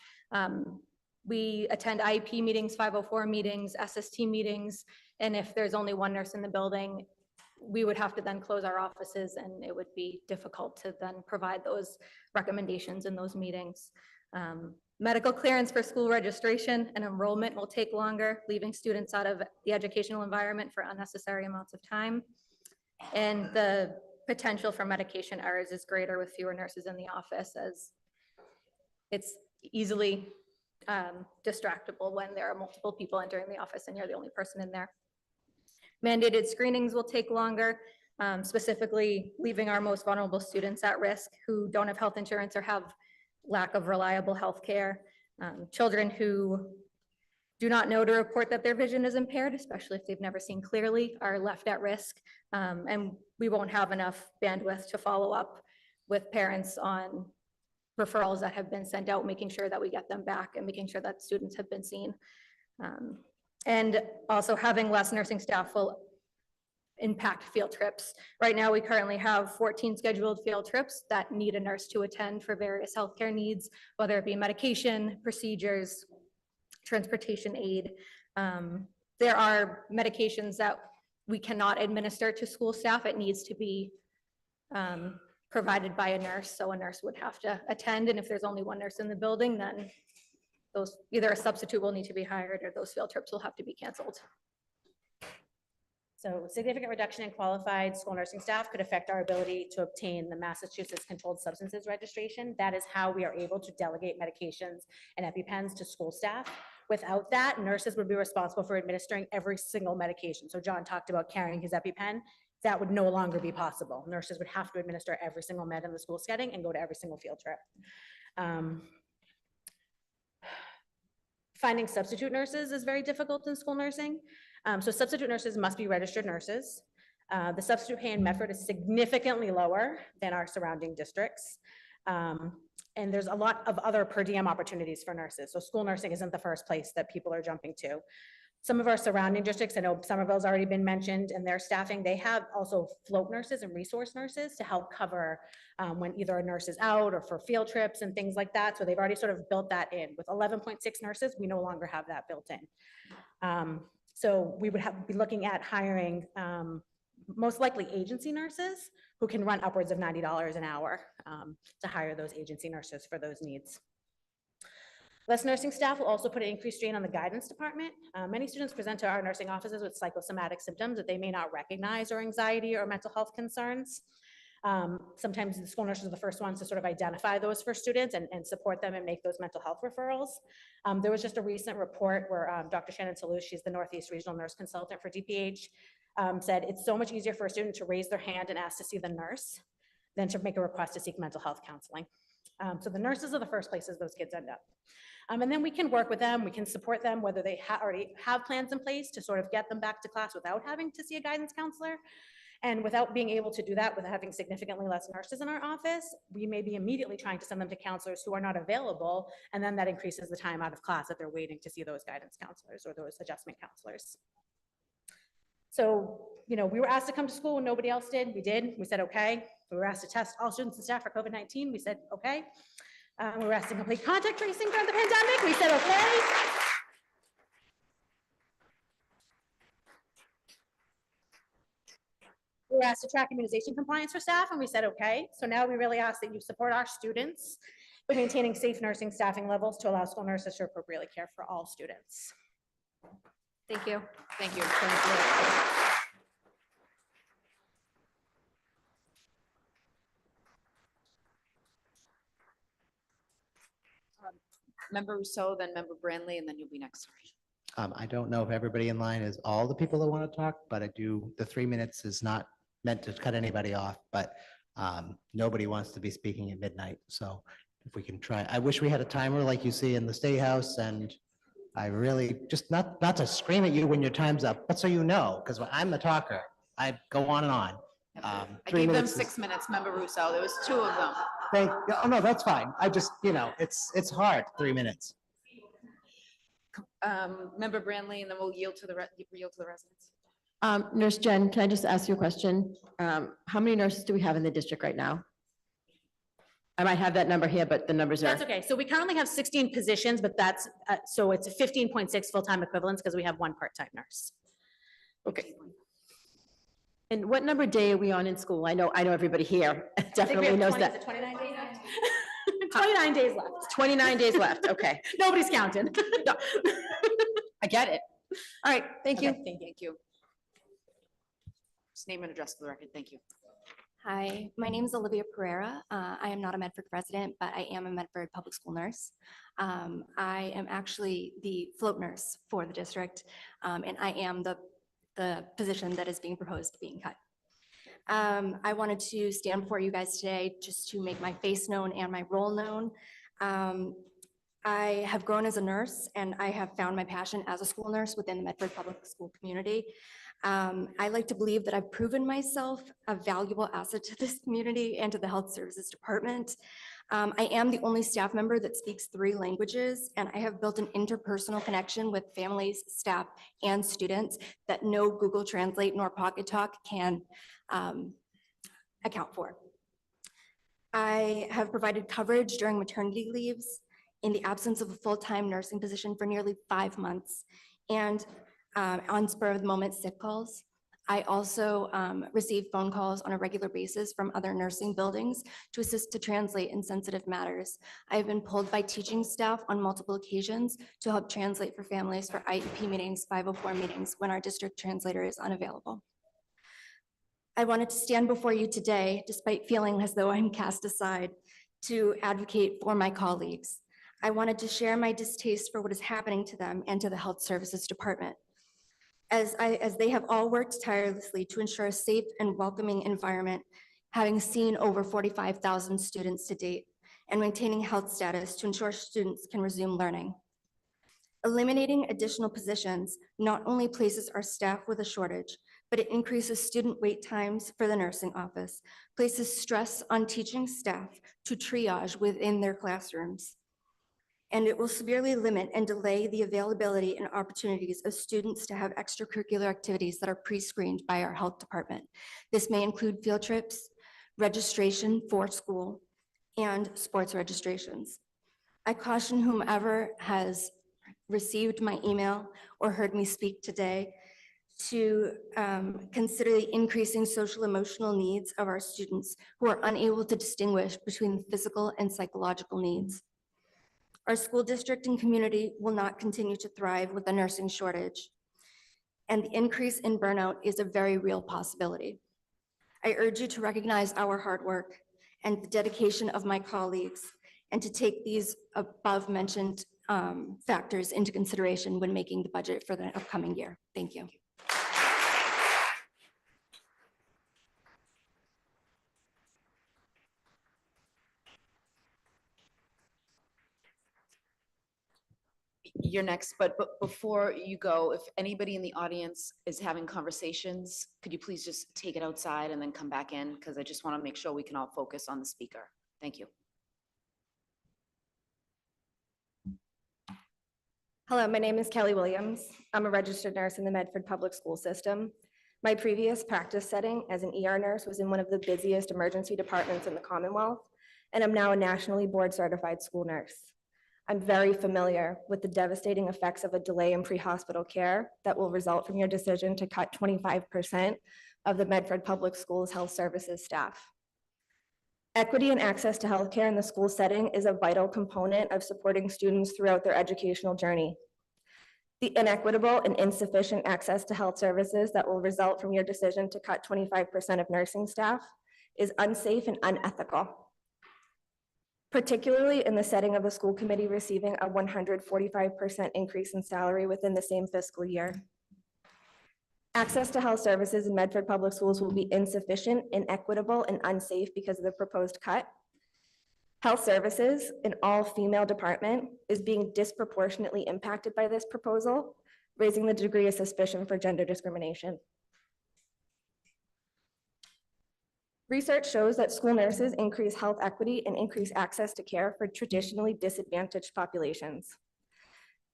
We attend IEP meetings, 504 meetings, SST meetings, and if there's only one nurse in the building, we would have to then close our offices and it would be difficult to then provide those recommendations in those meetings. Medical clearance for school registration and enrollment will take longer, leaving students out of the educational environment for unnecessary amounts of time. And the potential for medication errors is greater with fewer nurses in the office, as it's easily distractible when there are multiple people entering the office and you're the only person in there. Mandated screenings will take longer, specifically leaving our most vulnerable students at risk who don't have health insurance or have lack of reliable health care. Children who do not know to report that their vision is impaired, especially if they've never seen clearly, are left at risk. And we won't have enough bandwidth to follow up with parents on referrals that have been sent out, making sure that we get them back and making sure that students have been seen. And also having less nursing staff will impact field trips. Right now, we currently have 14 scheduled field trips that need a nurse to attend for various healthcare needs, whether it be medication, procedures, transportation aid. There are medications that we cannot administer to school staff. It needs to be provided by a nurse, so a nurse would have to attend, and if there's only one nurse in the building, then those, either a substitute will need to be hired or those field trips will have to be canceled. So significant reduction in qualified school nursing staff could affect our ability to obtain the Massachusetts Controlled Substances Registration. That is how we are able to delegate medications and EpiPens to school staff. Without that, nurses would be responsible for administering every single medication. So John talked about carrying his EpiPen. That would no longer be possible. Nurses would have to administer every single med in the school setting and go to every single field trip. Finding substitute nurses is very difficult in school nursing. So substitute nurses must be registered nurses. The substitute pay in Medford is significantly lower than our surrounding districts. And there's a lot of other per diem opportunities for nurses. So school nursing isn't the first place that people are jumping to. Some of our surrounding districts, I know Somerville's already been mentioned, and their staffing, they have also float nurses and resource nurses to help cover when either a nurse is out or for field trips and things like that. So they've already sort of built that in. With 11.6 nurses, we no longer have that built in. So we would be looking at hiring most likely agency nurses who can run upwards of $90 an hour to hire those agency nurses for those needs. Less nursing staff will also put an increased strain on the guidance department. Many students present to our nursing offices with psychosomatic symptoms that they may not recognize or anxiety or mental health concerns. Sometimes the school nurses are the first ones to sort of identify those for students and support them and make those mental health referrals. There was just a recent report where Dr. Shannon Toulouse, she's the Northeast Regional Nurse Consultant for DPH, said it's so much easier for a student to raise their hand and ask to see the nurse than to make a request to seek mental health counseling. So the nurses are the first places those kids end up. And then we can work with them, we can support them, whether they already have plans in place to sort of get them back to class without having to see a guidance counselor. And without being able to do that, with having significantly less nurses in our office, we may be immediately trying to send them to counselors who are not available, and then that increases the time out of class that they're waiting to see those guidance counselors or those adjustment counselors. So, you know, we were asked to come to school when nobody else did. We did. We said, okay. We were asked to test all students and staff for COVID-19. We said, okay. We were asked to complete contact tracing during the pandemic. We said, okay. We were asked to track immunization compliance for staff, and we said, okay. So now we really ask that you support our students by maintaining safe nursing staffing levels to allow school nurses to appropriately care for all students. Thank you. Thank you. Member Rousseau, then Member Brandley, and then you'll be next. I don't know if everybody in line is all the people that want to talk, but I do, the 3 minutes is not meant to cut anybody off, but nobody wants to be speaking at midnight. So if we can try, I wish we had a timer like you see in the State House, and I really, just not to scream at you when your time's up, but so you know, because when I'm the talker, I go on and on. I 3 gave them minutes is- 6 minutes, Member Rousseau. There was 2 of them. Oh, no, that's fine. I just, it's hard, 3 minutes. Member Brandley, and then we'll yield to the residents. Nurse Jen, can I just ask you a question? How many nurses do we have in the district right now? I might have that number here, but the numbers are. That's okay. So we currently have 16 positions, but that's, so it's 15.6 full-time equivalents because we have 1 part-time nurse. Okay. And what number day are we on in school? I know everybody here definitely knows that. 29 days left? 29 days left. 29 days left, okay. Nobody's counting. I get it. All right, thank you. Thank you. Just name and address for the record. Thank you. Hi, my name is Olivia Pereira. I am not a Medford resident, but I am a Medford public school nurse. I am actually the float nurse for the district, and I am the position that is being proposed being cut. I wanted to stand before you guys today just to make my face known and my role known. I have grown as a nurse, and I have found my passion as a school nurse within the Medford public school community. I like to believe that I've proven myself a valuable asset to this community and to the health services department. I am the only staff member that speaks 3 languages, and I have built an interpersonal connection with families, staff, and students that no Google Translate nor Pocket Talk can account for. I have provided coverage during maternity leaves in the absence of a full-time nursing position for nearly 5 months, and on spur of the moment sick calls. I also receive phone calls on a regular basis from other nursing buildings to assist to translate in sensitive matters. I have been pulled by teaching staff on multiple occasions to help translate for families for IEP meetings, 504 meetings, when our district translator is unavailable. I wanted to stand before you today, despite feeling as though I'm cast aside, to advocate for my colleagues. I wanted to share my distaste for what is happening to them and to the health services department. As they have all worked tirelessly to ensure a safe and welcoming environment, having seen over 45,000 students to date, and maintaining health status to ensure students can resume learning. Eliminating additional positions not only places our staff with a shortage, but it increases student wait times for the nursing office, places stress on teaching staff to triage within their classrooms. And it will severely limit and delay the availability and opportunities of students to have extracurricular activities that are pre-screened by our health department. This may include field trips, registration for school, and sports registrations. I caution whomever has received my email or heard me speak today to consider the increasing social emotional needs of our students who are unable to distinguish between physical and psychological needs. Our school district and community will not continue to thrive with a nursing shortage, and the increase in burnout is a very real possibility. I urge you to recognize our hard work and the dedication of my colleagues, and to take these above-mentioned factors into consideration when making the budget for the upcoming year. Thank you. You're next, but before you go, if anybody in the audience is having conversations, could you please just take it outside and then come back in? Because I just want to make sure we can all focus on the speaker. Thank you. Hello, my name is Kelly Williams. I'm a registered nurse in the Medford Public School System. My previous practice setting as an ER nurse was in one of the busiest emergency departments in the Commonwealth, and I'm now a nationally board certified school nurse. I'm very familiar with the devastating effects of a delay in pre-hospital care that will result from your decision to cut 25% of the Medford Public Schools Health Services staff. Equity and access to healthcare in the school setting is a vital component of supporting students throughout their educational journey. The inequitable and insufficient access to health services that will result from your decision to cut 25% of nursing staff is unsafe and unethical. particularly in the setting of the school committee receiving a 145% increase in salary within the same fiscal year. Access to health services in Medford Public Schools will be insufficient, inequitable, and unsafe because of the proposed cut. Health services, an all-female department, is being disproportionately impacted by this proposal, raising the degree of suspicion for gender discrimination. Research shows that school nurses increase health equity and increase access to care for traditionally disadvantaged populations.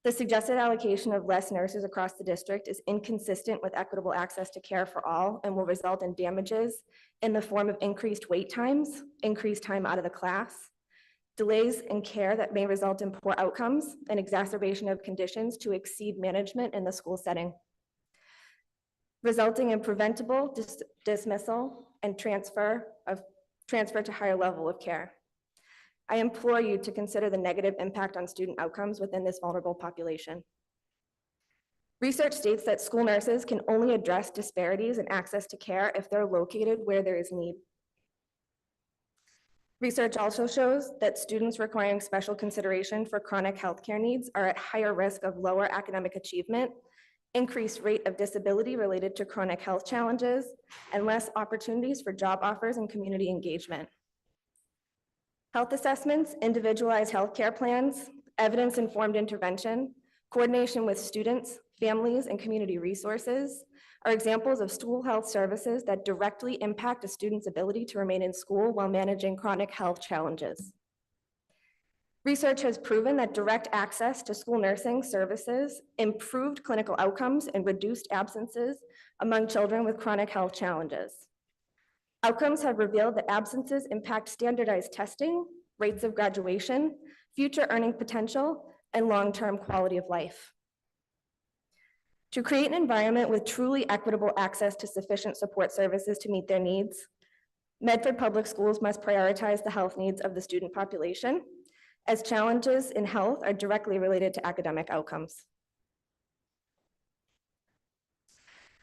The suggested allocation of less nurses across the district is inconsistent with equitable access to care for all and will result in damages in the form of increased wait times, increased time out of the class, delays in care that may result in poor outcomes, and exacerbation of conditions to exceed management in the school setting, resulting in preventable dismissal and transfer to higher level of care. I implore you to consider the negative impact on student outcomes within this vulnerable population. Research states that school nurses can only address disparities in access to care if they're located where there is need. Research also shows that students requiring special consideration for chronic healthcare needs are at higher risk of lower academic achievement, increased rate of disability related to chronic health challenges, and less opportunities for job offers and community engagement. Health assessments, individualized healthcare plans, evidence-informed intervention, coordination with students, families, and community resources are examples of school health services that directly impact a student's ability to remain in school while managing chronic health challenges. Research has proven that direct access to school nursing services improved clinical outcomes and reduced absences among children with chronic health challenges. Outcomes have revealed that absences impact standardized testing, rates of graduation, future earning potential, and long-term quality of life. To create an environment with truly equitable access to sufficient support services to meet their needs, Medford Public Schools must prioritize the health needs of the student population, as challenges in health are directly related to academic outcomes.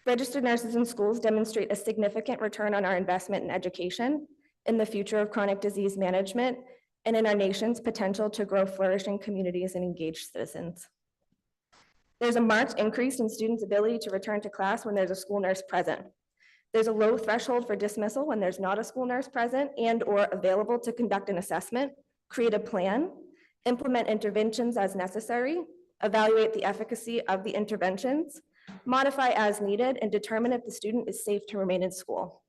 Registered nurses in schools demonstrate a significant return on our investment in education, in the future of chronic disease management, and in our nation's potential to grow flourishing communities and engaged citizens. There's a marked increase in students' ability to return to class when there's a school nurse present. There's a low threshold for dismissal when there's not a school nurse present and/or available to conduct an assessment, create a plan, implement interventions as necessary, evaluate the efficacy of the interventions, modify as needed, and determine if the student is safe to remain in school.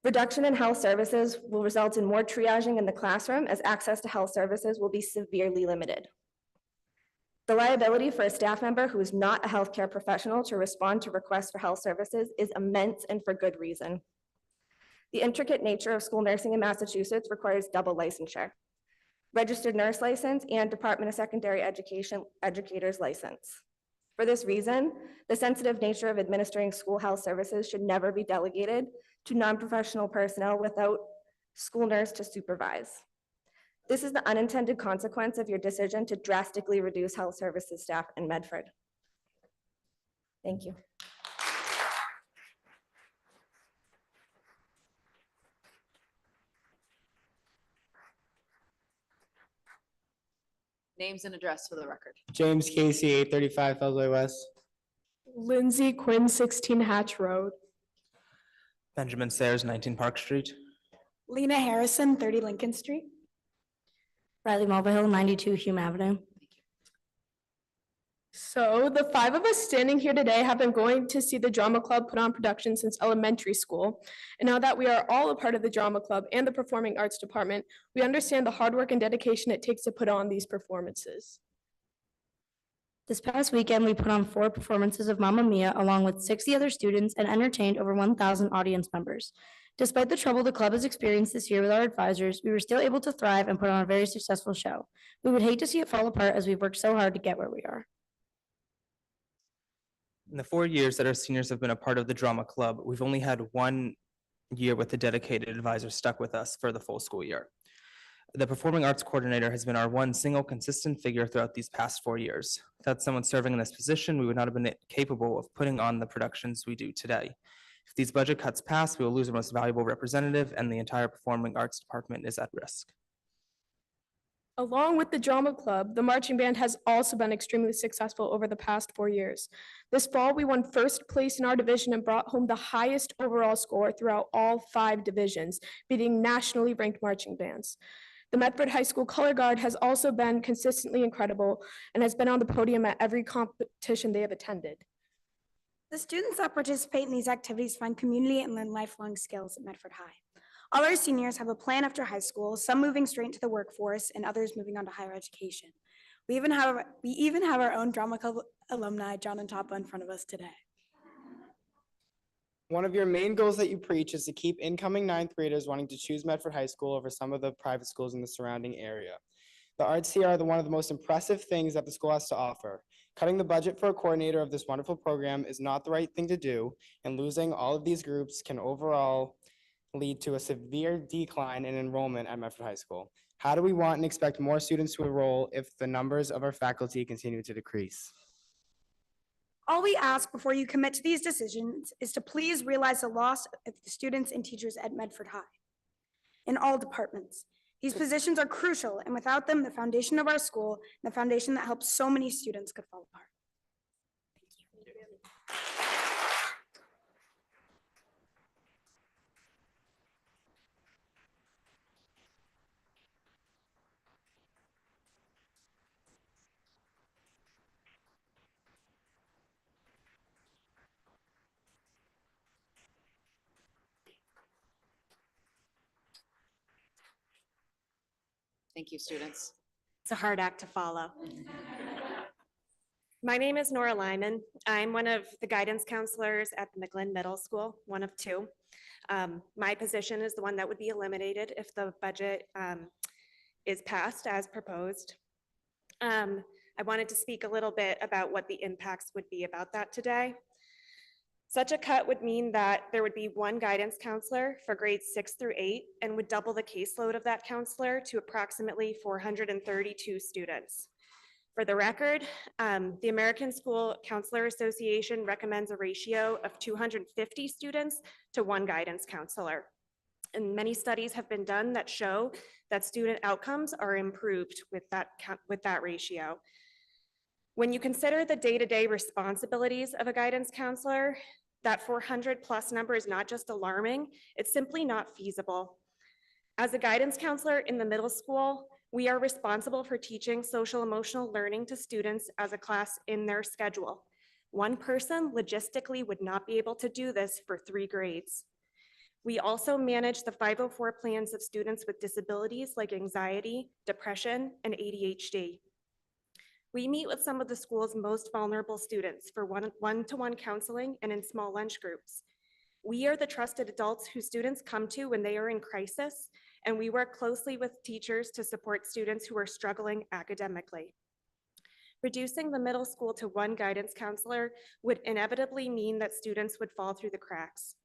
Reduction in health services will result in more triaging in the classroom, as access to health services will be severely limited. The liability for a staff member who is not a healthcare professional to respond to requests for health services is immense, and for good reason. The intricate nature of school nursing in Massachusetts requires double licensure: registered nurse license and Department of Secondary Education educator's license. For this reason, the sensitive nature of administering school health services should never be delegated to non-professional personnel without school nurse to supervise. This is the unintended consequence of your decision to drastically reduce health services staff in Medford. Thank you. Names and address for the record. James Casey, 835 Fellsway West. Lindsay Quinn, 16 Hatch Road. Benjamin Sayers, 19 Park Street. Lena Harrison, 30 Lincoln Street. Riley Mulvihill, 92 Hume Avenue. So the five of us standing here today have been going to see the drama club put on production since elementary school. And now that we are all a part of the drama club and the performing arts department, we understand the hard work and dedication it takes to put on these performances. This past weekend, we put on 4 performances of Mamma Mia along with 60 other students and entertained over 1,000 audience members. Despite the trouble the club has experienced this year with our advisors, we were still able to thrive and put on a very successful show. We would hate to see it fall apart as we've worked so hard to get where we are. In the 4 years that our seniors have been a part of the drama club, we've only had 1 year with a dedicated advisor stuck with us for the full school year. The performing arts coordinator has been our one single consistent figure throughout these past 4 years. Without someone serving in this position, we would not have been capable of putting on the productions we do today. If these budget cuts pass, we will lose our most valuable representative, and the entire performing arts department is at risk. Along with the drama club, the marching band has also been extremely successful over the past 4 years. This fall, we won first place in our division and brought home the highest overall score throughout all 5 divisions, beating nationally ranked marching bands. The Medford High School Color Guard has also been consistently incredible and has been on the podium at every competition they have attended. The students that participate in these activities find community and learn lifelong skills at Medford High. All our seniors have a plan after high school, some moving straight into the workforce and others moving on to higher education. We even have our own drama club alumni, John and Tapa, in front of us today. One of your main goals that you preach is to keep incoming ninth graders wanting to choose Medford High School over some of the private schools in the surrounding area. The arts here are one of the most impressive things that the school has to offer. Cutting the budget for a coordinator of this wonderful program is not the right thing to do, and losing all of these groups can overall lead to a severe decline in enrollment at Medford High School. How do we want and expect more students to enroll if the numbers of our faculty continue to decrease? All we ask before you commit to these decisions is to please realize the loss of the students and teachers at Medford High in all departments. These positions are crucial, and without them, the foundation of our school, the foundation that helps so many students, could fall apart. Thank you, students. It's a hard act to follow. My name is Nora Lyman. I'm one of the guidance counselors at the McGlynn Middle School, one of 2. My position is the one that would be eliminated if the budget is passed as proposed. I wanted to speak a little bit about what the impacts would be about that today. Such a cut would mean that there would be 1 guidance counselor for grades 6 through 8 and would double the caseload of that counselor to approximately 432 students. For the record, the American School Counselor Association recommends a ratio of 250 students to 1 guidance counselor. And many studies have been done that show that student outcomes are improved with that ratio. When you consider the day-to-day responsibilities of a guidance counselor, that 400+ number is not just alarming, it's simply not feasible. As a guidance counselor in the middle school, we are responsible for teaching social emotional learning to students as a class in their schedule. 1 person logistically would not be able to do this for 3 grades. We also manage the 504 plans of students with disabilities like anxiety, depression, and ADHD. We meet with some of the school's most vulnerable students for one-to-one counseling and in small lunch groups. We are the trusted adults who students come to when they are in crisis, and we work closely with teachers to support students who are struggling academically. Reducing the middle school to 1 guidance counselor would inevitably mean that students would fall through the cracks.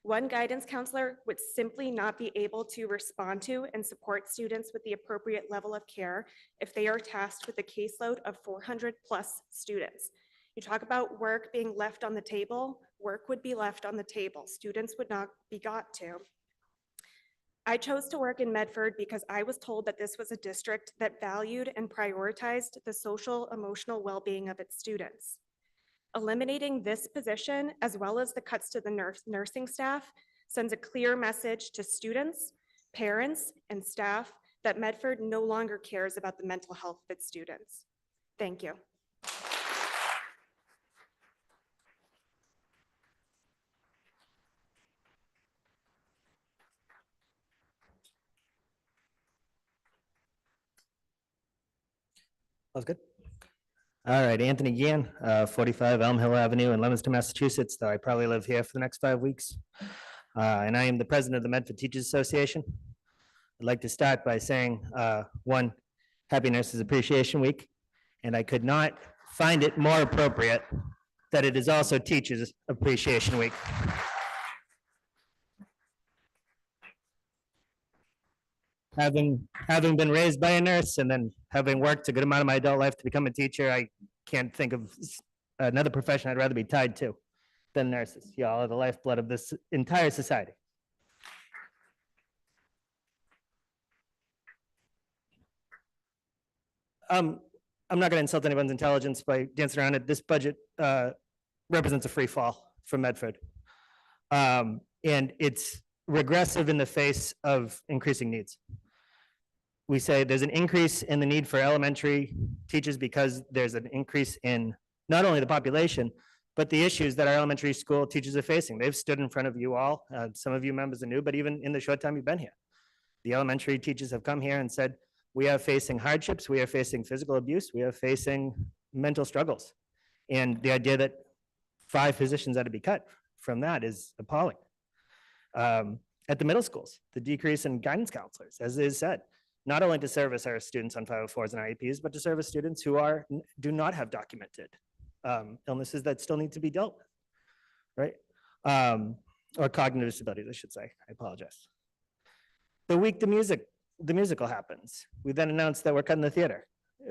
1 guidance counselor would simply not be able to respond to and support students with the appropriate level of care if they are tasked with a caseload of 400+ students. You talk about work being left on the table, work would be left on the table. Students would not be got to. I chose to work in Medford because I was told that this was a district that valued and prioritized the social emotional well-being of its students. Eliminating this position, as well as the cuts to the nursing staff, sends a clear message to students, parents, and staff that Medford no longer cares about the mental health of its students. Thank you. That was good. All right, Anthony Gann, 45 Elm Hill Avenue in Leominster, Massachusetts, though I probably live here for the next 5 weeks. And I am the president of the Medford Teachers Association. I'd like to start by saying, 1, Happy Nurses Appreciation Week, and I could not find it more appropriate that it is also Teachers Appreciation Week. Having been raised by a nurse and then having worked a good amount of my adult life to become a teacher, I can't think of another profession I'd rather be tied to than nurses. Y'all are the lifeblood of this entire society. I'm not going to insult anyone's intelligence by dancing around it. This budget represents a free fall for Medford. And it's regressive in the face of increasing needs. We say there's an increase in the need for elementary teachers because there's an increase in not only the population, but the issues that our elementary school teachers are facing. They've stood in front of you all. Some of you members are new, but even in the short time you've been here, the elementary teachers have come here and said, we are facing hardships, we are facing physical abuse, we are facing mental struggles. And the idea that 5 positions are to be cut from that is appalling. At the middle schools, the decrease in guidance counselors, as is said, not only to service our students on 504s and IEPs, but to service students who do not have documented illnesses that still need to be dealt with, right? Or cognitive disabilities, I should say. I apologize. The week the musical happens, we then announce that we're cutting the theater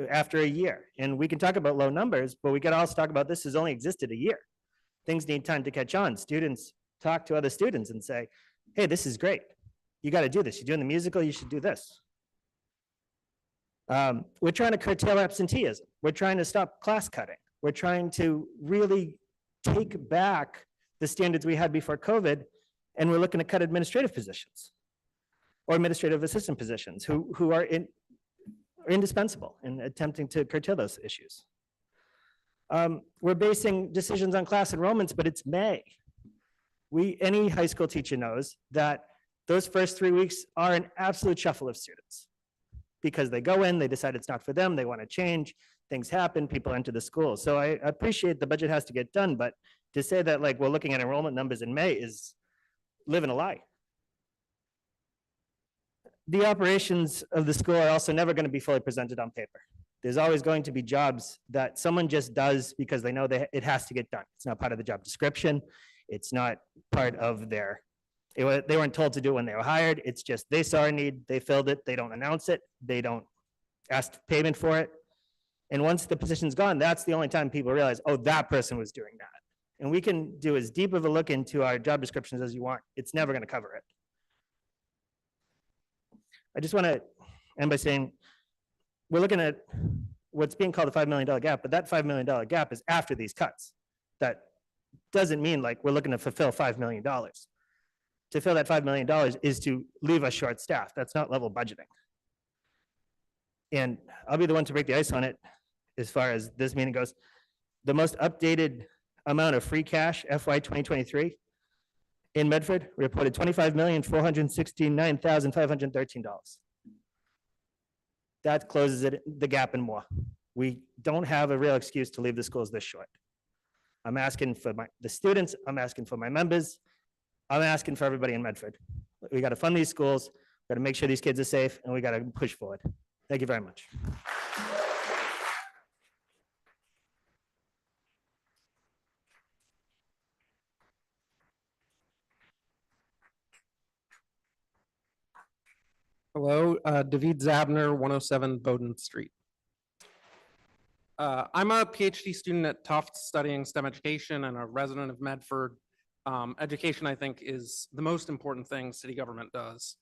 after a year. And we can talk about low numbers, but we can also talk about this has only existed a year. Things need time to catch on. Students talk to other students and say, hey, this is great. You got to do this. You're doing the musical, you should do this. We're trying to curtail absenteeism. We're trying to stop class cutting. We're trying to really take back the standards we had before COVID, and we're looking to cut administrative positions or administrative assistant positions who are indispensable in attempting to curtail those issues. We're basing decisions on class enrollments, but it's May. Any high school teacher knows that those first 3 weeks are an absolute shuffle of students because they go in, they decide it's not for them, they want to change, things happen, people enter the school. So I appreciate the budget has to get done, but to say that like we're looking at enrollment numbers in May is living a lie. The operations of the school are also never going to be fully presented on paper. There's always going to be jobs that someone just does because they know that it has to get done. It's not part of the job description. It's not part of they weren't told to do it when they were hired. It's just they saw a need, they filled it, they don't announce it, they don't ask payment for it. And once the position's gone, that's the only time people realize, oh, that person was doing that. And we can do as deep of a look into our job descriptions as you want. It's never going to cover it. I just want to end by saying, we're looking at what's being called a $5 million gap, but that $5 million gap is after these cuts. That doesn't mean like we're looking to fulfill $5 million. To fill that $5 million is to leave us short staffed. That's not level budgeting. And I'll be the one to break the ice on it as far as this meeting goes. The most updated amount of free cash FY 2023 in Medford reported $25,469,513. That closes the gap and more. We don't have a real excuse to leave the schools this short. I'm asking for the students, I'm asking for my members, I'm asking for everybody in Medford. We got to fund these schools, got to make sure these kids are safe, and we got to push forward. Thank you very much. Hello, David Zabner, 107 Bowden Street. I'm a PhD student at Tufts studying STEM education and a resident of Medford. Education, I think, is the most important thing city government does.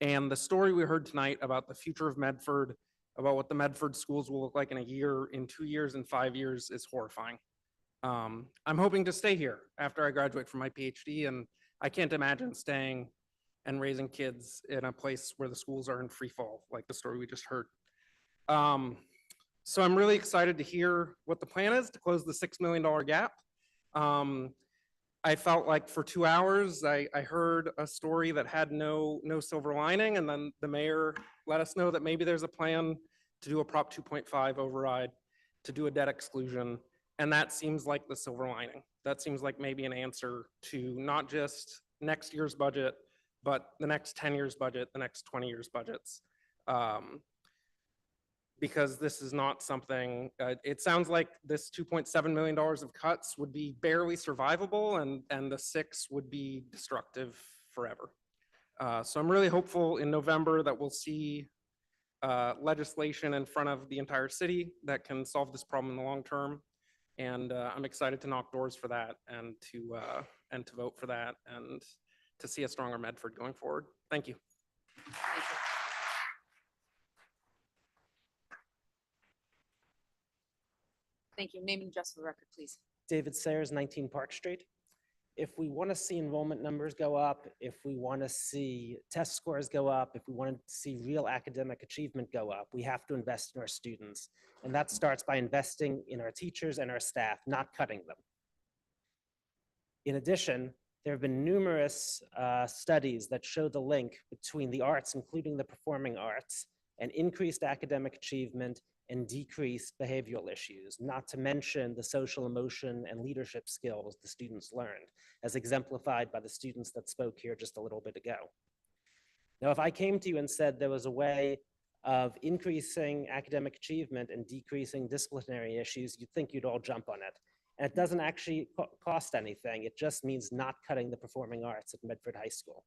And the story we heard tonight about the future of Medford, about what the Medford schools will look like in a year, in 2 years, in 5 years is horrifying. I'm hoping to stay here after I graduate from my PhD, and I can't imagine staying and raising kids in a place where the schools are in free fall, like the story we just heard. So I'm really excited to hear what the plan is to close the $6 million gap. I felt like for 2 hours, I heard a story that had no silver lining, and then the mayor let us know that maybe there's a plan to do a Prop 2.5 override, to do a debt exclusion, and that seems like the silver lining. That seems like maybe an answer to not just next year's budget, but the next 10 years budget, the next 20 years budgets. Because this is not something, it sounds like this $2.7 million of cuts would be barely survivable, and the 6 would be destructive forever. So I'm really hopeful in November that we'll see legislation in front of the entire city that can solve this problem in the long term. And I'm excited to knock doors for that and to vote for that and to see a stronger Medford going forward. Thank you. Thank you. Name and address for the record, please. David Sayers, 19 Park Street. If we want to see enrollment numbers go up, if we want to see test scores go up, if we want to see real academic achievement go up, we have to invest in our students. And that starts by investing in our teachers and our staff, not cutting them. In addition, there have been numerous studies that show the link between the arts, including the performing arts, and increased academic achievement and decreased behavioral issues, not to mention the social emotion and leadership skills the students learned, as exemplified by the students that spoke here just a little bit ago. Now, if I came to you and said there was a way of increasing academic achievement and decreasing disciplinary issues, you'd think you'd all jump on it. And it doesn't actually cost anything. It just means not cutting the performing arts at Medford High School.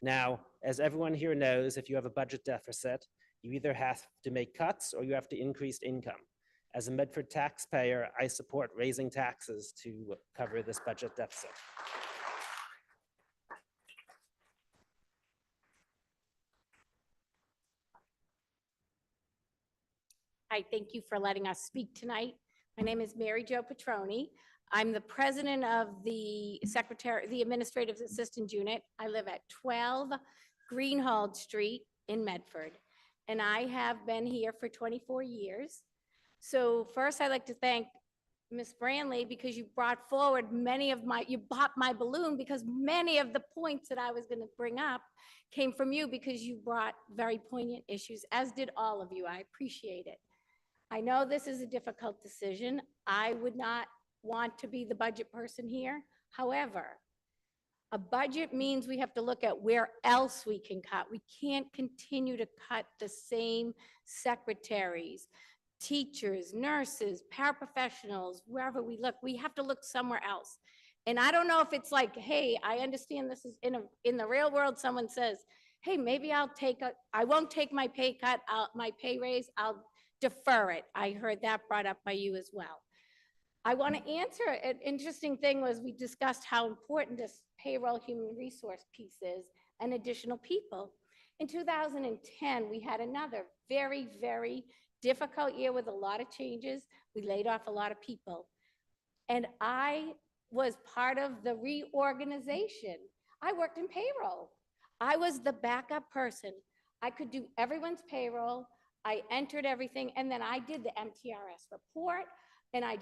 Now, as everyone here knows, if you have a budget deficit, you either have to make cuts or you have to increase income. As a Medford taxpayer, I support raising taxes to cover this budget deficit. Hi, thank you for letting us speak tonight. My name is Mary Jo Petroni. I'm the president of the Administrative Assistant Unit. I live at 12 Greenhalgh Street in Medford, and I have been here for 24 years. So first, I'd like to thank Ms. Branley because you brought forward you popped my balloon because many of the points that I was going to bring up came from you because you brought very poignant issues, as did all of you. I appreciate it. I know this is a difficult decision. I would not want to be the budget person here. However, a budget means we have to look at where else we can cut. We can't continue to cut the same secretaries, teachers, nurses, paraprofessionals, wherever we look. We have to look somewhere else. And I don't know if it's like, hey, I understand this is in the real world, someone says, hey, maybe I won't take my pay cut, my pay raise, I'll defer it. I heard that brought up by you as well. I want to answer, an interesting thing was we discussed how important this payroll human resource piece is and additional people. In 2010, we had another very, very difficult year with a lot of changes. We laid off a lot of people. And I was part of the reorganization. I worked in payroll. I was the backup person. I could do everyone's payroll. I entered everything, and then I did the MTRS report, and I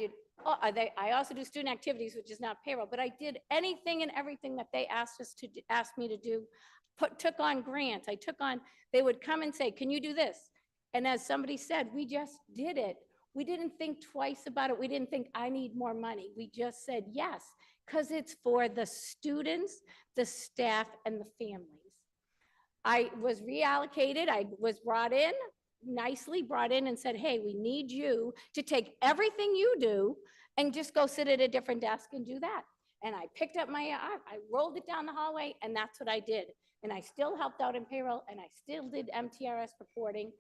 also do student activities, which is not payroll, but I did anything and everything that they asked me to do, took on grants. They would come and say, can you do this? And as somebody said, we just did it. We didn't think twice about it. We didn't think I need more money. We just said yes, because it's for the students, the staff, and the families. I was reallocated. I was nicely brought in and said, hey, we need you to take everything you do and just go sit at a different desk and do that. And I picked up I rolled it down the hallway, and that's what I did. And I still helped out in payroll, and I still did MTRS reporting,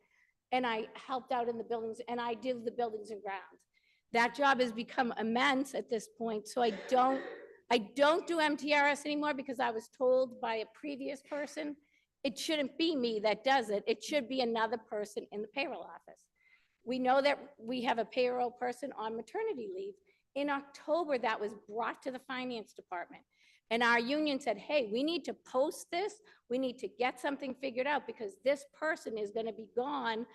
and I helped out in the buildings, and I did the buildings and grounds. That job has become immense at this point, so I don't do MTRS anymore because I was told by a previous person it shouldn't be me that does it. It should be another person in the payroll office. We know that we have a payroll person on maternity leave. In October, that was brought to the finance department. And our union said, hey, we need to post this. We need to get something figured out because this person is going to be gone.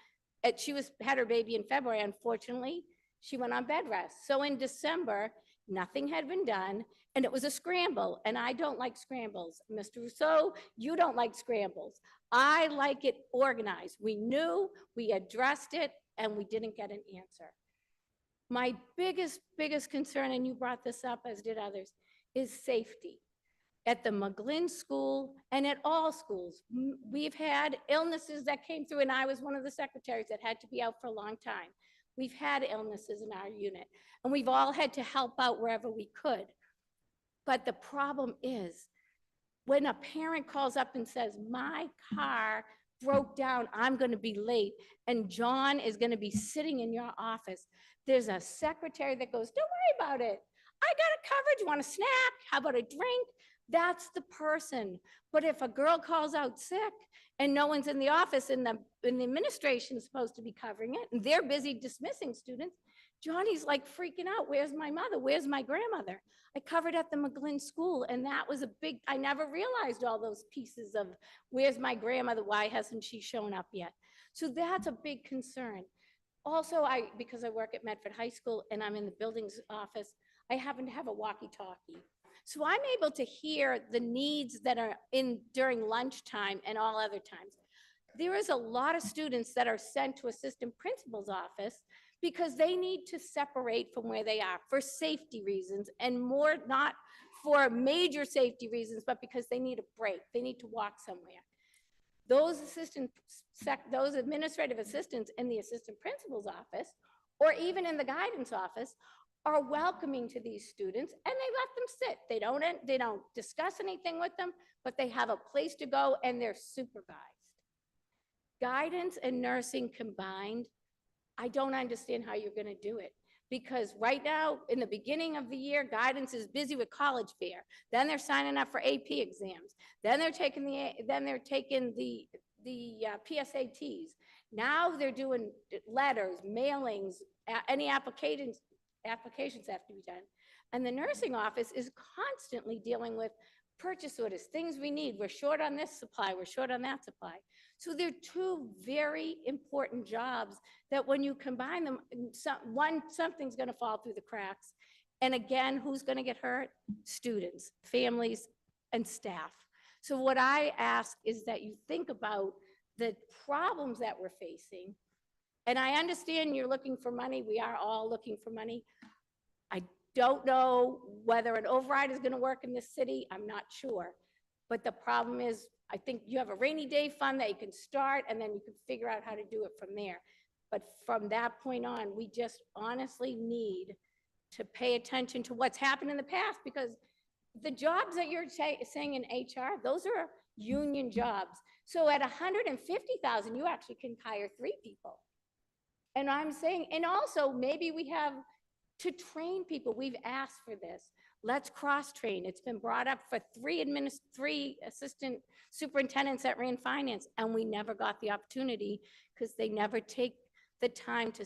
She had her baby in February. Unfortunately, she went on bed rest. So in December, nothing had been done, and it was a scramble, and I don't like scrambles. Mr. Rousseau, you don't like scrambles. I like it organized. We knew, we addressed it, and we didn't get an answer. My biggest concern, and you brought this up as did others, is safety. At the McGlynn School and at all schools, we've had illnesses that came through, and I was one of the secretaries that had to be out for a long time. We've had illnesses in our unit, and we've all had to help out wherever we could. But the problem is, when a parent calls up and says, my car broke down, I'm going to be late, and John is going to be sitting in your office, there's a secretary that goes, don't worry about it. I got it covered. You want a snack? How about a drink? That's the person. But if a girl calls out sick and no one's in the office and the administration is supposed to be covering it, and they're busy dismissing students, Johnny's like freaking out. Where's my mother? Where's my grandmother? I covered at the McGlynn School, and that was a big, I never realized all those pieces of where's my grandmother? Why hasn't she shown up yet? So that's a big concern. Also, because I work at Medford High School and I'm in the buildings office, I happen to have a walkie-talkie. So I'm able to hear the needs that are in during lunchtime and all other times. There is a lot of students that are sent to assistant principal's office because they need to separate from where they are for safety reasons, and more not for major safety reasons, but because they need a break. They need to walk somewhere. Those those administrative assistants in the assistant principal's office, or even in the guidance office, are welcoming to these students, and they let them sit. They don't discuss anything with them, but they have a place to go and they're supervised. Guidance and nursing combined, I don't understand how you're gonna do it. Because right now, in the beginning of the year, guidance is busy with college fair. Then they're signing up for AP exams. Then they're taking the PSATs. Now they're doing letters, mailings, any applications have to be done. And the nursing office is constantly dealing with purchase orders, things we need. We're short on this supply, we're short on that supply. So they're two very important jobs that when you combine them, something's gonna fall through the cracks. And again, who's gonna get hurt? Students, families, and staff. So what I ask is that you think about the problems that we're facing. And I understand you're looking for money. We are all looking for money. I don't know whether an override is gonna work in this city. I'm not sure. But the problem is, I think you have a rainy day fund that you can start, and then you can figure out how to do it from there. But from that point on, we just honestly need to pay attention to what's happened in the past, because the jobs that you're saying in HR, those are union jobs. So at 150,000, you actually can hire 3 people. And I'm saying, and also maybe we have to train people. We've asked for this. Let's cross-train. It's been brought up for 3 assistant superintendents that ran finance, and we never got the opportunity because they never take the time to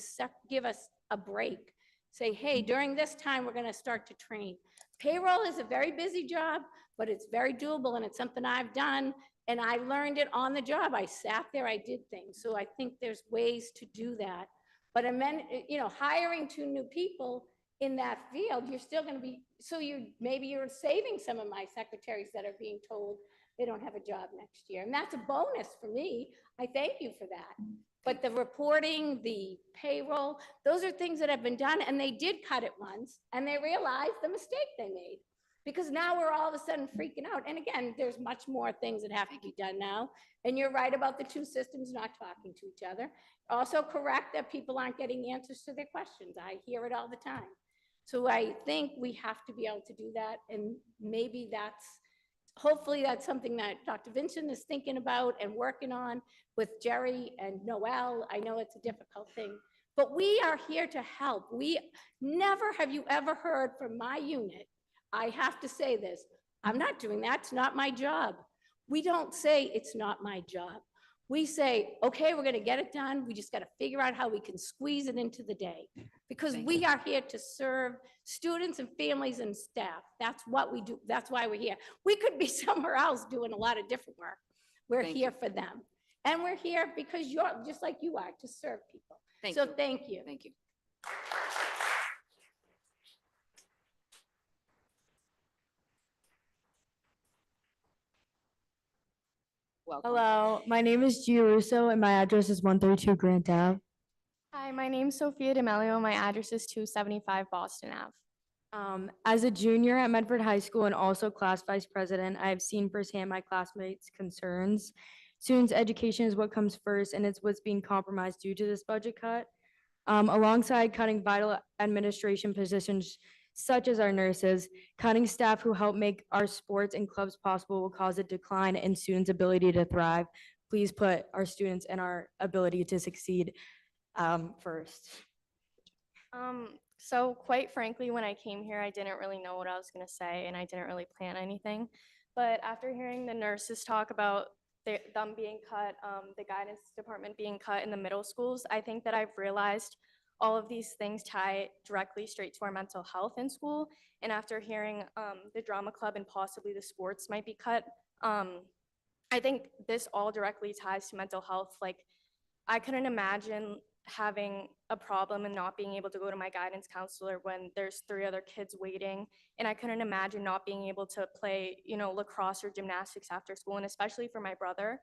give us a break. Say, hey, during this time, we're gonna start to train. Payroll is a very busy job, but it's very doable, and it's something I've done, and I learned it on the job. I sat there, I did things. So I think there's ways to do that. But hiring 2 new people in that field, you're still going to be, so maybe you're saving some of my secretaries that are being told they don't have a job next year. And that's a bonus for me. I thank you for that. But the reporting, the payroll, those are things that have been done, and they did cut it once, and they realized the mistake they made. Because now we're all of a sudden freaking out. And again, there's much more things that have to be done now. And you're right about the 2 systems not talking to each other. Also correct that people aren't getting answers to their questions. I hear it all the time. So I think we have to be able to do that. And maybe hopefully that's something that Dr. Vincent is thinking about and working on with Jerry and Noel. I know it's a difficult thing, but we are here to help. Never have you ever heard from my unit, I have to say this, I'm not doing that, it's not my job. We don't say it's not my job. We say, okay, we're gonna get it done. We just gotta figure out how we can squeeze it into the day. Because we are here to serve students and families and staff. That's what we do. That's why we're here. We could be somewhere else doing a lot of different work. We're here for them. And we're here because you're, just like you are, to serve people. So thank you. Thank you. Welcome. Hello, my name is Gio Russo and my address is 132 Grant Ave. Hi, my name's Sophia D'Amelio. My address is 275 Boston Ave. As a junior at Medford High School and also class vice president, I have seen firsthand my classmates' concerns. Students' education is what comes first, and it's what's being compromised due to this budget cut. Alongside cutting vital administration positions such as our nurses, cutting staff who help make our sports and clubs possible will cause a decline in students' ability to thrive. Please put our students and our ability to succeed first. So quite frankly, when I came here, I didn't really know what I was going to say, and I didn't really plan anything. But after hearing the nurses talk about them being cut, the guidance department being cut in the middle schools, I think that I've realized all of these things tie directly straight to our mental health in school. And after hearing the drama club and possibly the sports might be cut, I think this all directly ties to mental health. Like, I couldn't imagine having a problem and not being able to go to my guidance counselor when there's 3 other kids waiting. And I couldn't imagine not being able to play, lacrosse or gymnastics after school. And especially for my brother,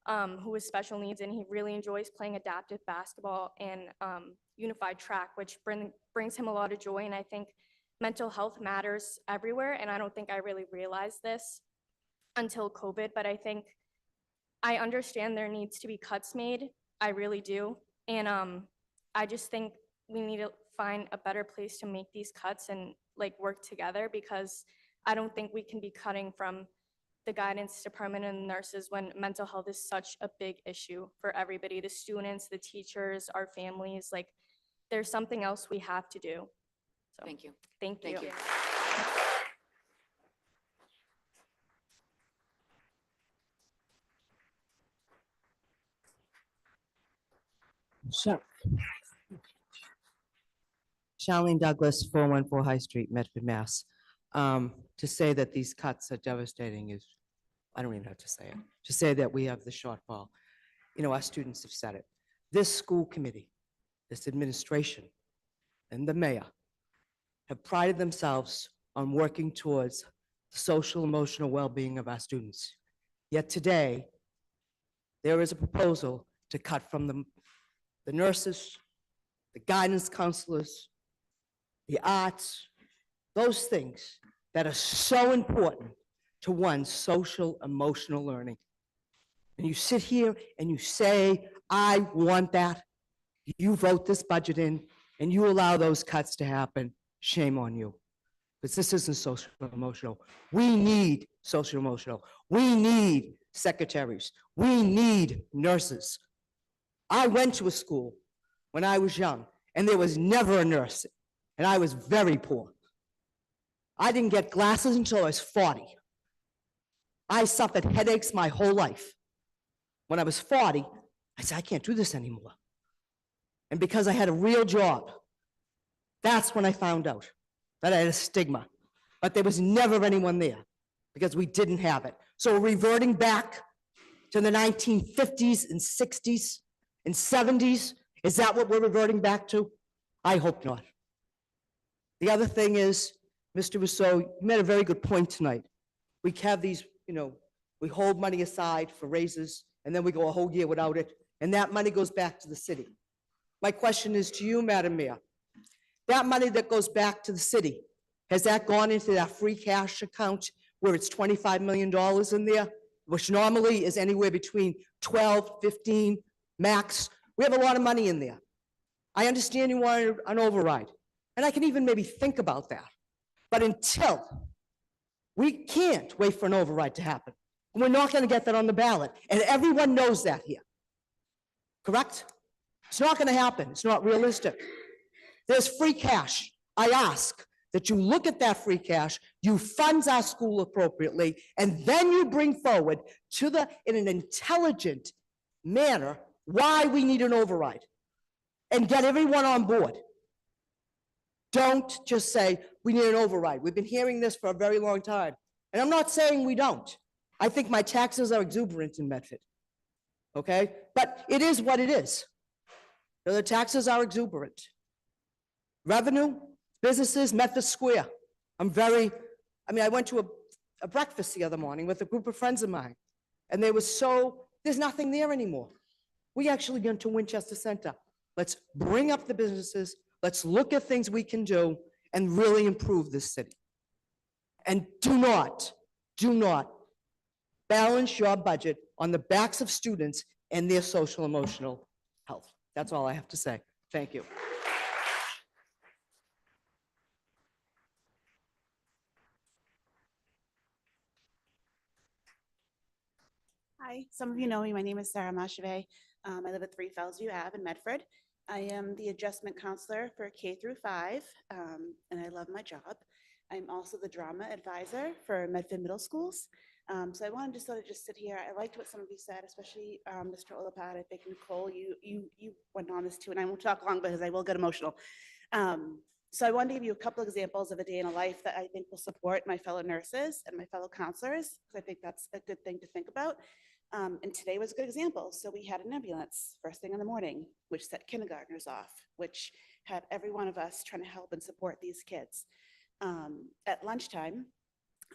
who has special needs, and he really enjoys playing adaptive basketball and unified track, which brings him a lot of joy. And I think mental health matters everywhere. And I don't think I really realized this until COVID, but I think I understand there needs to be cuts made. I really do. And I just think we need to find a better place to make these cuts and work together, because I don't think we can be cutting from the guidance department and nurses when mental health is such a big issue for everybody, the students, the teachers, our families. There's something else we have to do. So, Thank you. Thank you. Thank you. Charlene Douglas, 414 High Street, Medford, Mass. To say that these cuts are devastating is, I don't even have to say it. To say that we have the shortfall, our students have said it. This school committee, this administration, and the mayor have prided themselves on working towards the social, emotional well-being of our students. Yet today, there is a proposal to cut from the nurses, the guidance counselors, the arts, those things that are so important to one's social, emotional learning. And you sit here and you say, I want that. You vote this budget in and you allow those cuts to happen. Shame on you. Because this isn't social emotional. We need social emotional. We need secretaries. We need nurses. I went to a school when I was young, and there was never a nurse, and I was very poor. I didn't get glasses until I was 40. I suffered headaches my whole life. When I was 40, I said, I can't do this anymore. And because I had a real job, that's when I found out that I had a stigma. But there was never anyone there because we didn't have it. So we're reverting back to the 1950s and 60s and 70s. Is that what we're reverting back to? I hope not. The other thing is, Mr. Rousseau, you made a very good point tonight. We have these, we hold money aside for raises, and then we go a whole year without it, and that money goes back to the city. My question is to you, Madam Mayor. That money that goes back to the city, has that gone into that free cash account where it's $25 million in there, which normally is anywhere between 12, 15 max? We have a lot of money in there. I understand you want an override, and I can even maybe think about that. But until, we can't wait for an override to happen. We're not going to get that on the ballot, and everyone knows that here. Correct? It's not going to happen. It's not realistic. There's free cash. I ask that you look at that free cash, you fund our school appropriately, and then you bring forward in an intelligent manner why we need an override and get everyone on board. Don't just say, we need an override. We've been hearing this for a very long time. And I'm not saying we don't. I think my taxes are exuberant in Medford. Okay? But it is what it is. The taxes are exuberant. Revenue, businesses, Medford Square. I went to a breakfast the other morning with a group of friends of mine, and there's nothing there anymore. We actually went to Winchester Center. Let's bring up the businesses. Let's look at things we can do and really improve this city. And do not balance your budget on the backs of students and their social emotional health. That's all I have to say. Thank you. Hi, some of you know me. My name is Sarah Mashave. I live at 3 Fellsview Ave in Medford. I am the adjustment counselor for K through 5, and I love my job. I'm also the drama advisor for Medford Middle Schools. So I wanted to sort of just sit here. I liked what some of you said, especially Mr. Olapat. I think Nicole, you went on this too, and I won't talk long because I will get emotional. So I wanted to give you a couple examples of a day in a life that I think will support my fellow nurses and my fellow counselors, because I think that's a good thing to think about. And today was a good example. So we had an ambulance first thing in the morning, which set kindergartners off, which had every one of us trying to help and support these kids. At lunchtime,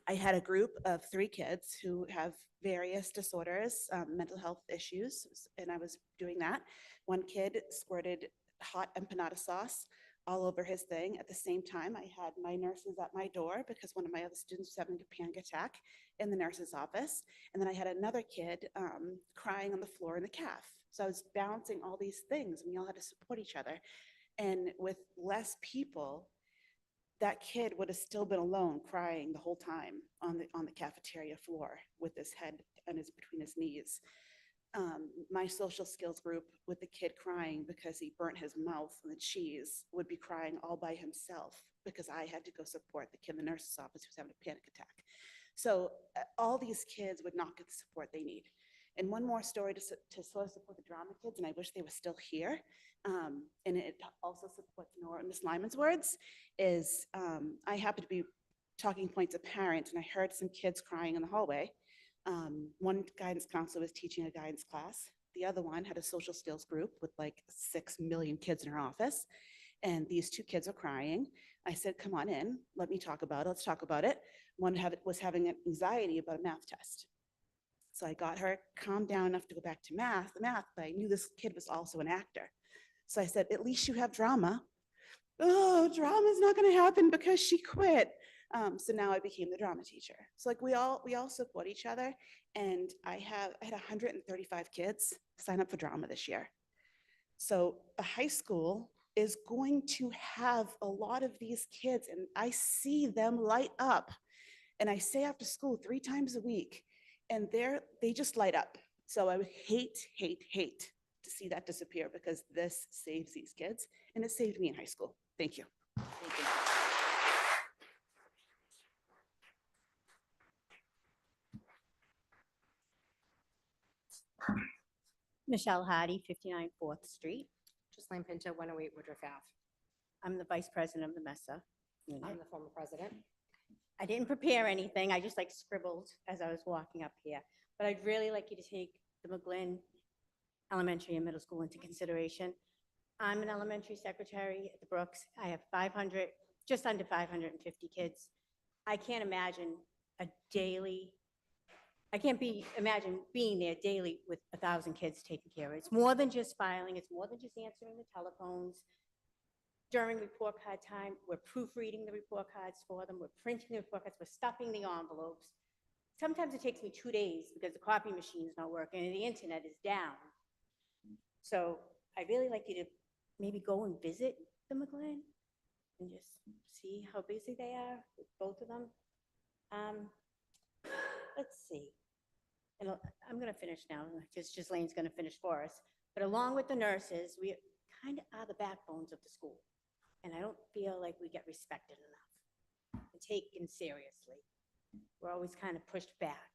I had a group of 3 kids who have various disorders, mental health issues, and I was doing that. One kid squirted hot empanada sauce all over his thing. At the same time, I had my nurses at my door because one of my other students was having a panic attack in the nurse's office. And then I had another kid crying on the floor in the calf. So I was balancing all these things, and we all had to support each other. And with less people, that kid would have still been alone crying the whole time on the cafeteria floor with his head between his knees. My social skills group with the kid crying because he burnt his mouth on the cheese would be crying all by himself because I had to go support the kid in the nurse's office who's having a panic attack. So all these kids would not get the support they need. And one more story to sort of support the drama kids, and I wish they were still here, and it also supports Nora and Ms. Lyman's words, is I happen to be talking points of parents, and I heard some kids crying in the hallway. One guidance counselor was teaching a guidance class. The other one had a social skills group with like 6 million kids in her office. And these 2 kids are crying. I said, come on in, let me talk about it. Let's talk about it. One was having anxiety about a math test. So I got her calmed down enough to go back to math, but I knew this kid was also an actor. So I said, at least you have drama. Oh, drama's not gonna happen because she quit. So now I became the drama teacher. So like we all support each other. And I had 135 kids sign up for drama this year. So the high school is going to have a lot of these kids, and I see them light up. And I stay after school 3 times a week, and they just light up. So I would hate to see that disappear because this saves these kids, and it saved me in high school. Thank you. Thank you. Michelle Hardy, 59 4th Street. Ghislaine Pinto, 108 Woodruff Ave. I'm the vice president of the MESA unit. I'm the former president. I didn't prepare anything. I just like scribbled as I was walking up here. But I'd really like you to take the McGlynn Elementary and Middle School into consideration. I'm an elementary secretary at the Brooks. I have just under 550 kids. I can't imagine imagine being there daily with 1,000 kids taken care of. It's more than just filing. It's more than just answering the telephones. During report card time, we're proofreading the report cards for them. We're printing the report cards. We're stuffing the envelopes. Sometimes it takes me 2 days because the copy machine is not working and the internet is down. So I'd really like you to maybe go and visit the McGlynn and just see how busy they are with both of them. Let's see. And I'm going to finish now because Ghislaine's going to finish for us. But along with the nurses, we kind of are the backbones of the school. And I don't feel like we get respected enough and taken seriously. We're always kind of pushed back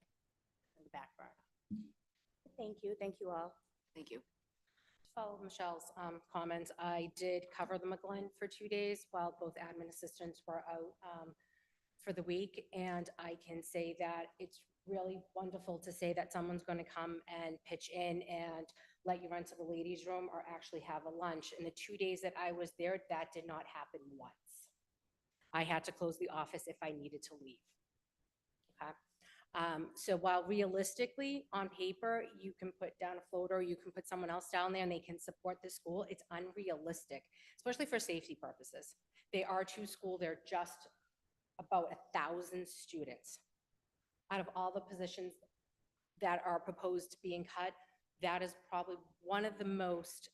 in the back burner. Thank you. Thank you all. Thank you. To follow Michelle's comments, I did cover the McGlynn for 2 days while both admin assistants were out for the week. And I can say that it's really wonderful to say that someone's going to come and pitch in and let you run to the ladies' room or actually have a lunch. In the 2 days that I was there, that did not happen once. I had to close the office if I needed to leave. Okay. So while realistically on paper, you can put down a floater, you can put someone else down there and they can support the school, it's unrealistic, especially for safety purposes. They are to school, they're just about 1,000 students. Out of all the positions that are proposed being cut, that is probably one of the most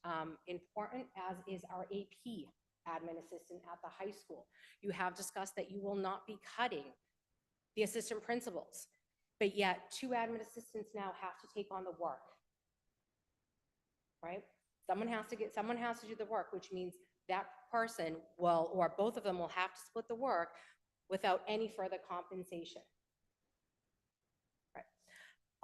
important, as is our AP admin assistant at the high school. You have discussed that you will not be cutting the assistant principals, but yet 2 admin assistants now have to take on the work, right? Someone has to do the work, which means that person will, or both of them will have to split the work without any further compensation. Right.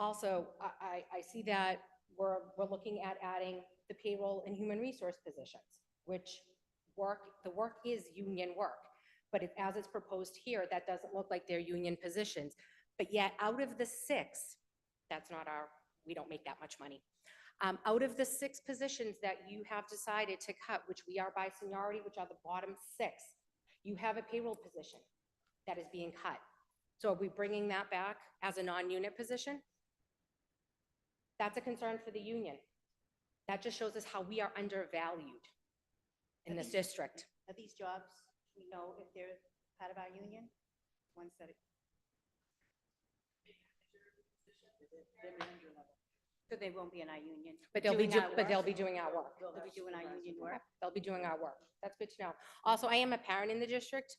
Also, I see that we're looking at adding the payroll and human resource positions, which the work is union work. But as it's proposed here, that doesn't look like they're union positions. But yet out of the 6, we don't make that much money. Out of the 6 positions that you have decided to cut, which we are by seniority, which are the bottom 6, you have a payroll position that is being cut. So are we bringing that back as a non-unit position? That's a concern for the union. That just shows us how we are undervalued in this district. Are these jobs, we know if they're part of our union? Ones that. So they won't be in our union. But they'll be doing our doing our work. They'll be doing our union work. They'll be doing our work. That's good to know. Also, I am a parent in the district,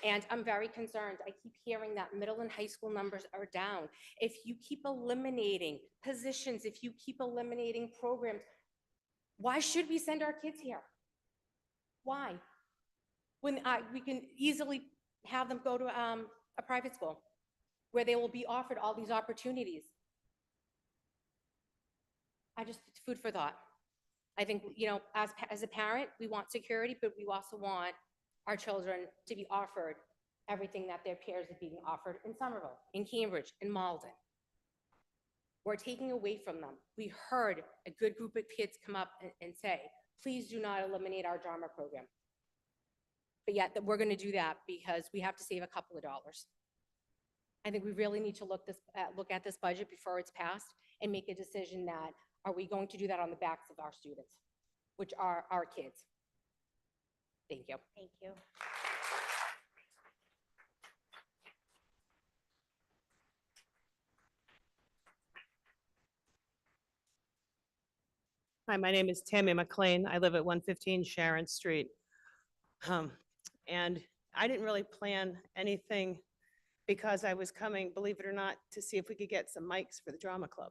and I'm very concerned. I keep hearing that middle and high school numbers are down. If you keep eliminating positions, if you keep eliminating programs, why should we send our kids here? Why? When we can easily have them go to a private school where they will be offered all these opportunities. It's food for thought. I think, as a parent, we want security, but we also want our children to be offered everything that their peers are being offered in Somerville, in Cambridge, in Malden. We're taking away from them. We heard a good group of kids come up and say, please do not eliminate our drama program. But yet that we're going to do that because we have to save a couple of dollars. I think we really need to look at this budget before it's passed and make a decision that, are we going to do that on the backs of our students, which are our kids? Thank you. Thank you. Hi, my name is Tammy McLean. I live at 115 Sharon Street. And I didn't really plan anything because I was coming, believe it or not, to see if we could get some mics for the drama club.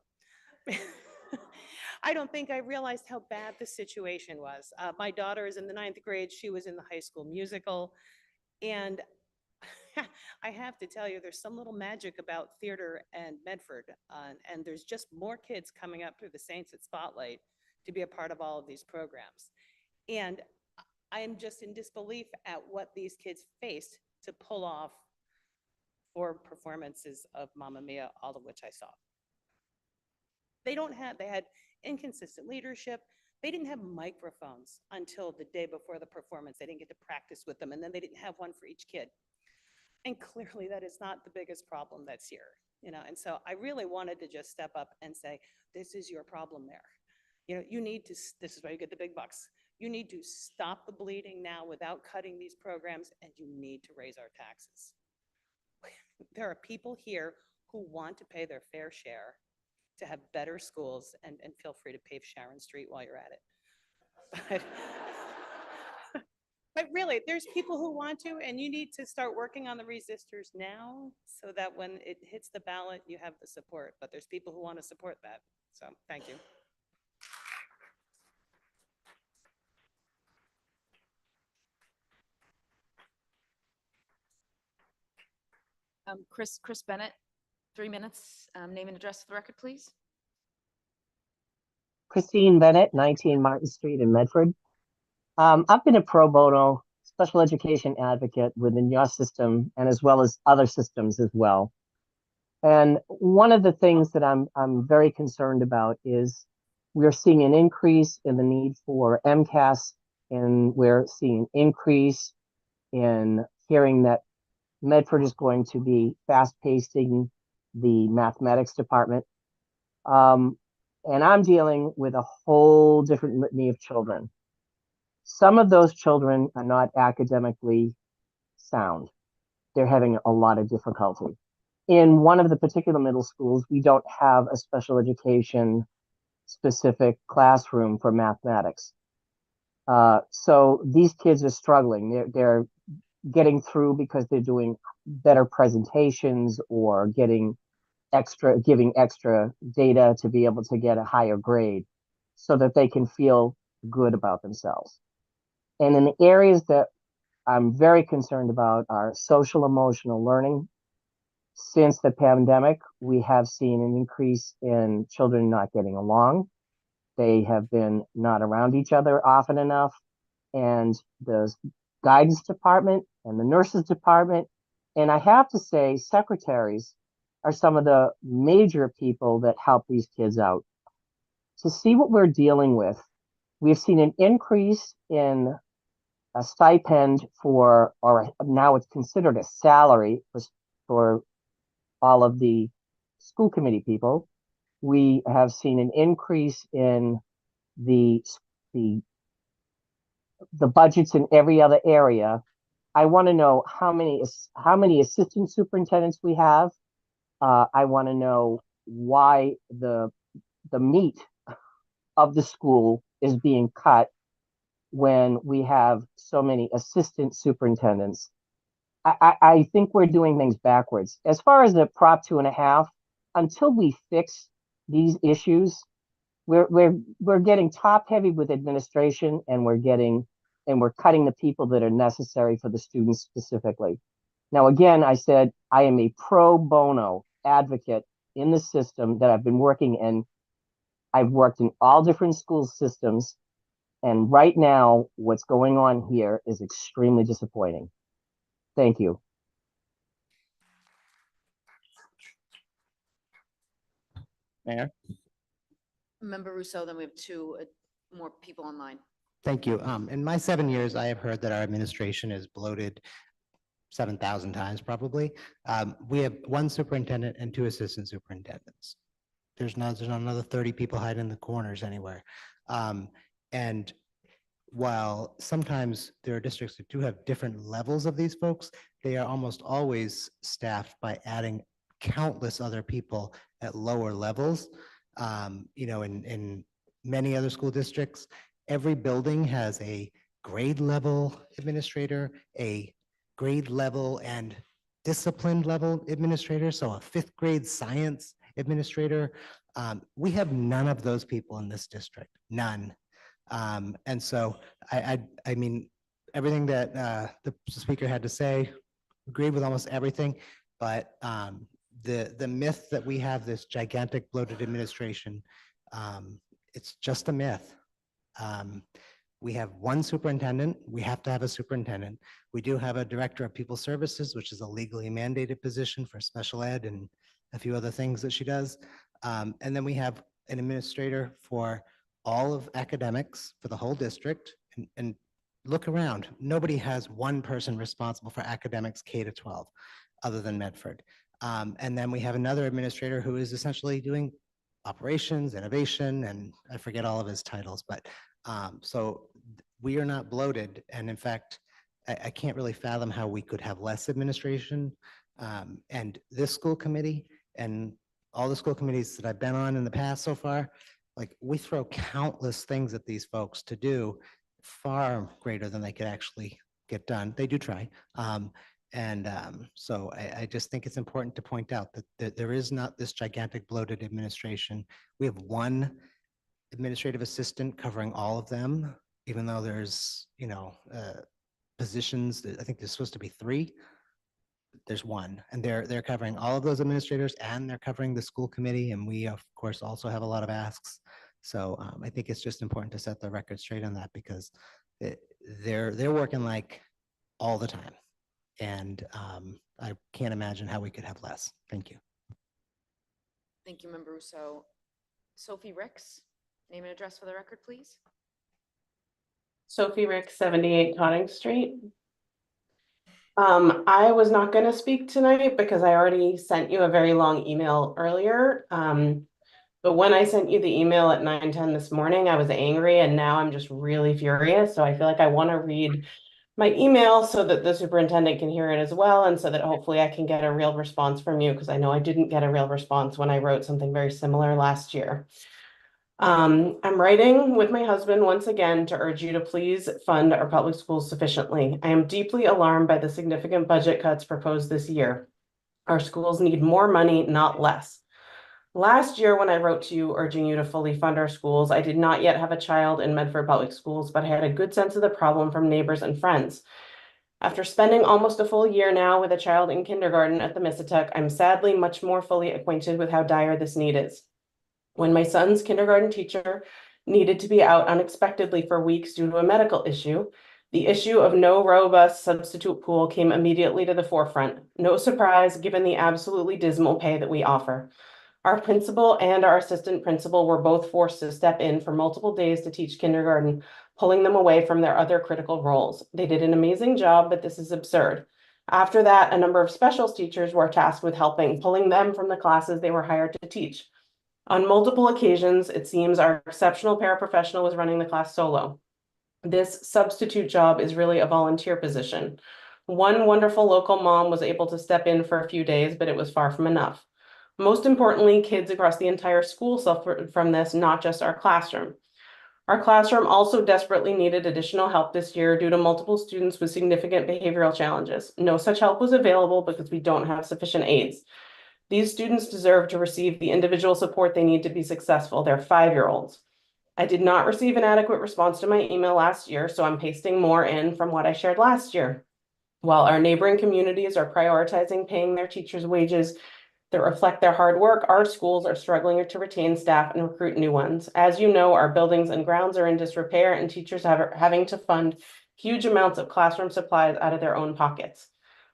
I don't think I realized how bad the situation was. My daughter is in the 9th grade. She was in the high school musical. And I have to tell you, there's some little magic about theater and Medford. And there's just more kids coming up through the Saints at Spotlight to be a part of all of these programs. And I am just in disbelief at what these kids faced to pull off 4 performances of Mamma Mia, all of which I saw. They had inconsistent leadership. They didn't have microphones until the day before the performance. They didn't get to practice with them, and then they didn't have one for each kid. And clearly that is not the biggest problem that's here, and so I really wanted to just step up and say, this is your problem there. You need to, this is why you get the big bucks. You need to stop the bleeding now without cutting these programs, and you need to raise our taxes. There are people here who want to pay their fair share to have better schools, and feel free to pave Sharon Street while you're at it. But really, there's people who want to, and you need to start working on the resistors now so that when it hits the ballot, you have the support. But there's people who want to support that. So thank you. Chris Bennett, 3 minutes. Name and address for the record, please. Christine Bennett, 19 Martin Street in Medford. I've been a pro bono special education advocate within your system and as well as other systems as well. And one of the things that I'm very concerned about is we're seeing an increase in the need for MCAS, and we're seeing an increase in hearing that Medford is going to be fast-pacing the mathematics department. And I'm dealing with a whole different litany of children. Some of those children are not academically sound. They're having a lot of difficulty. In one of the particular middle schools, we don't have a special education specific classroom for mathematics. So these kids are struggling. They're getting through because they're doing better presentations or giving extra data to be able to get a higher grade so that they can feel good about themselves. And in the areas that I'm very concerned about are social emotional learning, Since the pandemic, we have seen an increase in children not getting along. They have been not around each other often enough. And the guidance department and the nurses department, and I have to say, secretaries are some of the major people that help these kids out. To see what we're dealing with, we've seen an increase in a stipend for, or now it's considered a salary for all of the school committee people. We have seen an increase in the budgets in every other area. I want to know how many assistant superintendents we have. I want to know why the meat of the school is being cut when we have so many assistant superintendents. I think we're doing things backwards. As far as the Prop 2.5, until we fix these issues, we're getting top heavy with administration, and we're cutting the people that are necessary for the students specifically. Now, again, I said I am a pro bono advocate in the system that I've been working in. I've worked in all different school systems, and right now, what's going on here is extremely disappointing. Thank you. Mayor? Member Rousseau, then we have two more people online. Thank you. In my 7 years, I have heard that our administration is bloated 7,000 times probably. We have one superintendent and two assistant superintendents. There's not another 30 people hiding in the corners anywhere. And while sometimes there are districts that do have different levels of these folks, they are almost always staffed by adding countless other people at lower levels. In many other school districts, every building has a grade level administrator, a grade level and disciplined level administrator, so a 5th grade science administrator. We have none of those people in this district, none. And so I mean, everything that the speaker had to say, agreed with almost everything, but the myth that we have this gigantic bloated administration, it's just a myth. We have one superintendent. We have to have a superintendent. We do have a director of people services, which is a legally mandated position for special ed and a few other things that she does. And then we have an administrator for all of academics for the whole district. And look around, nobody has one person responsible for academics K-12 other than Medford. And then we have another administrator who is essentially doing operations, innovation, and I forget all of his titles, but so we are not bloated. And in fact, I can't really fathom how we could have less administration. And this school committee and all the school committees that I've been on in the past so far, like we throw countless things at these folks to do far greater than they could actually get done. They do try. So I just think it's important to point out that there is not this gigantic bloated administration. We have one administrative assistant covering all of them, even though there's, positions, I think there's supposed to be 3. There's one, and they're covering all of those administrators, and they're covering the school committee. And we, of course, also have a lot of asks. So I think it's just important to set the record straight on that, because they're working like all the time. And I can't imagine how we could have less. Thank you. Thank you, Member Rousseau. Sophie Ricks, name and address for the record, please. Sophie Ricks, 78 Cotting Street. I was not going to speak tonight because I already sent you a very long email earlier. But when I sent you the email at 9:10 this morning, I was angry, and now I'm just really furious. So I feel like I want to read my email so that the superintendent can hear it as well, and so that hopefully I can get a real response from you, because I know I didn't get a real response when I wrote something very similar last year. I'm writing with my husband once again to urge you to please fund our public schools sufficiently. I am deeply alarmed by the significant budget cuts proposed this year. Our schools need more money, not less. Last year, when I wrote to you urging you to fully fund our schools, I did not yet have a child in Medford Public Schools, but I had a good sense of the problem from neighbors and friends. After spending almost a full year now with a child in kindergarten at the Missatuck, I'm sadly much more fully acquainted with how dire this need is. When my son's kindergarten teacher needed to be out unexpectedly for weeks due to a medical issue, the issue of no robust substitute pool came immediately to the forefront. No surprise, given the absolutely dismal pay that we offer. Our principal and our assistant principal were both forced to step in for multiple days to teach kindergarten, pulling them away from their other critical roles. They did an amazing job, but this is absurd. After that, a number of specials teachers were tasked with helping, pulling them from the classes they were hired to teach. On multiple occasions, it seems our exceptional paraprofessional was running the class solo. This substitute job is really a volunteer position. One wonderful local mom was able to step in for a few days, but it was far from enough. Most importantly, kids across the entire school suffered from this, not just our classroom. Our classroom also desperately needed additional help this year due to multiple students with significant behavioral challenges. No such help was available because we don't have sufficient aides. These students deserve to receive the individual support they need to be successful. They're 5-year-olds. I did not receive an adequate response to my email last year, so I'm pasting more in from what I shared last year. While our neighboring communities are prioritizing paying their teachers' wages that reflect their hard work, our schools are struggling to retain staff and recruit new ones. As you know, our buildings and grounds are in disrepair, and teachers are having to fund huge amounts of classroom supplies out of their own pockets.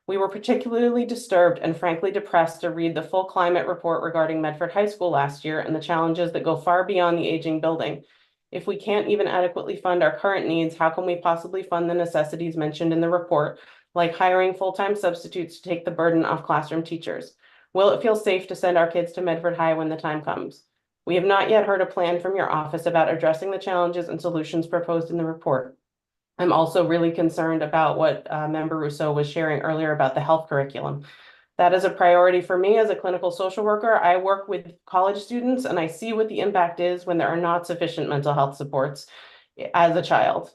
We were particularly disturbed and frankly depressed to read the full climate report regarding Medford High School last year and the challenges that go far beyond the aging building. If we can't even adequately fund our current needs, how can we possibly fund the necessities mentioned in the report, like hiring full-time substitutes to take the burden off classroom teachers? Will it feel safe to send our kids to Medford High when the time comes? We have not yet heard a plan from your office about addressing the challenges and solutions proposed in the report. I'm also really concerned about what Member Rousseau was sharing earlier about the health curriculum. That is a priority for me as a clinical social worker. I work with college students and I see what the impact is when there are not sufficient mental health supports as a child.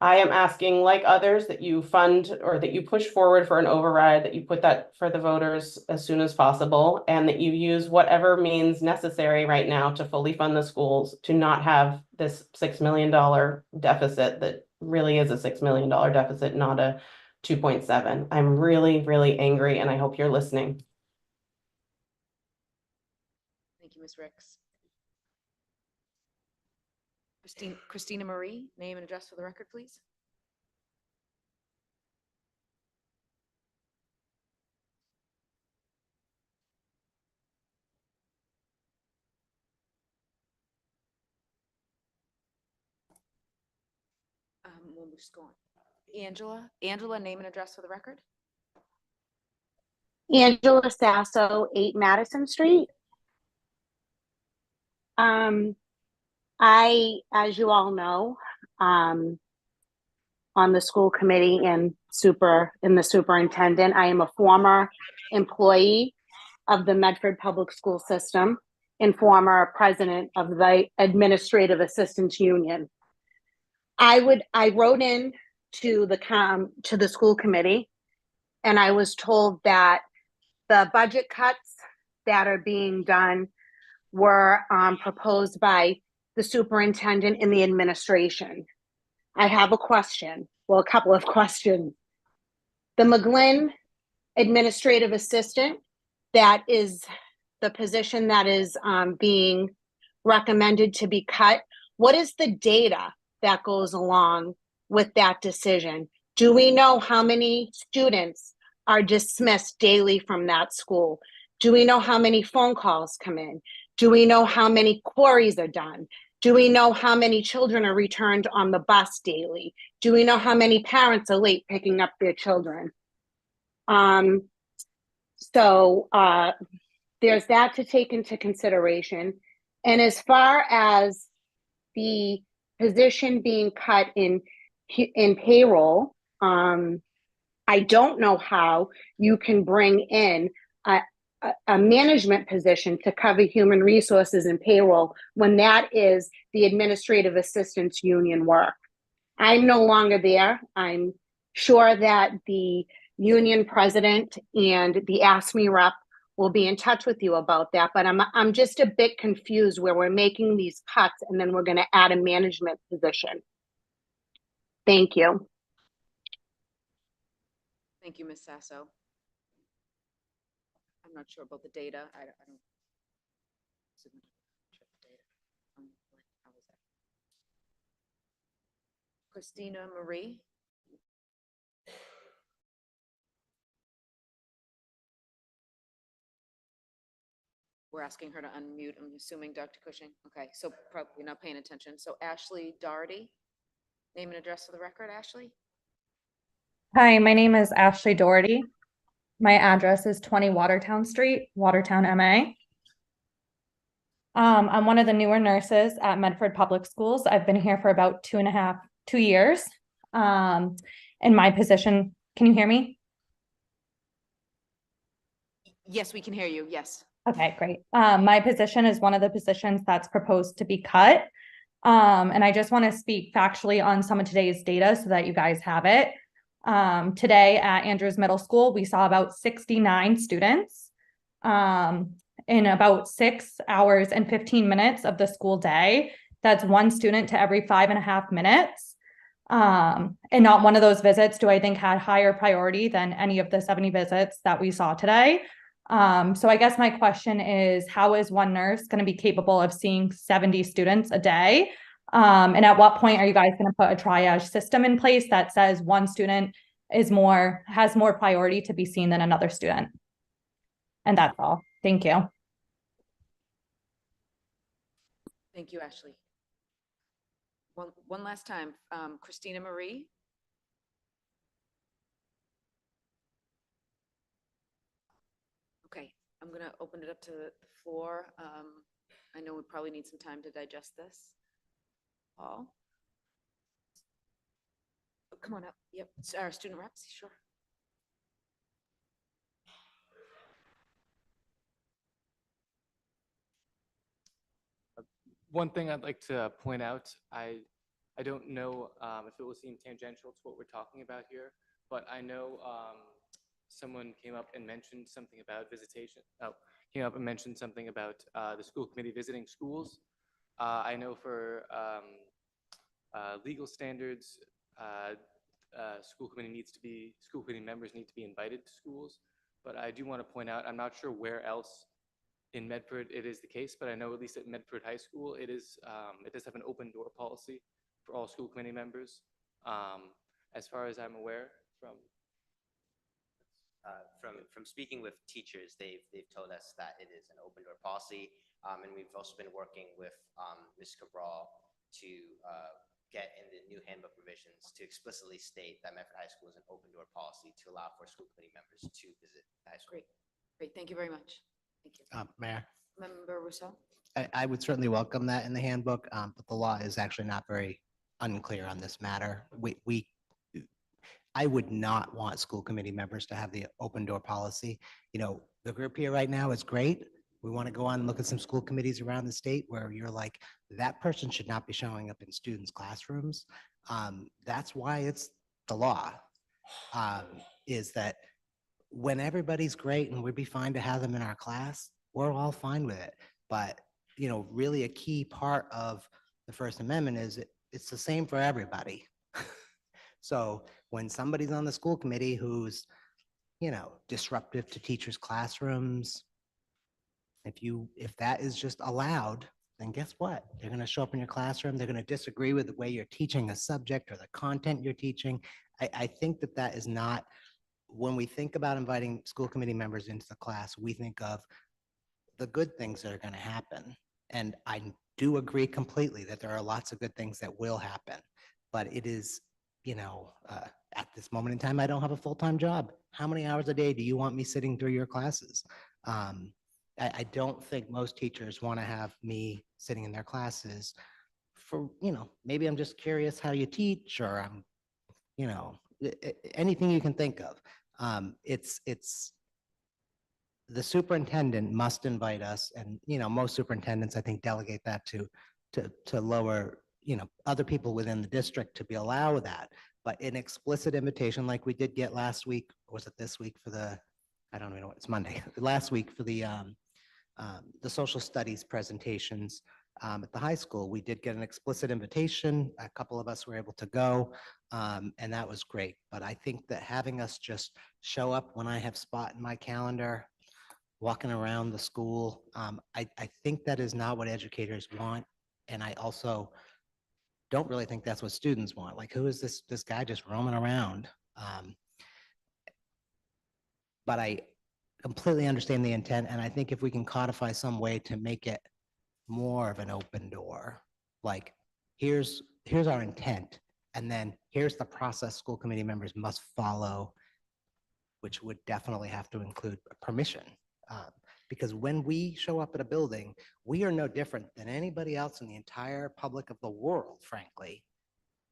I am asking, like others, that you fund or that you push forward for an override, that you put that for the voters as soon as possible, and that you use whatever means necessary right now to fully fund the schools to not have this $6 million deficit that really is a $6 million deficit, not a 2.7. I'm really, really angry, and I hope you're listening. Thank you, Ms. Ricks. Christina Marie, name and address for the record, please. We'll just go on. Angela, name and address for the record. Angela Sasso, 8 Madison Street. I, as you all know, on the school committee and the superintendent, I am a former employee of the Medford Public School System and former president of the Administrative Assistants Union. I wrote in to the school committee, and I was told that the budget cuts that are being done were proposed by the superintendent and the administration. I have a couple of questions. The McGlynn administrative assistant, that is the position that is being recommended to be cut. What is the data that goes along with that decision? Do we know how many students are dismissed daily from that school? Do we know how many phone calls come in? Do we know how many queries are done? Do we know how many children are returned on the bus daily? Do we know how many parents are late picking up their children? So there's that to take into consideration. And as far as the position being cut in payroll, I don't know how you can bring in a management position to cover human resources and payroll when that is the administrative assistants union work. I'm no longer there. I'm sure that the union president and the ASME rep will be in touch with you about that, but I'm just a bit confused where we're making these cuts and then we're going to add a management position. Thank you. Thank you, Ms. Sasso. I'm not sure about the data. I don't. How was that? Christina Marie? We're asking her to unmute, I'm assuming, Dr. Cushing. Okay, so probably not paying attention. So Ashley Doherty, name and address for the record, Ashley? Hi, my name is Ashley Doherty. My address is 20 Watertown Street, Watertown, MA. I'm one of the newer nurses at Medford Public Schools. I've been here for about 2 years. In my position, can you hear me? Yes, we can hear you, yes. Okay, great. My position is one of the positions that's proposed to be cut. And I just want to speak factually on some of today's data so that you guys have it. Today at Andrews Middle School, we saw about 69 students in about 6 hours and 15 minutes of the school day. That's one student to every 5.5 minutes. And not one of those visits do I think had higher priority than any of the 70 visits that we saw today. So I guess my question is, how is one nurse going to be capable of seeing 70 students a day? And at what point are you guys going to put a triage system in place that says one student has more priority to be seen than another student? And that's all. Thank you. Thank you, Ashley. One last time, Christina Marie? Okay, I'm gonna open it up to the floor. I know we probably need some time to digest this. Paul? Oh, come on up. Yep, it's our student reps, sure. One thing I'd like to point out, I don't know if it will seem tangential to what we're talking about here, but I know someone came up and mentioned something about visitation. Came up and mentioned something about the school committee visiting schools. I know for legal standards, school committee members need to be invited to schools. But I do want to point out, I'm not sure where else in Medford it is the case, but I know at least at Medford High School, it does have an open door policy for all school committee members. As far as I'm aware from speaking with teachers, they've told us that it is an open door policy, and we've also been working with Ms. Cabral to get in the new handbook revisions to explicitly state that Medford High School is an open door policy to allow for school committee members to visit the high school. Great, thank you very much. Thank you. Mayor, Member Rousseau? I would certainly welcome that in the handbook, but the law is actually not very unclear on this matter. I would not want school committee members to have the open door policy. You know, the group here right now is great. We want to go on and look at some school committees around the state where you're like, that person should not be showing up in students' classrooms. That's why it's the law, is that when everybody's great and we'd be fine to have them in our class, we're all fine with it. But, you know, really a key part of the First Amendment is it's the same for everybody. So when somebody's on the school committee who's, you know, disruptive to teachers' classrooms, if that is just allowed, then guess what? They're going to show up in your classroom. They're going to disagree with the way you're teaching a subject or the content you're teaching. I think that is not, when we think about inviting school committee members into the class, we think of the good things that are going to happen. And I do agree completely that there are lots of good things that will happen, but it is, you know, at this moment in time, I don't have a full-time job. How many hours a day do you want me sitting through your classes? I don't think most teachers want to have me sitting in their classes for, you know, maybe I'm just curious how you teach, or I'm, you know, anything you can think of. It's the superintendent must invite us, and, you know, most superintendents, I think, delegate that to lower, you know, other people within the district to be allowed that. But an explicit invitation like we did get last week, or was it this week for the, I don't even know what, it's Monday, last week for the social studies presentations, At the high school, we did get an explicit invitation. A couple of us were able to go, and that was great. But I think that having us just show up when I have spot in my calendar, walking around the school, I think that is not what educators want. And I also don't really think that's what students want. Like, who is this guy just roaming around? But I completely understand the intent, and I think if we can codify some way to make it more of an open door, like, here's our intent, and then here's the process school committee members must follow, which would definitely have to include permission. Because when we show up at a building, we are no different than anybody else in the entire public of the world, frankly,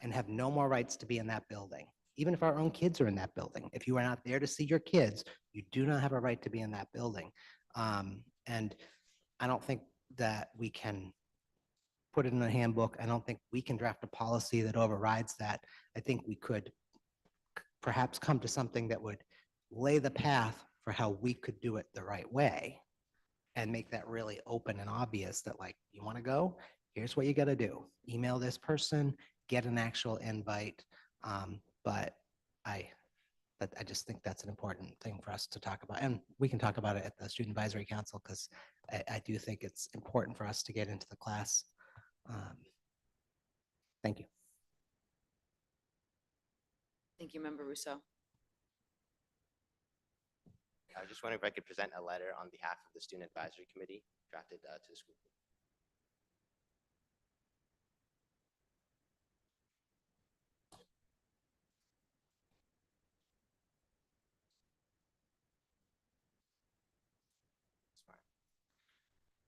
and have no more rights to be in that building. Even if our own kids are in that building, if you are not there to see your kids, you do not have a right to be in that building. And I don't think that we can put it in a handbook. I don't think we can draft a policy that overrides that. I think we could perhaps come to something that would lay the path for how we could do it the right way and make that really open and obvious that, like, you want to go, here's what you got to do. Email this person, get an actual invite. But I just think that's an important thing for us to talk about. And we can talk about it at the Student Advisory Council, because I do think it's important for us to get into the class. Thank you. Thank you, Member Rousseau. I was just wondering if I could present a letter on behalf of the Student Advisory Committee drafted to the school.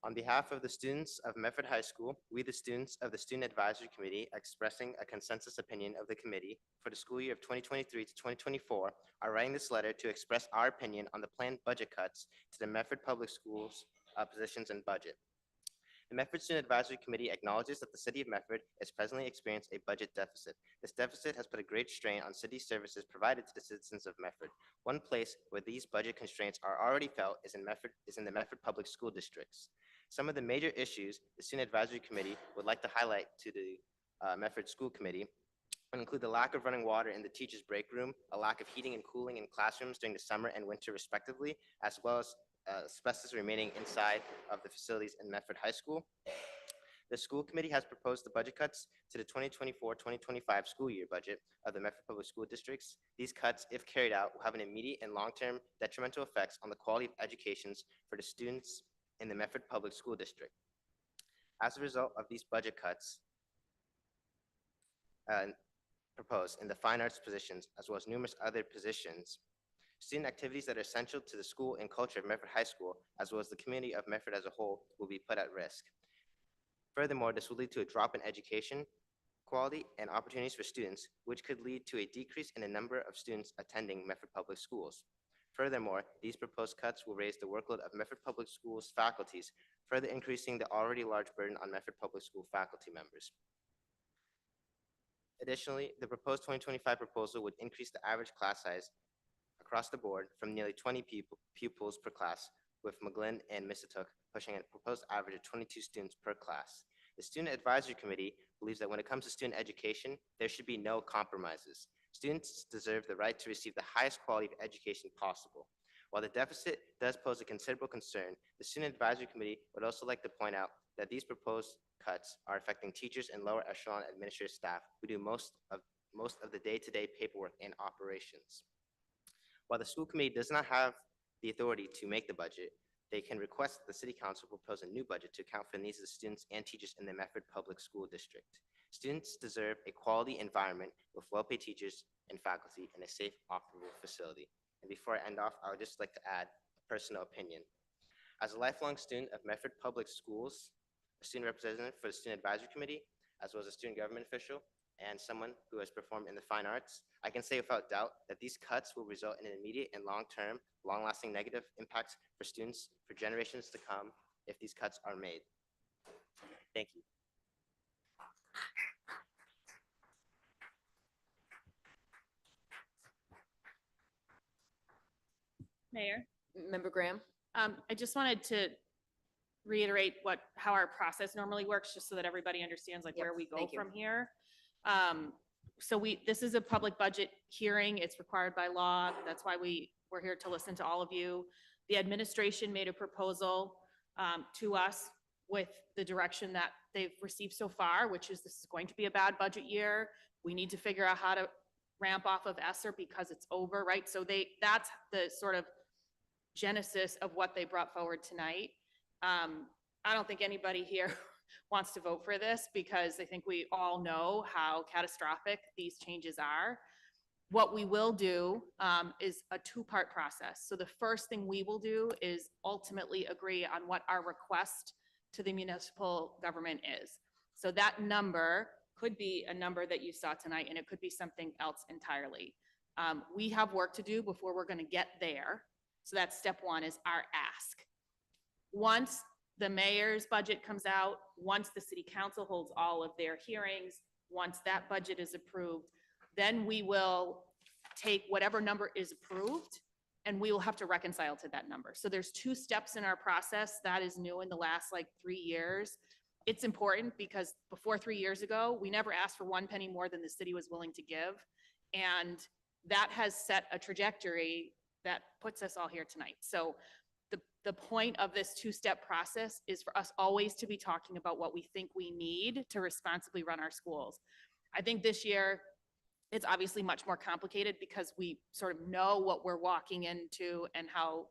On behalf of the students of Medford High School, we, the students of the Student Advisory Committee, expressing a consensus opinion of the committee for the school year of 2023 to 2024, are writing this letter to express our opinion on the planned budget cuts to the Medford Public Schools positions and budget. The Medford Student Advisory Committee acknowledges that the city of Medford is presently experiencing a budget deficit. This deficit has put a great strain on city services provided to the citizens of Medford. One place where these budget constraints are already felt is in the Medford Public School Districts. Some of the major issues the Student Advisory Committee would like to highlight to the Medford School Committee would include the lack of running water in the teachers' break room, a lack of heating and cooling in classrooms during the summer and winter respectively, as well as asbestos remaining inside of the facilities in Medford High School. The school committee has proposed the budget cuts to the 2024-2025 school year budget of the Medford Public School Districts. These cuts, if carried out, will have an immediate and long-term detrimental effects on the quality of educations for the students in the Medford Public School District. As a result of these budget cuts proposed in the fine arts positions, as well as numerous other positions, student activities that are essential to the school and culture of Medford High School, as well as the community of Medford as a whole, will be put at risk. Furthermore, this will lead to a drop in education quality and opportunities for students, which could lead to a decrease in the number of students attending Medford Public Schools. Furthermore, these proposed cuts will raise the workload of Medford Public Schools faculties, further increasing the already large burden on Medford Public School faculty members. Additionally, the proposed 2025 proposal would increase the average class size across the board from nearly 20 pupils per class, with McGlynn and Missatook pushing a proposed average of 22 students per class. The Student Advisory Committee believes that when it comes to student education, there should be no compromises. Students deserve the right to receive the highest quality of education possible. While the deficit does pose a considerable concern, the Student Advisory Committee would also like to point out that these proposed cuts are affecting teachers and lower echelon administrative staff who do most of the day-to-day paperwork and operations. While the school committee does not have the authority to make the budget, they can request that the City Council propose a new budget to account for the needs of the students and teachers in the Medford Public School District. Students deserve a quality environment with well-paid teachers and faculty and a safe, operable facility. And before I end off, I would just like to add a personal opinion. As a lifelong student of Medford Public Schools, a student representative for the Student Advisory Committee, as well as a student government official, and someone who has performed in the fine arts, I can say without doubt that these cuts will result in an immediate and long-term, long-lasting negative impacts for students for generations to come if these cuts are made. Thank you. Mayor, Member Graham? I just wanted to reiterate how our process normally works, just so that everybody understands like where we go thank you. from here. So this is a public budget hearing. It's required by law. That's why we're here to listen to all of you. The administration made a proposal to us with the direction that they've received so far, which is this is going to be a bad budget year. We need to figure out how to ramp off of ESSER because it's over, right? So that's the sort of genesis of what they brought forward tonight. I don't think anybody here wants to vote for this because I think we all know how catastrophic these changes are. What we will do is a two-part process. So the first thing we will do is ultimately agree on what our request to the municipal government is. So that number could be a number that you saw tonight, and it could be something else entirely. We have work to do before we're going to get there. So that's step one, is our ask. Once the mayor's budget comes out, once the city council holds all of their hearings, once that budget is approved, then we will take whatever number is approved and we will have to reconcile to that number. So there's two steps in our process that is new in the last like 3 years. It's important because before 3 years ago, we never asked for 1 penny more than the city was willing to give. And that has set a trajectory that puts us all here tonight. So the point of this two-step process is for us always to be talking about what we think we need to responsibly run our schools. I think this year, it's obviously much more complicated because we sort of know what we're walking into and how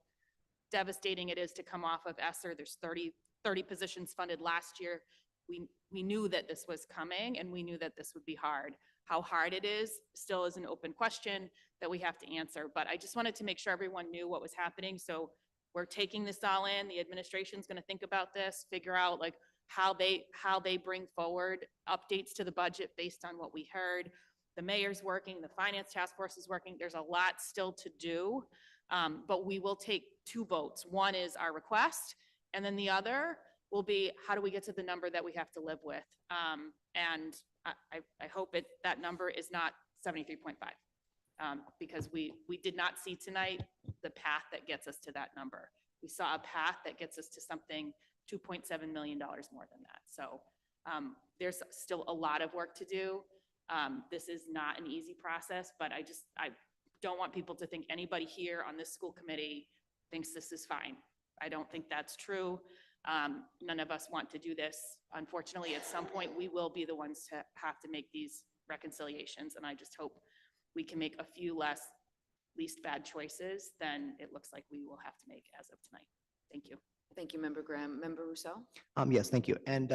devastating it is to come off of ESSER. There's 30 positions funded last year. We knew that this was coming and we knew that this would be hard. How hard it is still is an open question that we have to answer. But I just wanted to make sure everyone knew what was happening. So we're taking this all in. The administration's going to think about this, figure out like how they bring forward updates to the budget based on what we heard. The mayor's working, the finance task force is working. There's a lot still to do, but we will take two votes. One is our request, and then the other will be how do we get to the number that we have to live with? And I hope that number is not 73.5. Because we did not see tonight the path that gets us to that number. We saw a path that gets us to something $2.7 million more than that. So there's still a lot of work to do. This is not an easy process, but I don't want people to think anybody here on this school committee thinks this is fine. I don't think that's true. None of us want to do this. Unfortunately, at some point, we will be the ones to have to make these reconciliations, and I just hope we can make a few least bad choices than it looks like we will have to make as of tonight. Thank you. Thank you, Member Graham. Member Rousseau? Yes, thank you. And,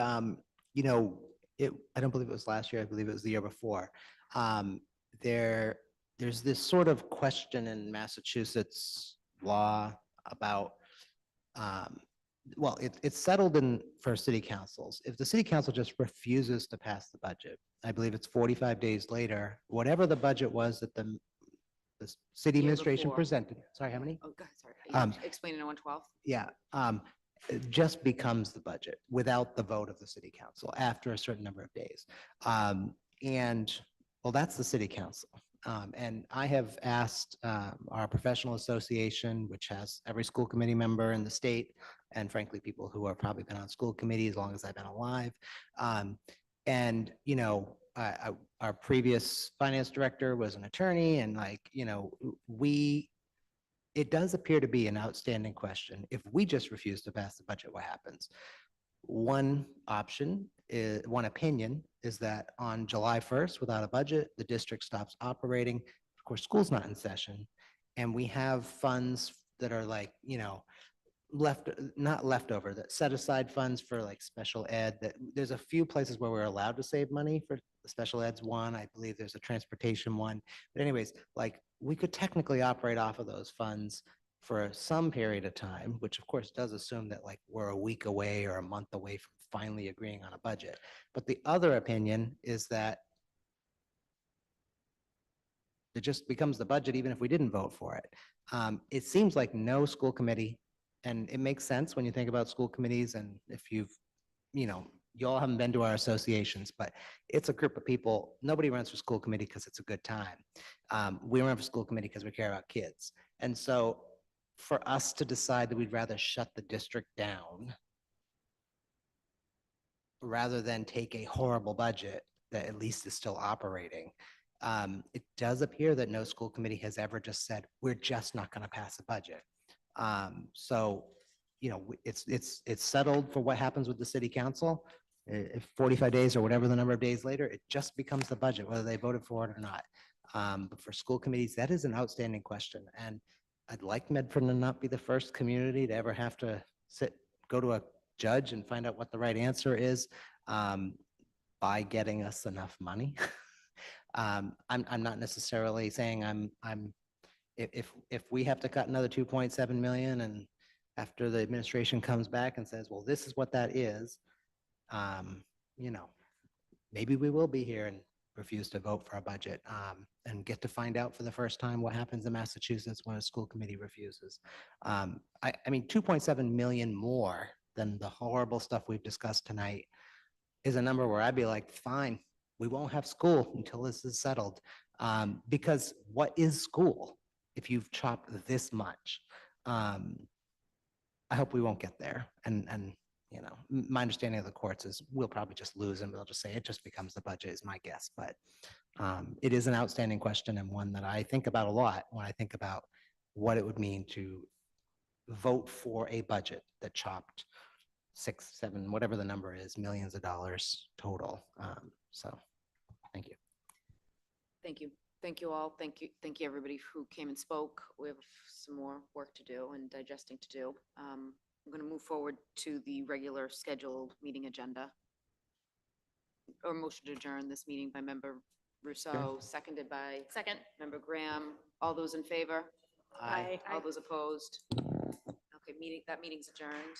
you know, I don't believe it was last year. I believe it was the year before. There's this sort of question in Massachusetts law about, well, it's settled for city councils. If the city council just refuses to pass the budget, I believe it's 45 days later, whatever the budget was that the city Year administration before. presented. Sorry, how many? Oh, go ahead, sorry. Explain it in 112. Yeah, it just becomes the budget without the vote of the city council after a certain number of days. And, well, that's the city council. And I have asked our professional association, which has every school committee member in the state, and frankly, people who have probably been on school committee as long as I've been alive. And, you know, our previous finance director was an attorney, and like, you know, it does appear to be an outstanding question. If we just refuse to pass the budget, what happens? One opinion is that on July 1st, without a budget, the district stops operating. Of course, school's not in session. And we have funds that are like, you know, not leftover, that set aside funds for like special ed, that there's a few places where we're allowed to save money for the special ed's one. I believe there's a transportation one. But anyways, like we could technically operate off of those funds for some period of time, which of course does assume that like we're a week away or a month away from finally agreeing on a budget. But the other opinion is that it just becomes the budget even if we didn't vote for it. It seems like no school committee, and it makes sense when you think about school committees, and if you all haven't been to our associations, but it's a group of people. Nobody runs for school committee because it's a good time. We run for school committee because we care about kids. And so for us to decide that we'd rather shut the district down rather than take a horrible budget that at least is still operating. It does appear that no school committee has ever just said, we're just not going to pass a budget. So, you know, it's settled for what happens with the city council. If 45 days or whatever the number of days later, it just becomes the budget, whether they voted for it or not. But for school committees, that is an outstanding question. And I'd like Medford to not be the first community to ever have to go to a judge and find out what the right answer is by getting us enough money. I'm not necessarily saying if we have to cut another 2.7 million and after the administration comes back and says, well, this is what that is, you know, maybe we will be here and refuse to vote for a budget and get to find out for the first time what happens in Massachusetts when a school committee refuses. I mean, 2.7 million more than the horrible stuff we've discussed tonight is a number where I'd be like, fine, we won't have school until this is settled. Because what is school if you've chopped this much? I hope we won't get there. And you know, my understanding of the courts is we'll probably just lose and they'll just say it just becomes the budget is my guess. But it is an outstanding question and one that I think about a lot when I think about what it would mean to vote for a budget that chopped 6, 7, whatever the number is, millions of dollars total. So thank you. Thank you. Thank you all. Thank you, everybody who came and spoke. We have some more work to do and digesting to do. I'm going to move forward to the regular scheduled meeting agenda. Or motion to adjourn this meeting by Member Rousseau, seconded by Member Graham. All those in favor? Aye. All those opposed? Okay, that meeting's adjourned.